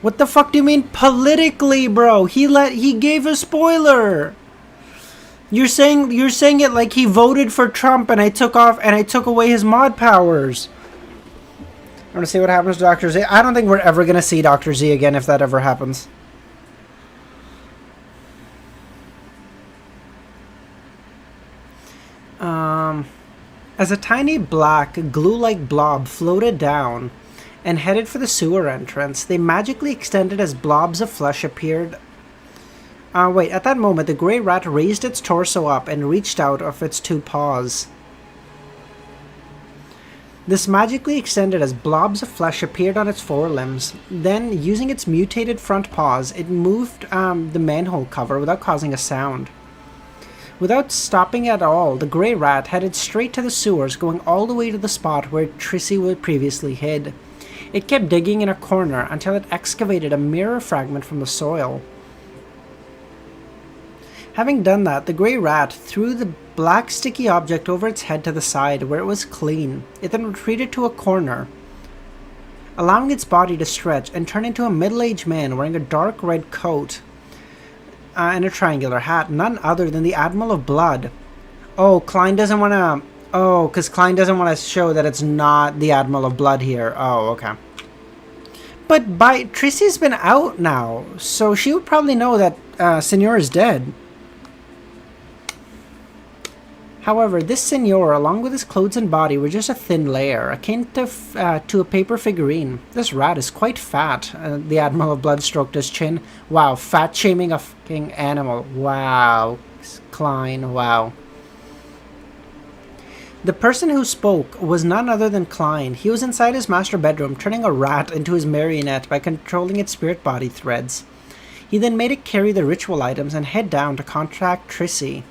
What the fuck do you mean politically, bro? He gave a spoiler. You're saying it like he voted for Trump and I took away his mod powers. I want to see what happens to Dr. Z. I don't think we're ever gonna see Dr. Z again if that ever happens. As a tiny black glue-like blob floated down and headed for the sewer entrance, they magically extended as blobs of flesh appeared. Wait, at that moment, the grey rat raised its torso up and reached out of its 2 paws. This magically extended as blobs of flesh appeared on its forelimbs. Then, using its mutated front paws, it moved the manhole cover without causing a sound. Without stopping at all, the grey rat headed straight to the sewers, going all the way to the spot where Trissy was previously hid. It kept digging in a corner until it excavated a mirror fragment from the soil. Having done that, the grey rat threw the black sticky object over its head to the side, where it was clean. It then retreated to a corner, allowing its body to stretch and turn into a middle-aged man wearing a dark red coat and a triangular hat, none other than the Admiral of Blood. Oh, Klein doesn't want to... Oh, because Klein doesn't want to show that it's not the Admiral of Blood here. Oh, okay. But Trissy's been out now, so she would probably know that Senor is dead. However, this Senor, along with his clothes and body, were just a thin layer, akin to a paper figurine. This rat is quite fat. The Admiral of Blood stroked his chin. Wow, fat-shaming a fucking animal. Wow, Klein, wow. The person who spoke was none other than Klein. He was inside his master bedroom, turning a rat into his marionette by controlling its spirit body threads. He then made it carry the ritual items and head down to contact Trissy.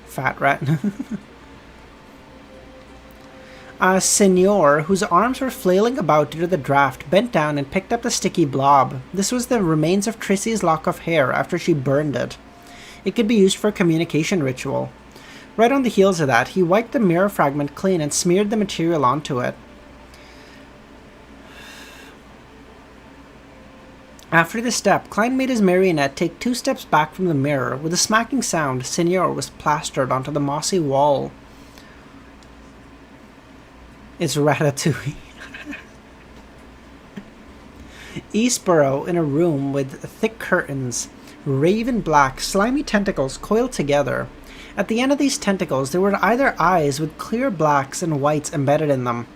Fat rat. A senor, whose arms were flailing about due to the draft, bent down and picked up the sticky blob. This was the remains of Trissy's lock of hair after she burned it. It could be used for a communication ritual. Right on the heels of that, he wiped the mirror fragment clean and smeared the material onto it. After this step, Klein made his marionette take 2 steps back from the mirror. With a smacking sound, Senor was plastered onto the mossy wall. It's Ratatouille. Eastborough, in a room with thick curtains, raven black, slimy tentacles coiled together. At the end of these tentacles, there were either eyes with clear blacks and whites embedded in them,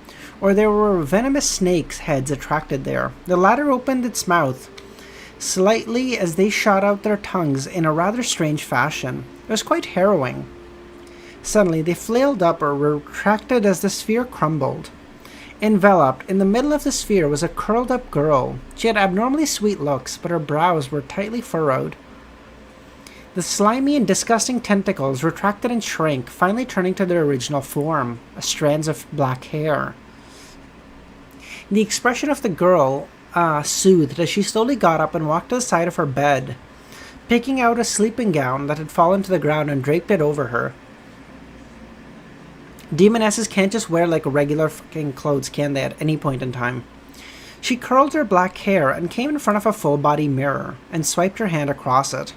or there were venomous snakes' heads attracted there. The latter opened its mouth slightly as they shot out their tongues in a rather strange fashion. It was quite harrowing. Suddenly, they flailed up or retracted as the sphere crumbled. Enveloped, in the middle of the sphere was a curled-up girl. She had abnormally sweet looks, but her brows were tightly furrowed. The slimy and disgusting tentacles retracted and shrank, finally turning to their original form, strands of black hair. The expression of the girl soothed as she slowly got up and walked to the side of her bed, picking out a sleeping gown that had fallen to the ground and draped it over her. Demonesses can't just wear like regular fucking clothes, can they, at any point in time? She curled her black hair and came in front of a full-body mirror and swiped her hand across it.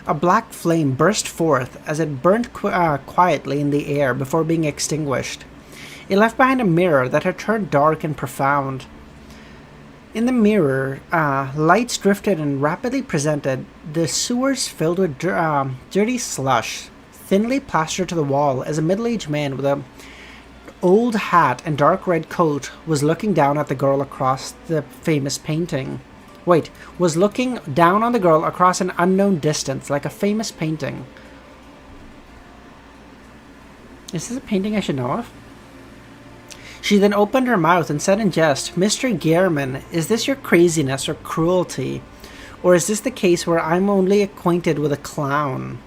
A black flame burst forth as it burned quietly in the air before being extinguished. It left behind a mirror that had turned dark and profound. In the mirror, lights drifted and rapidly presented the sewers filled with dirty slush, thinly plastered to the wall as a middle-aged man with an old hat and dark red coat was looking down at the girl across the famous painting. Was looking down on the girl across an unknown distance, like a famous painting. Is this a painting I should know of? She then opened her mouth and said in jest, "Mr. Gehrman, is this your craziness or cruelty? Or is this the case where I'm only acquainted with a clown?"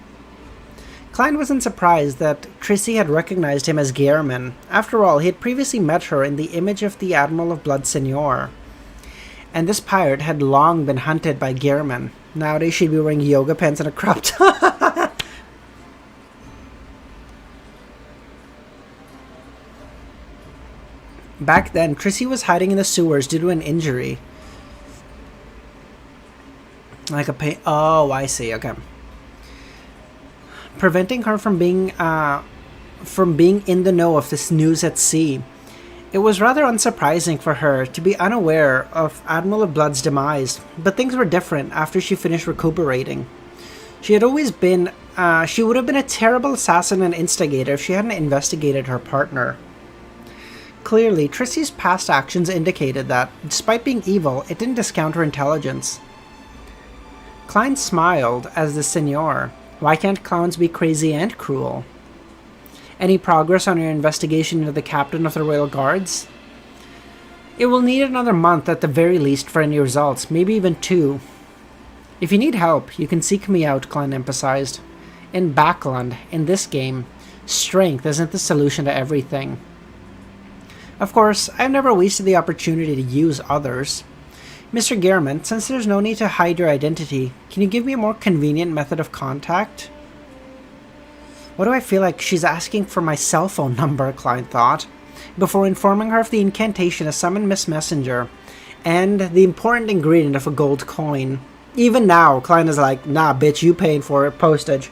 Klein wasn't surprised that Trissy had recognized him as Gehrman. After all, he had previously met her in the image of the Admiral of Blood Senor. And this pirate had long been hunted by Gehrman. Nowadays she'd be wearing yoga pants and a crop top. Back then, Trissy was hiding in the sewers due to an injury. Like a pain. Oh, I see. Okay. Preventing her from being in the know of this news at sea. It was rather unsurprising for her to be unaware of Admiral of Blood's demise, but things were different after she finished recuperating. She would have been a terrible assassin and instigator if she hadn't investigated her partner. Clearly, Trissy's past actions indicated that, despite being evil, it didn't discount her intelligence. Klein smiled as the Senor. Why can't clowns be crazy and cruel? Any progress on your investigation into the captain of the Royal Guards? It will need another month at the very least for any results, maybe even 2. If you need help, you can seek me out, Klein emphasized. In Backland, in this game, strength isn't the solution to everything. Of course, I've never wasted the opportunity to use others. Mr. Gehrman, since there's no need to hide your identity, can you give me a more convenient method of contact? What do I feel like she's asking for my cell phone number, Klein thought, before informing her of the incantation to summon Miss Messenger, and the important ingredient of a gold coin. Even now, Klein is like, nah, bitch, you paying for it, postage.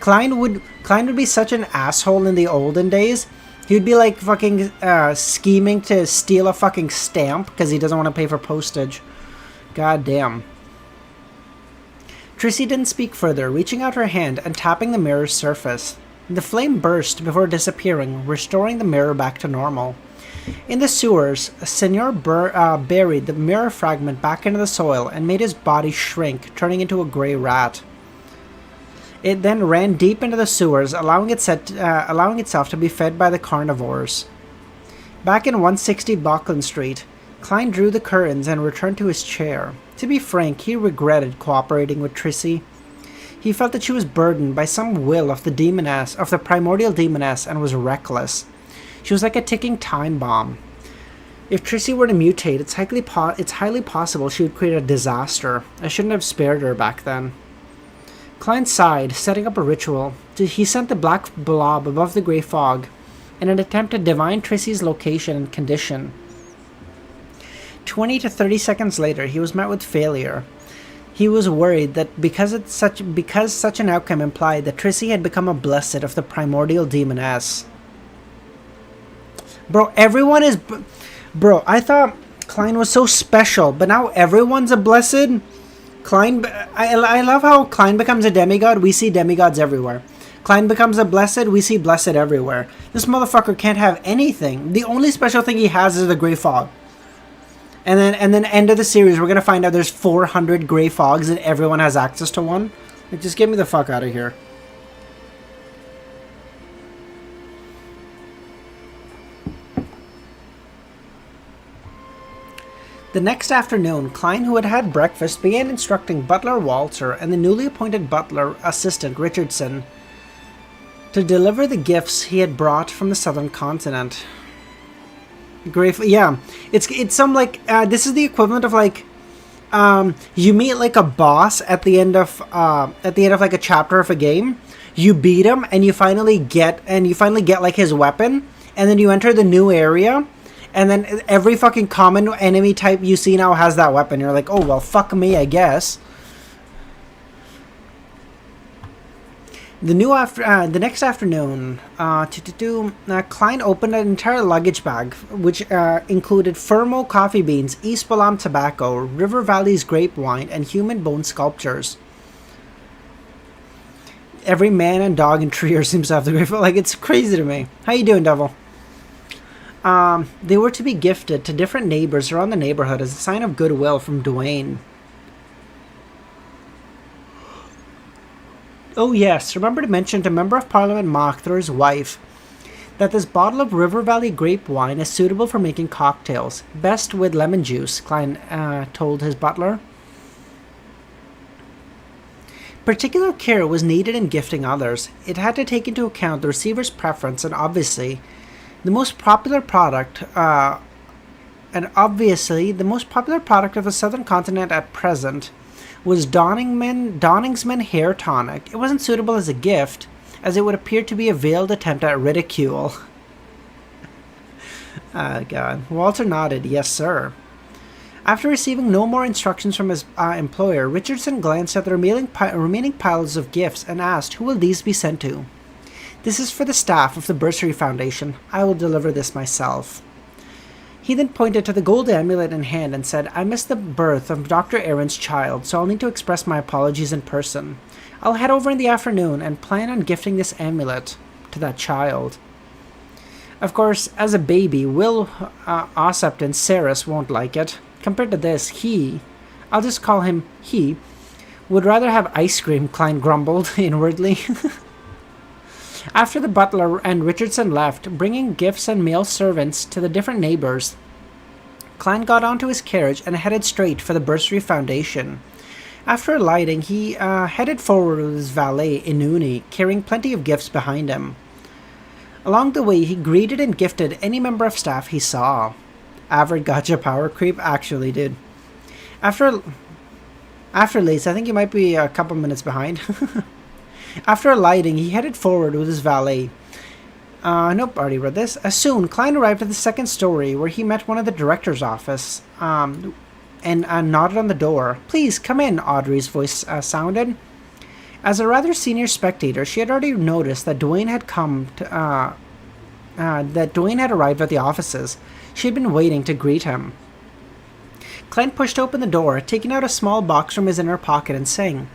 Klein would be such an asshole in the olden days. He'd be like fucking scheming to steal a fucking stamp because he doesn't want to pay for postage. God damn. Trissy didn't speak further, reaching out her hand and tapping the mirror's surface. The flame burst before disappearing, restoring the mirror back to normal. In the sewers, Senor buried the mirror fragment back into the soil and made his body shrink, turning into a grey rat. It then ran deep into the sewers, allowing itself to be fed by the carnivores. Back in 160 Buckland Street, Klein drew the curtains and returned to his chair. To be frank, he regretted cooperating with Trissy. He felt that she was burdened by some will of the primordial demoness, and was reckless. She was like a ticking time bomb. If Trissy were to mutate, it's highly possible she would create a disaster. I shouldn't have spared her back then. Klein sighed, setting up a ritual. He sent the black blob above the grey fog in an attempt to divine Trissy's location and condition. 20 to 30 seconds later, he was met with failure. He was worried that because such an outcome implied that Trissy had become a blessed of the primordial demoness. Bro, everyone is... Bro, I thought Klein was so special, but now everyone's a blessed? Klein... I love how Klein becomes a demigod, we see demigods everywhere. Klein becomes a blessed, we see blessed everywhere. This motherfucker can't have anything. The only special thing he has is the grey fog. And then end of the series, we're going to find out there's 400 grey fogs and everyone has access to one. Like, just get me the fuck out of here. The next afternoon, Klein, who had had breakfast, began instructing Butler Walter and the newly appointed butler assistant Richardson to deliver the gifts he had brought from the southern continent. Yeah, it's some like this is the equivalent of like you meet like a boss at the end of like a chapter of a game. You beat him and you finally get like his weapon, and then you enter the new area, and then every fucking common enemy type you see now has that weapon. You're like, oh well, fuck me, I guess. The next afternoon, Klein opened an entire luggage bag, which included Fermo coffee beans, East Balam tobacco, River Valley's grape wine, and human bone sculptures. Every man and dog in Trier seems to have the grape. Like, it's crazy to me. How you doing, Devil? They were to be gifted to different neighbors around the neighborhood as a sign of goodwill from Dwayne. Oh yes, remember to mention to Member of Parliament Mockthor's wife that this bottle of River Valley grape wine is suitable for making cocktails, best with lemon juice, Klein told his butler. Particular care was needed in gifting others. It had to take into account the receiver's preference, and obviously the most popular product of the southern continent at present was Donningsman Hair Tonic. It wasn't suitable as a gift, as it would appear to be a veiled attempt at ridicule. God. Walter nodded, yes, sir. After receiving no more instructions from his employer, Richardson glanced at the remaining piles of gifts and asked, who will these be sent to? This is for the staff of the Bursary Foundation. I will deliver this myself. He then pointed to the gold amulet in hand and said, I missed the birth of Dr. Aaron's child, so I'll need to express my apologies in person. I'll head over in the afternoon and plan on gifting this amulet to that child. Of course, as a baby, Will Ossept and Saris won't like it. Compared to this, I'll just call him he, would rather have ice cream, Klein grumbled inwardly. After the butler and Richardson left, bringing gifts and male servants to the different neighbors, Klein got onto his carriage and headed straight for the Bursary Foundation. After alighting, he headed forward with his valet, Inuni, carrying plenty of gifts behind him. Along the way, he greeted and gifted any member of staff he saw. Average gotcha power creep, actually, dude. After Lace, I think he might be a couple minutes behind. After alighting, he headed forward with his valet. Nope, already read this. Soon, Klein arrived at the second story, where he met one of the director's office, and nodded on the door. Please, come in, Audrey's voice sounded. As a rather senior spectator, she had already noticed that Dwayne had arrived at the offices. She had been waiting to greet him. Klein pushed open the door, taking out a small box from his inner pocket and saying,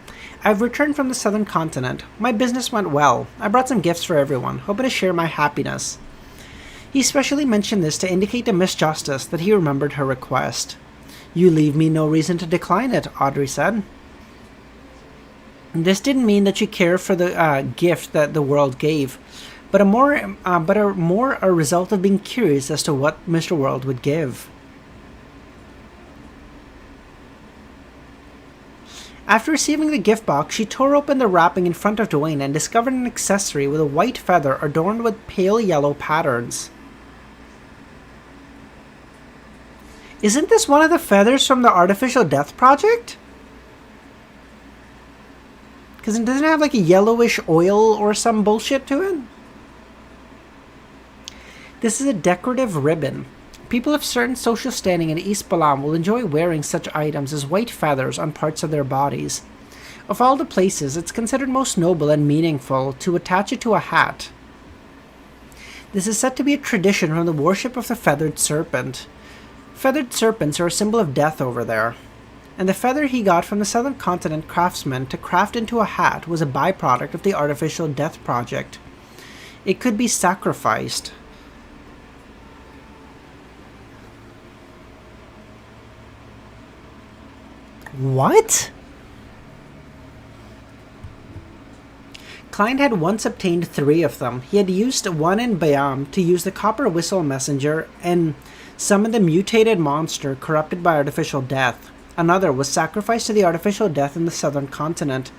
I've returned from the southern continent. My business went well. I brought some gifts for everyone, hoping to share my happiness. He specially mentioned this to indicate to Miss Justice that he remembered her request. You leave me no reason to decline it, Audrey said. This didn't mean that she cared for the gift that the world gave, but a result of being curious as to what Mr. World would give. After receiving the gift box, she tore open the wrapping in front of Dwayne and discovered an accessory with a white feather adorned with pale yellow patterns. Isn't this one of the feathers from the Artificial Death Project? Because it doesn't have like a yellowish oil or some bullshit to it? This is a decorative ribbon. People of certain social standing in East Balam will enjoy wearing such items as white feathers on parts of their bodies. Of all the places, it's considered most noble and meaningful to attach it to a hat. This is said to be a tradition from the worship of the feathered serpent. Feathered serpents are a symbol of death over there, and the feather he got from the southern continent craftsman to craft into a hat was a byproduct of the Artificial Death Project. It could be sacrificed. What? Klein had once obtained 3 of them. He had used one in Bayam to use the copper whistle messenger and summon the mutated monster corrupted by artificial death. Another was sacrificed to the artificial death in the southern continent,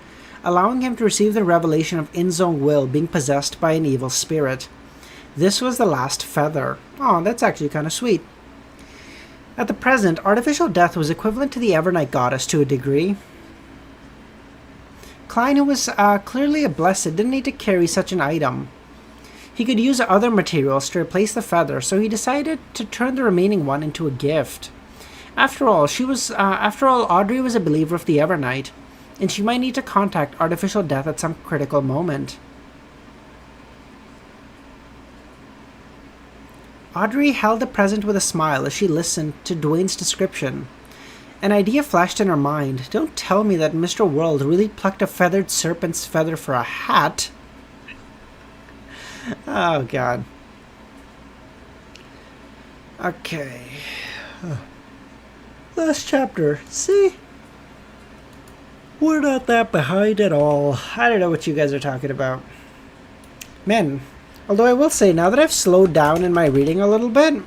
allowing him to receive the revelation of Inzong Will being possessed by an evil spirit. This was the last feather. Oh, that's actually kind of sweet. At the present, artificial death was equivalent to the Evernight goddess to a degree. Klein, who was clearly a blessed, didn't need to carry such an item. He could use other materials to replace the feather, so he decided to turn the remaining one into a gift. After all, Audrey was a believer of the Evernight, and she might need to contact artificial death at some critical moment. Audrey held the present with a smile as she listened to Dwayne's description. An idea flashed in her mind. Don't tell me that Mr. World really plucked a feathered serpent's feather for a hat. Oh, God. Okay. Last chapter. See? We're not that behind at all. I don't know what you guys are talking about. Man, although I will say, now that I've slowed down in my reading a little bit,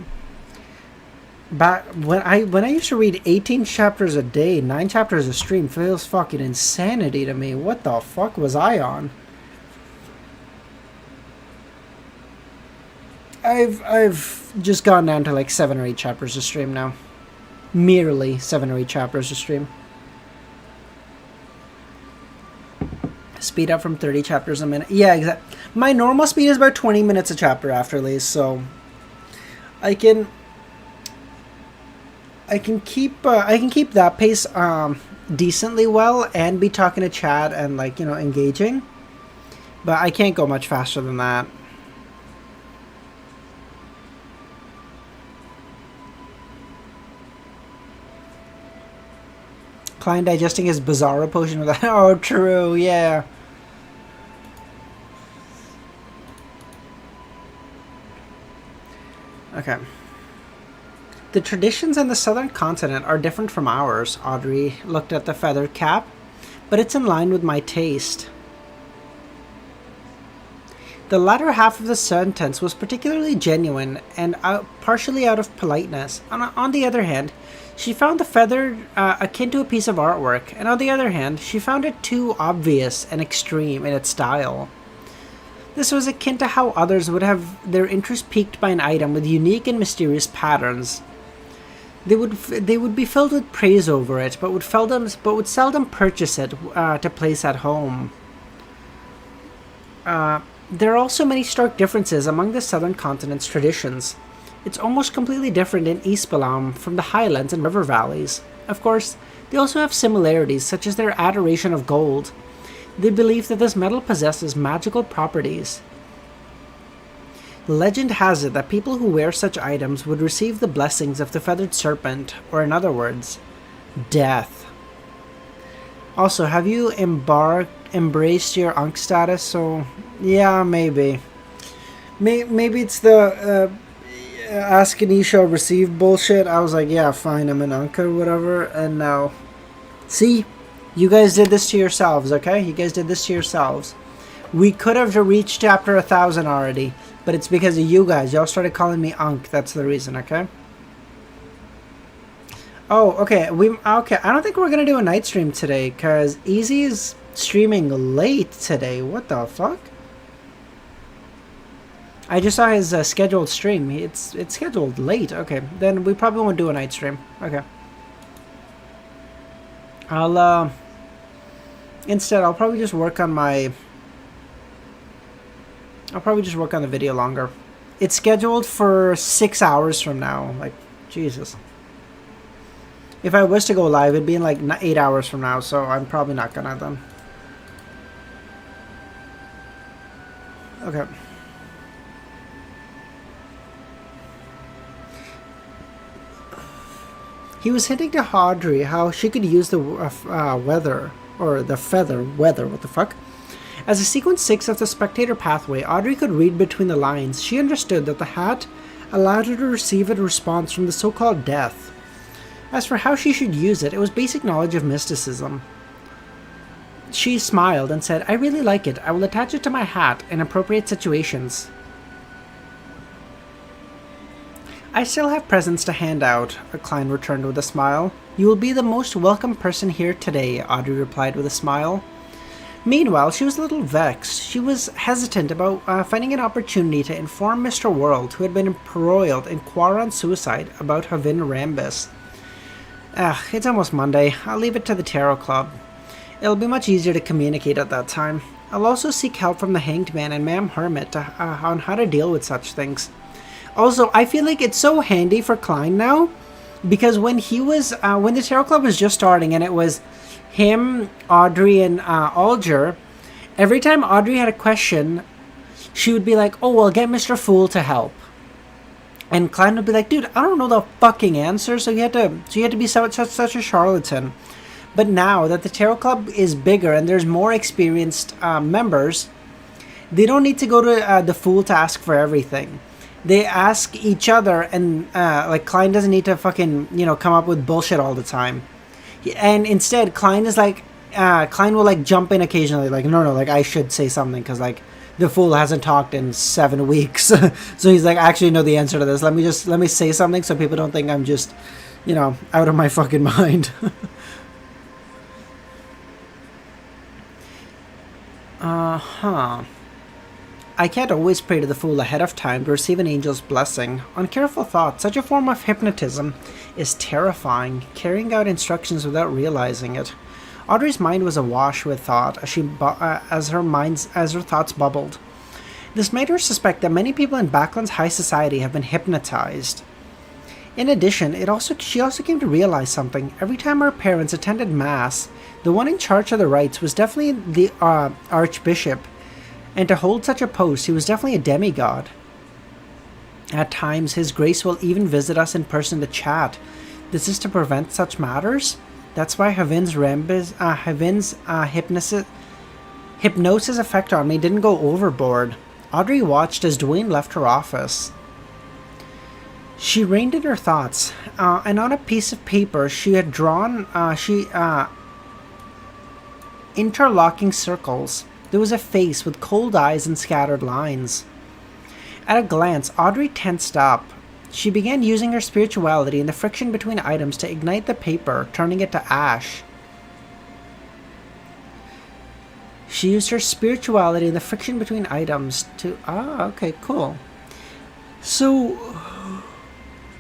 back when I used to read 18 chapters a day, 9 chapters a stream, feels fucking insanity to me. What the fuck was I on? I've just gone down to like 7 or 8 chapters a stream now. Merely 7 or 8 chapters a stream. Speed up from 30 chapters a minute. Yeah, exactly. My normal speed is about 20 minutes a chapter after these, so I can keep that pace decently well and be talking to chat and engaging. But I can't go much faster than that. Klein digesting his Bizarro potion with that. Oh, true, yeah. Okay. The traditions on the southern continent are different from ours. Audrey looked at the feathered cap, but it's in line with my taste. The latter half of the sentence was particularly genuine and partially out of politeness. On the other hand, she found the feather akin to a piece of artwork, and on the other hand, she found it too obvious and extreme in its style. This was akin to how others would have their interest piqued by an item with unique and mysterious patterns. They would be filled with praise over it, but would seldom purchase it to place at home. There are also many stark differences among the southern continent's traditions. It's almost completely different in East Balam from the highlands and river valleys. Of course, they also have similarities, such as their adoration of gold. They believe that this metal possesses magical properties. Legend has it that people who wear such items would receive the blessings of the feathered serpent, or in other words, death. Also, have you embraced your Ankh status? So, yeah, maybe. Maybe it's the ask and ye shall receive bullshit. I was like, yeah, fine, I'm an Ankh or whatever, and now, see, You guys did this to yourselves, okay? You guys did this to yourselves. We could have reached chapter 1,000 already, but it's because of you guys. Y'all started calling me Unk. That's the reason, okay? Oh, okay. Okay. I don't think we're gonna do a night stream today, cause Easy is streaming late today. What the fuck? I just saw his scheduled stream. It's scheduled late. Okay, then we probably won't do a night stream. Okay. Instead, I'll probably just work on my... I'll probably just work on the video longer. It's scheduled for 6 hours from now. Like, Jesus. If I was to go live, it'd be in like 8 hours from now, so I'm probably not gonna then. Okay. He was hinting to Audrey how she could use the weather, or the feather, weather, what the fuck? As a sequence 6 of the spectator pathway, Audrey could read between the lines. She understood that the hat allowed her to receive a response from the so-called death. As for how she should use it, it was basic knowledge of mysticism. She smiled and said, "I really like it. I will attach it to my hat in appropriate situations." "I still have presents to hand out," Klein returned with a smile. "You will be the most welcome person here today," Audrey replied with a smile. Meanwhile, she was a little vexed. She was hesitant about finding an opportunity to inform Mr. World, who had been embroiled in Quaron suicide, about Havin Rambus. It's almost Monday. I'll leave it to the Tarot Club. It'll be much easier to communicate at that time. I'll also seek help from the Hanged Man and Ma'am Hermit on how to deal with such things. Also, I feel like it's so handy for Klein now, because when when the Tarot Club was just starting and it was him, Audrey, and Alger, every time Audrey had a question, she would be like, "Oh, well, get Mr. Fool to help." And Klein would be like, "Dude, I don't know the fucking answer," so you had to be such a charlatan. But now that the Tarot Club is bigger and there's more experienced members, they don't need to go to the Fool to ask for everything. They ask each other, and like Klein doesn't need to fucking come up with bullshit all the time. And instead, Klein is like, Klein will like jump in occasionally, like no, like I should say something because like the Fool hasn't talked in 7 weeks, so he's like, I actually know the answer to this. Let me say something so people don't think I'm just, out of my fucking mind. I can't always pray to the Fool ahead of time to receive an angel's blessing. On careful thought, such a form of hypnotism is terrifying, carrying out instructions without realizing it. Audrey's mind was awash with thought as her thoughts bubbled. This made her suspect that many people in Backland's high society have been hypnotized. In addition, she also came to realize something. Every time her parents attended Mass, the one in charge of the rites was definitely the Archbishop, and to hold such a post, he was definitely a demigod. At times, His Grace will even visit us in person to chat. This is to prevent such matters? That's why Havin's hypnosis effect on me didn't go overboard. Audrey watched as Dwayne left her office. She reined in her thoughts, and on a piece of paper she had drawn interlocking circles. There was a face with cold eyes and scattered lines. At a glance, Audrey tensed up. She began using her spirituality and the friction between items to ignite the paper, turning it to ash. She used her spirituality and the friction between items to... okay, cool. So,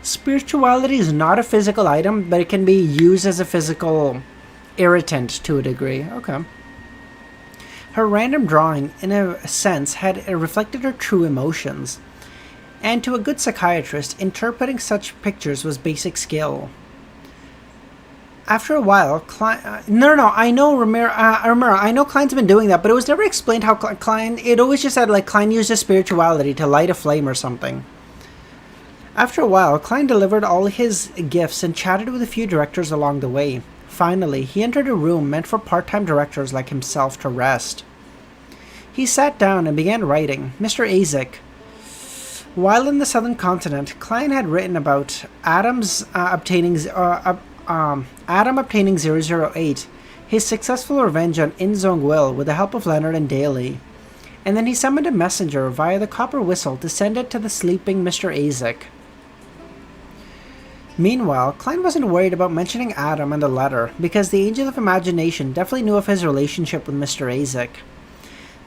spirituality is not a physical item, but it can be used as a physical irritant to a degree. Okay. Her random drawing, in a sense, had reflected her true emotions. And to a good psychiatrist, interpreting such pictures was basic skill. After a while, Klein... I know Ramiro, I know Klein's been doing that, but it was never explained how Klein... It always just said, like, Klein used his spirituality to light a flame or something. After a while, Klein delivered all his gifts and chatted with a few directors along the way. Finally, he entered a room meant for part-time directors like himself to rest. He sat down and began writing. Mr. Azek. While in the southern continent, Klein had written about Adam obtaining 008, his successful revenge on In-Zong Will with the help of Leonard and Daly, and then he summoned a messenger via the copper whistle to send it to the sleeping Mr. Azek. Meanwhile, Klein wasn't worried about mentioning Adam in the letter, because the Angel of Imagination definitely knew of his relationship with Mr. Azek.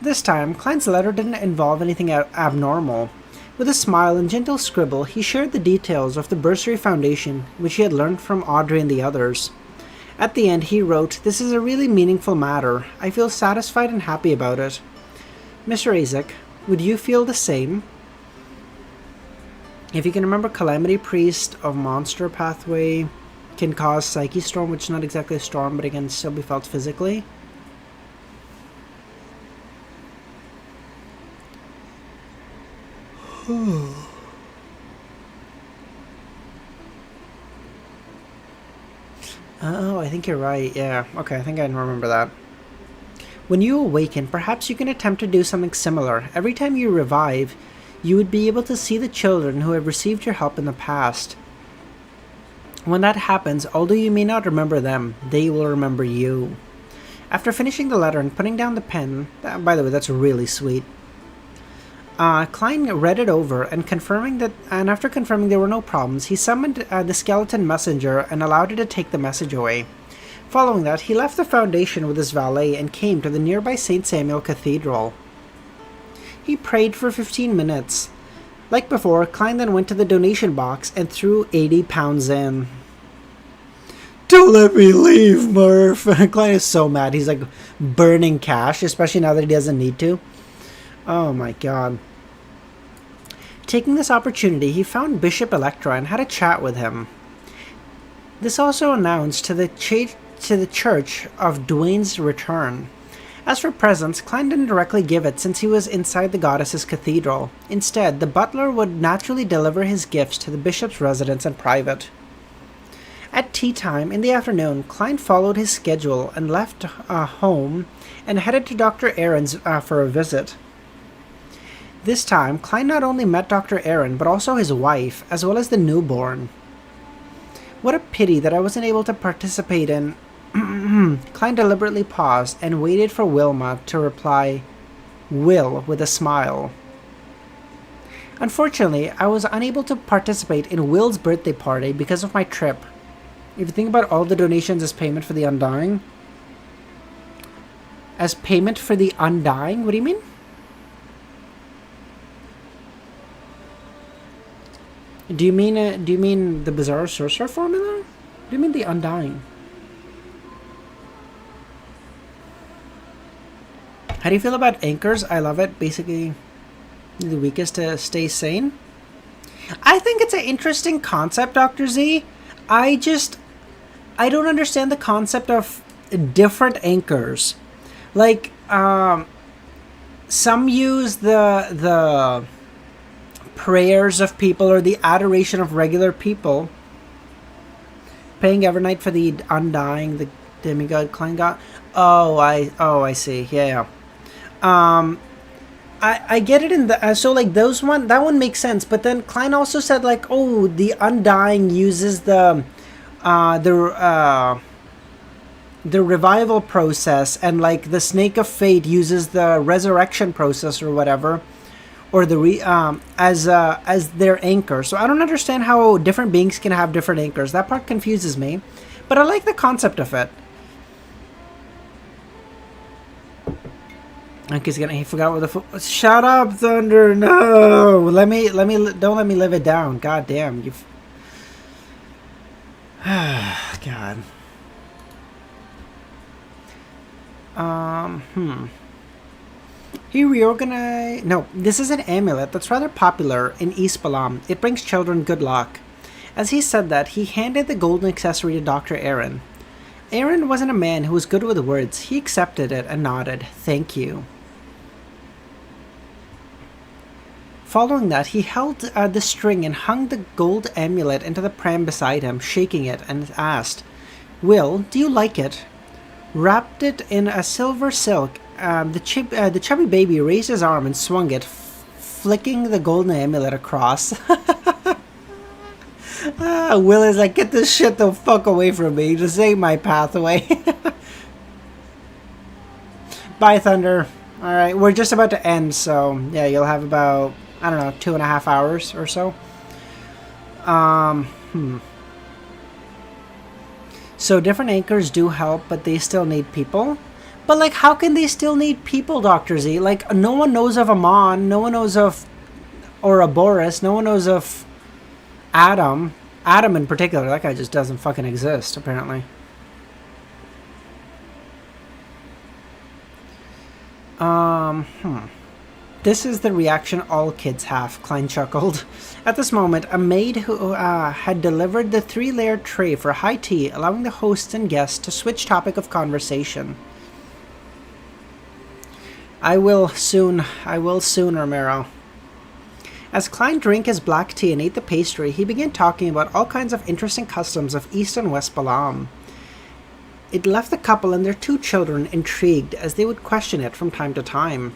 This time, Klein's letter didn't involve anything abnormal. With a smile and gentle scribble, he shared the details of the Bursary Foundation, which he had learned from Audrey and the others. At the end, he wrote, "This is a really meaningful matter. I feel satisfied and happy about it. Mr. Azek, would you feel the same? If you can remember, Calamity Priest of Monster Pathway can cause Psyche Storm, which is not exactly a storm, but it can still be felt physically." Oh, I think you're right. Yeah, okay, I think I remember that. When you awaken, perhaps you can attempt to do something similar. Every time you revive, you would be able to see the children who have received your help in the past. When that happens, although you may not remember them, they will remember you. After finishing the letter and putting down the pen, by the way, that's really sweet. Klein read it over and after confirming there were no problems, he summoned the skeleton messenger and allowed it to take the message away. Following that, he left the Foundation with his valet and came to the nearby St. Samuel Cathedral. He prayed for 15 minutes. Like before, Klein then went to the donation box and threw £80 in. "Don't let me leave, Murph!" Klein is so mad. He's like burning cash, especially now that he doesn't need to. Oh my god. Taking this opportunity, he found Bishop Electra and had a chat with him. This also announced to the church of Dwayne's return. As for presents, Klein didn't directly give it since he was inside the goddess's cathedral. Instead, the butler would naturally deliver his gifts to the bishop's residence in private. At tea time in the afternoon, Klein followed his schedule and left home and headed to Dr. Aaron's for a visit. This time, Klein not only met Dr. Aaron, but also his wife, as well as the newborn. What a pity that I wasn't able to participate in. Klein deliberately paused and waited for Wilma to reply, "Will," with a smile. Unfortunately, I was unable to participate in Will's birthday party because of my trip. If you think about all the donations as payment for the undying. As payment for the undying? What do you mean? Do you mean the Bizarre Sorcerer formula? Do you mean the undying? How do you feel about anchors? I love it. Basically, the weakest to stay sane. I think it's an interesting concept, Dr. Z. I don't understand the concept of different anchors. Like, some use the prayers of people or the adoration of regular people. Paying every night for the undying, the demigod, Klein got. Oh, I see. Yeah. I get it in the so like that one makes sense. But then Klein also said like, oh, the undying uses the revival process, and like the Snake of Fate uses the resurrection process or whatever, or the as their anchor. So I don't understand how different beings can have different anchors. That part confuses me, but I like the concept of it. Like he forgot what the shut up, Thunder. No, don't let me live it down. God damn, you've God. He reorganized. No, this is an amulet that's rather popular in East Balam. It brings children good luck. As he said that, he handed the golden accessory to Dr. Aaron. Aaron wasn't a man who was good with words. He accepted it and nodded. Thank you. Following that, he held the string and hung the gold amulet into the pram beside him, shaking it, and asked, "Will, do you like it?" Wrapped it in a silver silk, the chubby baby raised his arm and swung it, flicking the golden amulet across. Will is like, get this shit the fuck away from me. Just ain't my pathway. Bye, Thunder. All right, we're just about to end, so yeah, you'll have about, I don't know, 2.5 hours or so. So different anchors do help, but they still need people. But like, how can they still need people, Dr. Z? Like, no one knows of Amon, no one knows of Ouroboros, no one knows of Adam. Adam in particular, that guy just doesn't fucking exist, apparently. This is the reaction all kids have, Klein chuckled. At this moment, a maid who had delivered the 3-layer tray for high tea, allowing the hosts and guests to switch topic of conversation. I will soon, Ramiro. As Klein drank his black tea and ate the pastry, he began talking about all kinds of interesting customs of East and West Balam. It left the couple and their 2 children intrigued, as they would question it from time to time.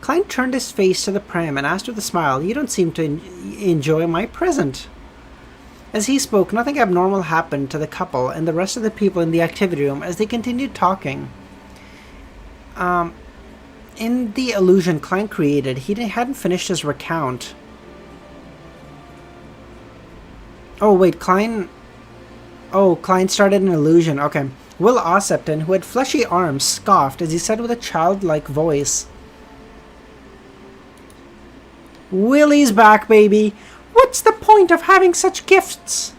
Klein turned his face to the pram and asked with a smile, "You don't seem to enjoy my present." As he spoke, nothing abnormal happened to the couple and the rest of the people in the activity room as they continued talking. In the illusion Klein created, he hadn't finished his recount. Oh, wait, Klein started an illusion. Okay. Will Ossepton, who had fleshy arms, scoffed as he said with a childlike voice, "Willie's back, baby. What's the point of having such gifts?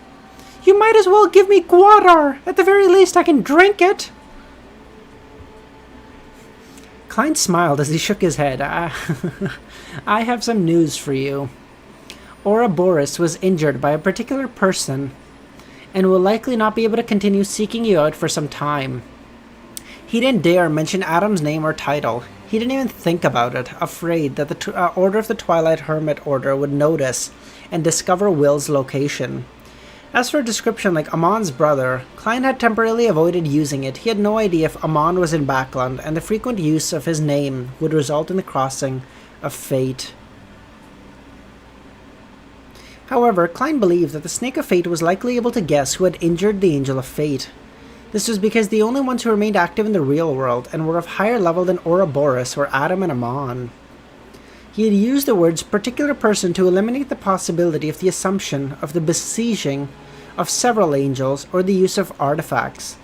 You might as well give me guadar. At the very least, I can drink it." Klein smiled as he shook his head. I have some news for you. Ouroboros was injured by a particular person and will likely not be able to continue seeking you out for some time. He didn't dare mention Adam's name or title. He didn't even think about it, afraid that the Order of the Twilight Hermit Order would notice and discover Will's location. As for a description like Amon's brother, Klein had temporarily avoided using it. He had no idea if Amon was in Backland, and the frequent use of his name would result in the crossing of fate. However, Klein believed that the Snake of Fate was likely able to guess who had injured the Angel of Fate. This was because the only ones who remained active in the real world and were of higher level than Ouroboros were Adam and Amon. He had used the words "particular person" to eliminate the possibility of the assumption of the besieging of several angels or the use of artifacts.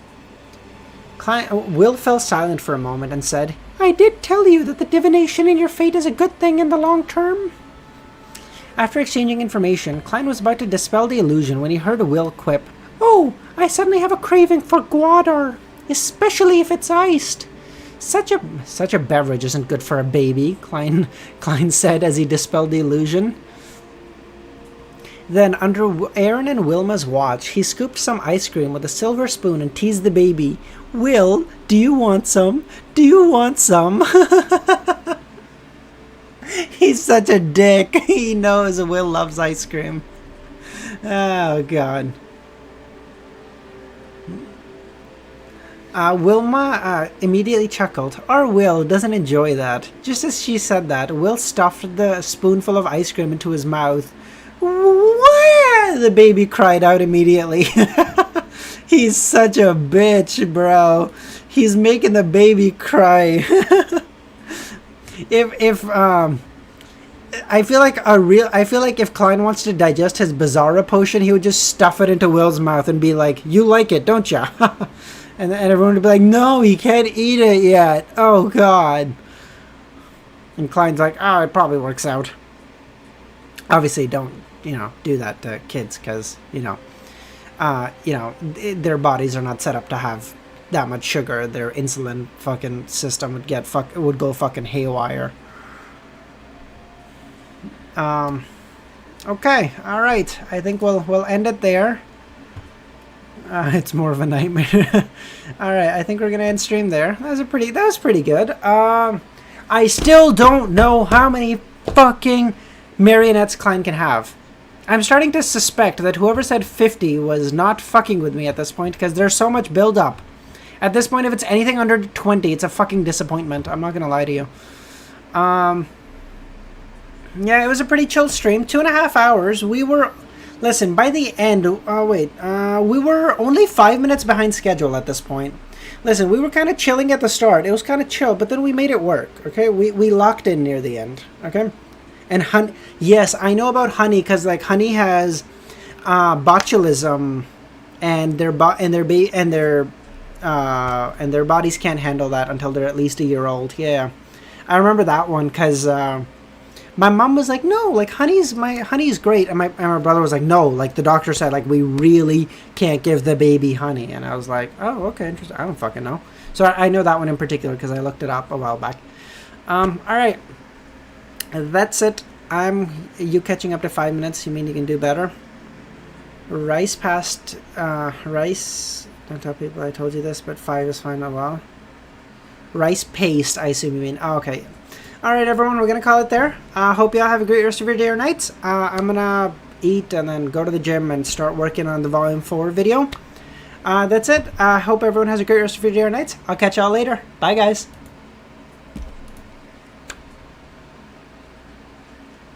Will fell silent for a moment and said, "I did tell you that the divination in your fate is a good thing in the long term." After exchanging information, Klein was about to dispel the illusion when he heard Will quip, "Oh, I suddenly have a craving for guadar, especially if it's iced. Such a beverage isn't good for a baby," Klein said as he dispelled the illusion. Then, under Aaron and Wilma's watch, he scooped some ice cream with a silver spoon and teased the baby. "Will, do you want some? Do you want some?" He's such a dick. He knows Will loves ice cream. Oh, God. Wilma immediately chuckled. Our Will doesn't enjoy that. Just as she said that, Will stuffed the spoonful of ice cream into his mouth. "What?" the baby cried out immediately. He's such a bitch, bro. He's making the baby cry. I feel like if Klein wants to digest his Bizarra potion, he would just stuff it into Will's mouth and be like, "You like it, don't ya?" and everyone would be like, "No, he can't eat it yet. Oh, God." And Klein's like, "Oh, it probably works out." Obviously, don't, do that to kids because, their bodies are not set up to have that much sugar. Their insulin fucking system would go fucking haywire. Okay, all right. I think we'll end it there. It's more of a nightmare. All right, I think we're gonna end stream there. That was pretty good. I still don't know how many fucking marionettes Klein can have. I'm starting to suspect that whoever said 50 was not fucking with me at this point because there's so much build up. At this point, if it's anything under 20, it's a fucking disappointment. I'm not gonna lie to you. Yeah, it was a pretty chill stream. 2.5 hours. By the end, we were only 5 minutes behind schedule at this point. Listen, we were kind of chilling at the start. It was kind of chill, but then we made it work. Okay, we locked in near the end. Okay, and honey, yes, I know about honey because like honey has botulism, and their bodies can't handle that until they're at least a year old. Yeah, I remember that one because my mom was like, no, like honey's great, and my brother was like, no, like the doctor said, like we really can't give the baby honey, and I was like, oh, okay, interesting. I don't fucking know. So I know that one in particular because I looked it up a while back. All right, that's it. You catching up to 5 minutes. You mean you can do better? Rice past rice. Don't tell people I told you this, but 5 is fine as well. Rice paste, I assume you mean. Oh, okay. Alright, everyone, we're going to call it there. Hope you all have a great rest of your day or night. I'm going to eat and then go to the gym and start working on the Volume 4 video. That's it. Hope everyone has a great rest of your day or night. I'll catch y'all later. Bye, guys.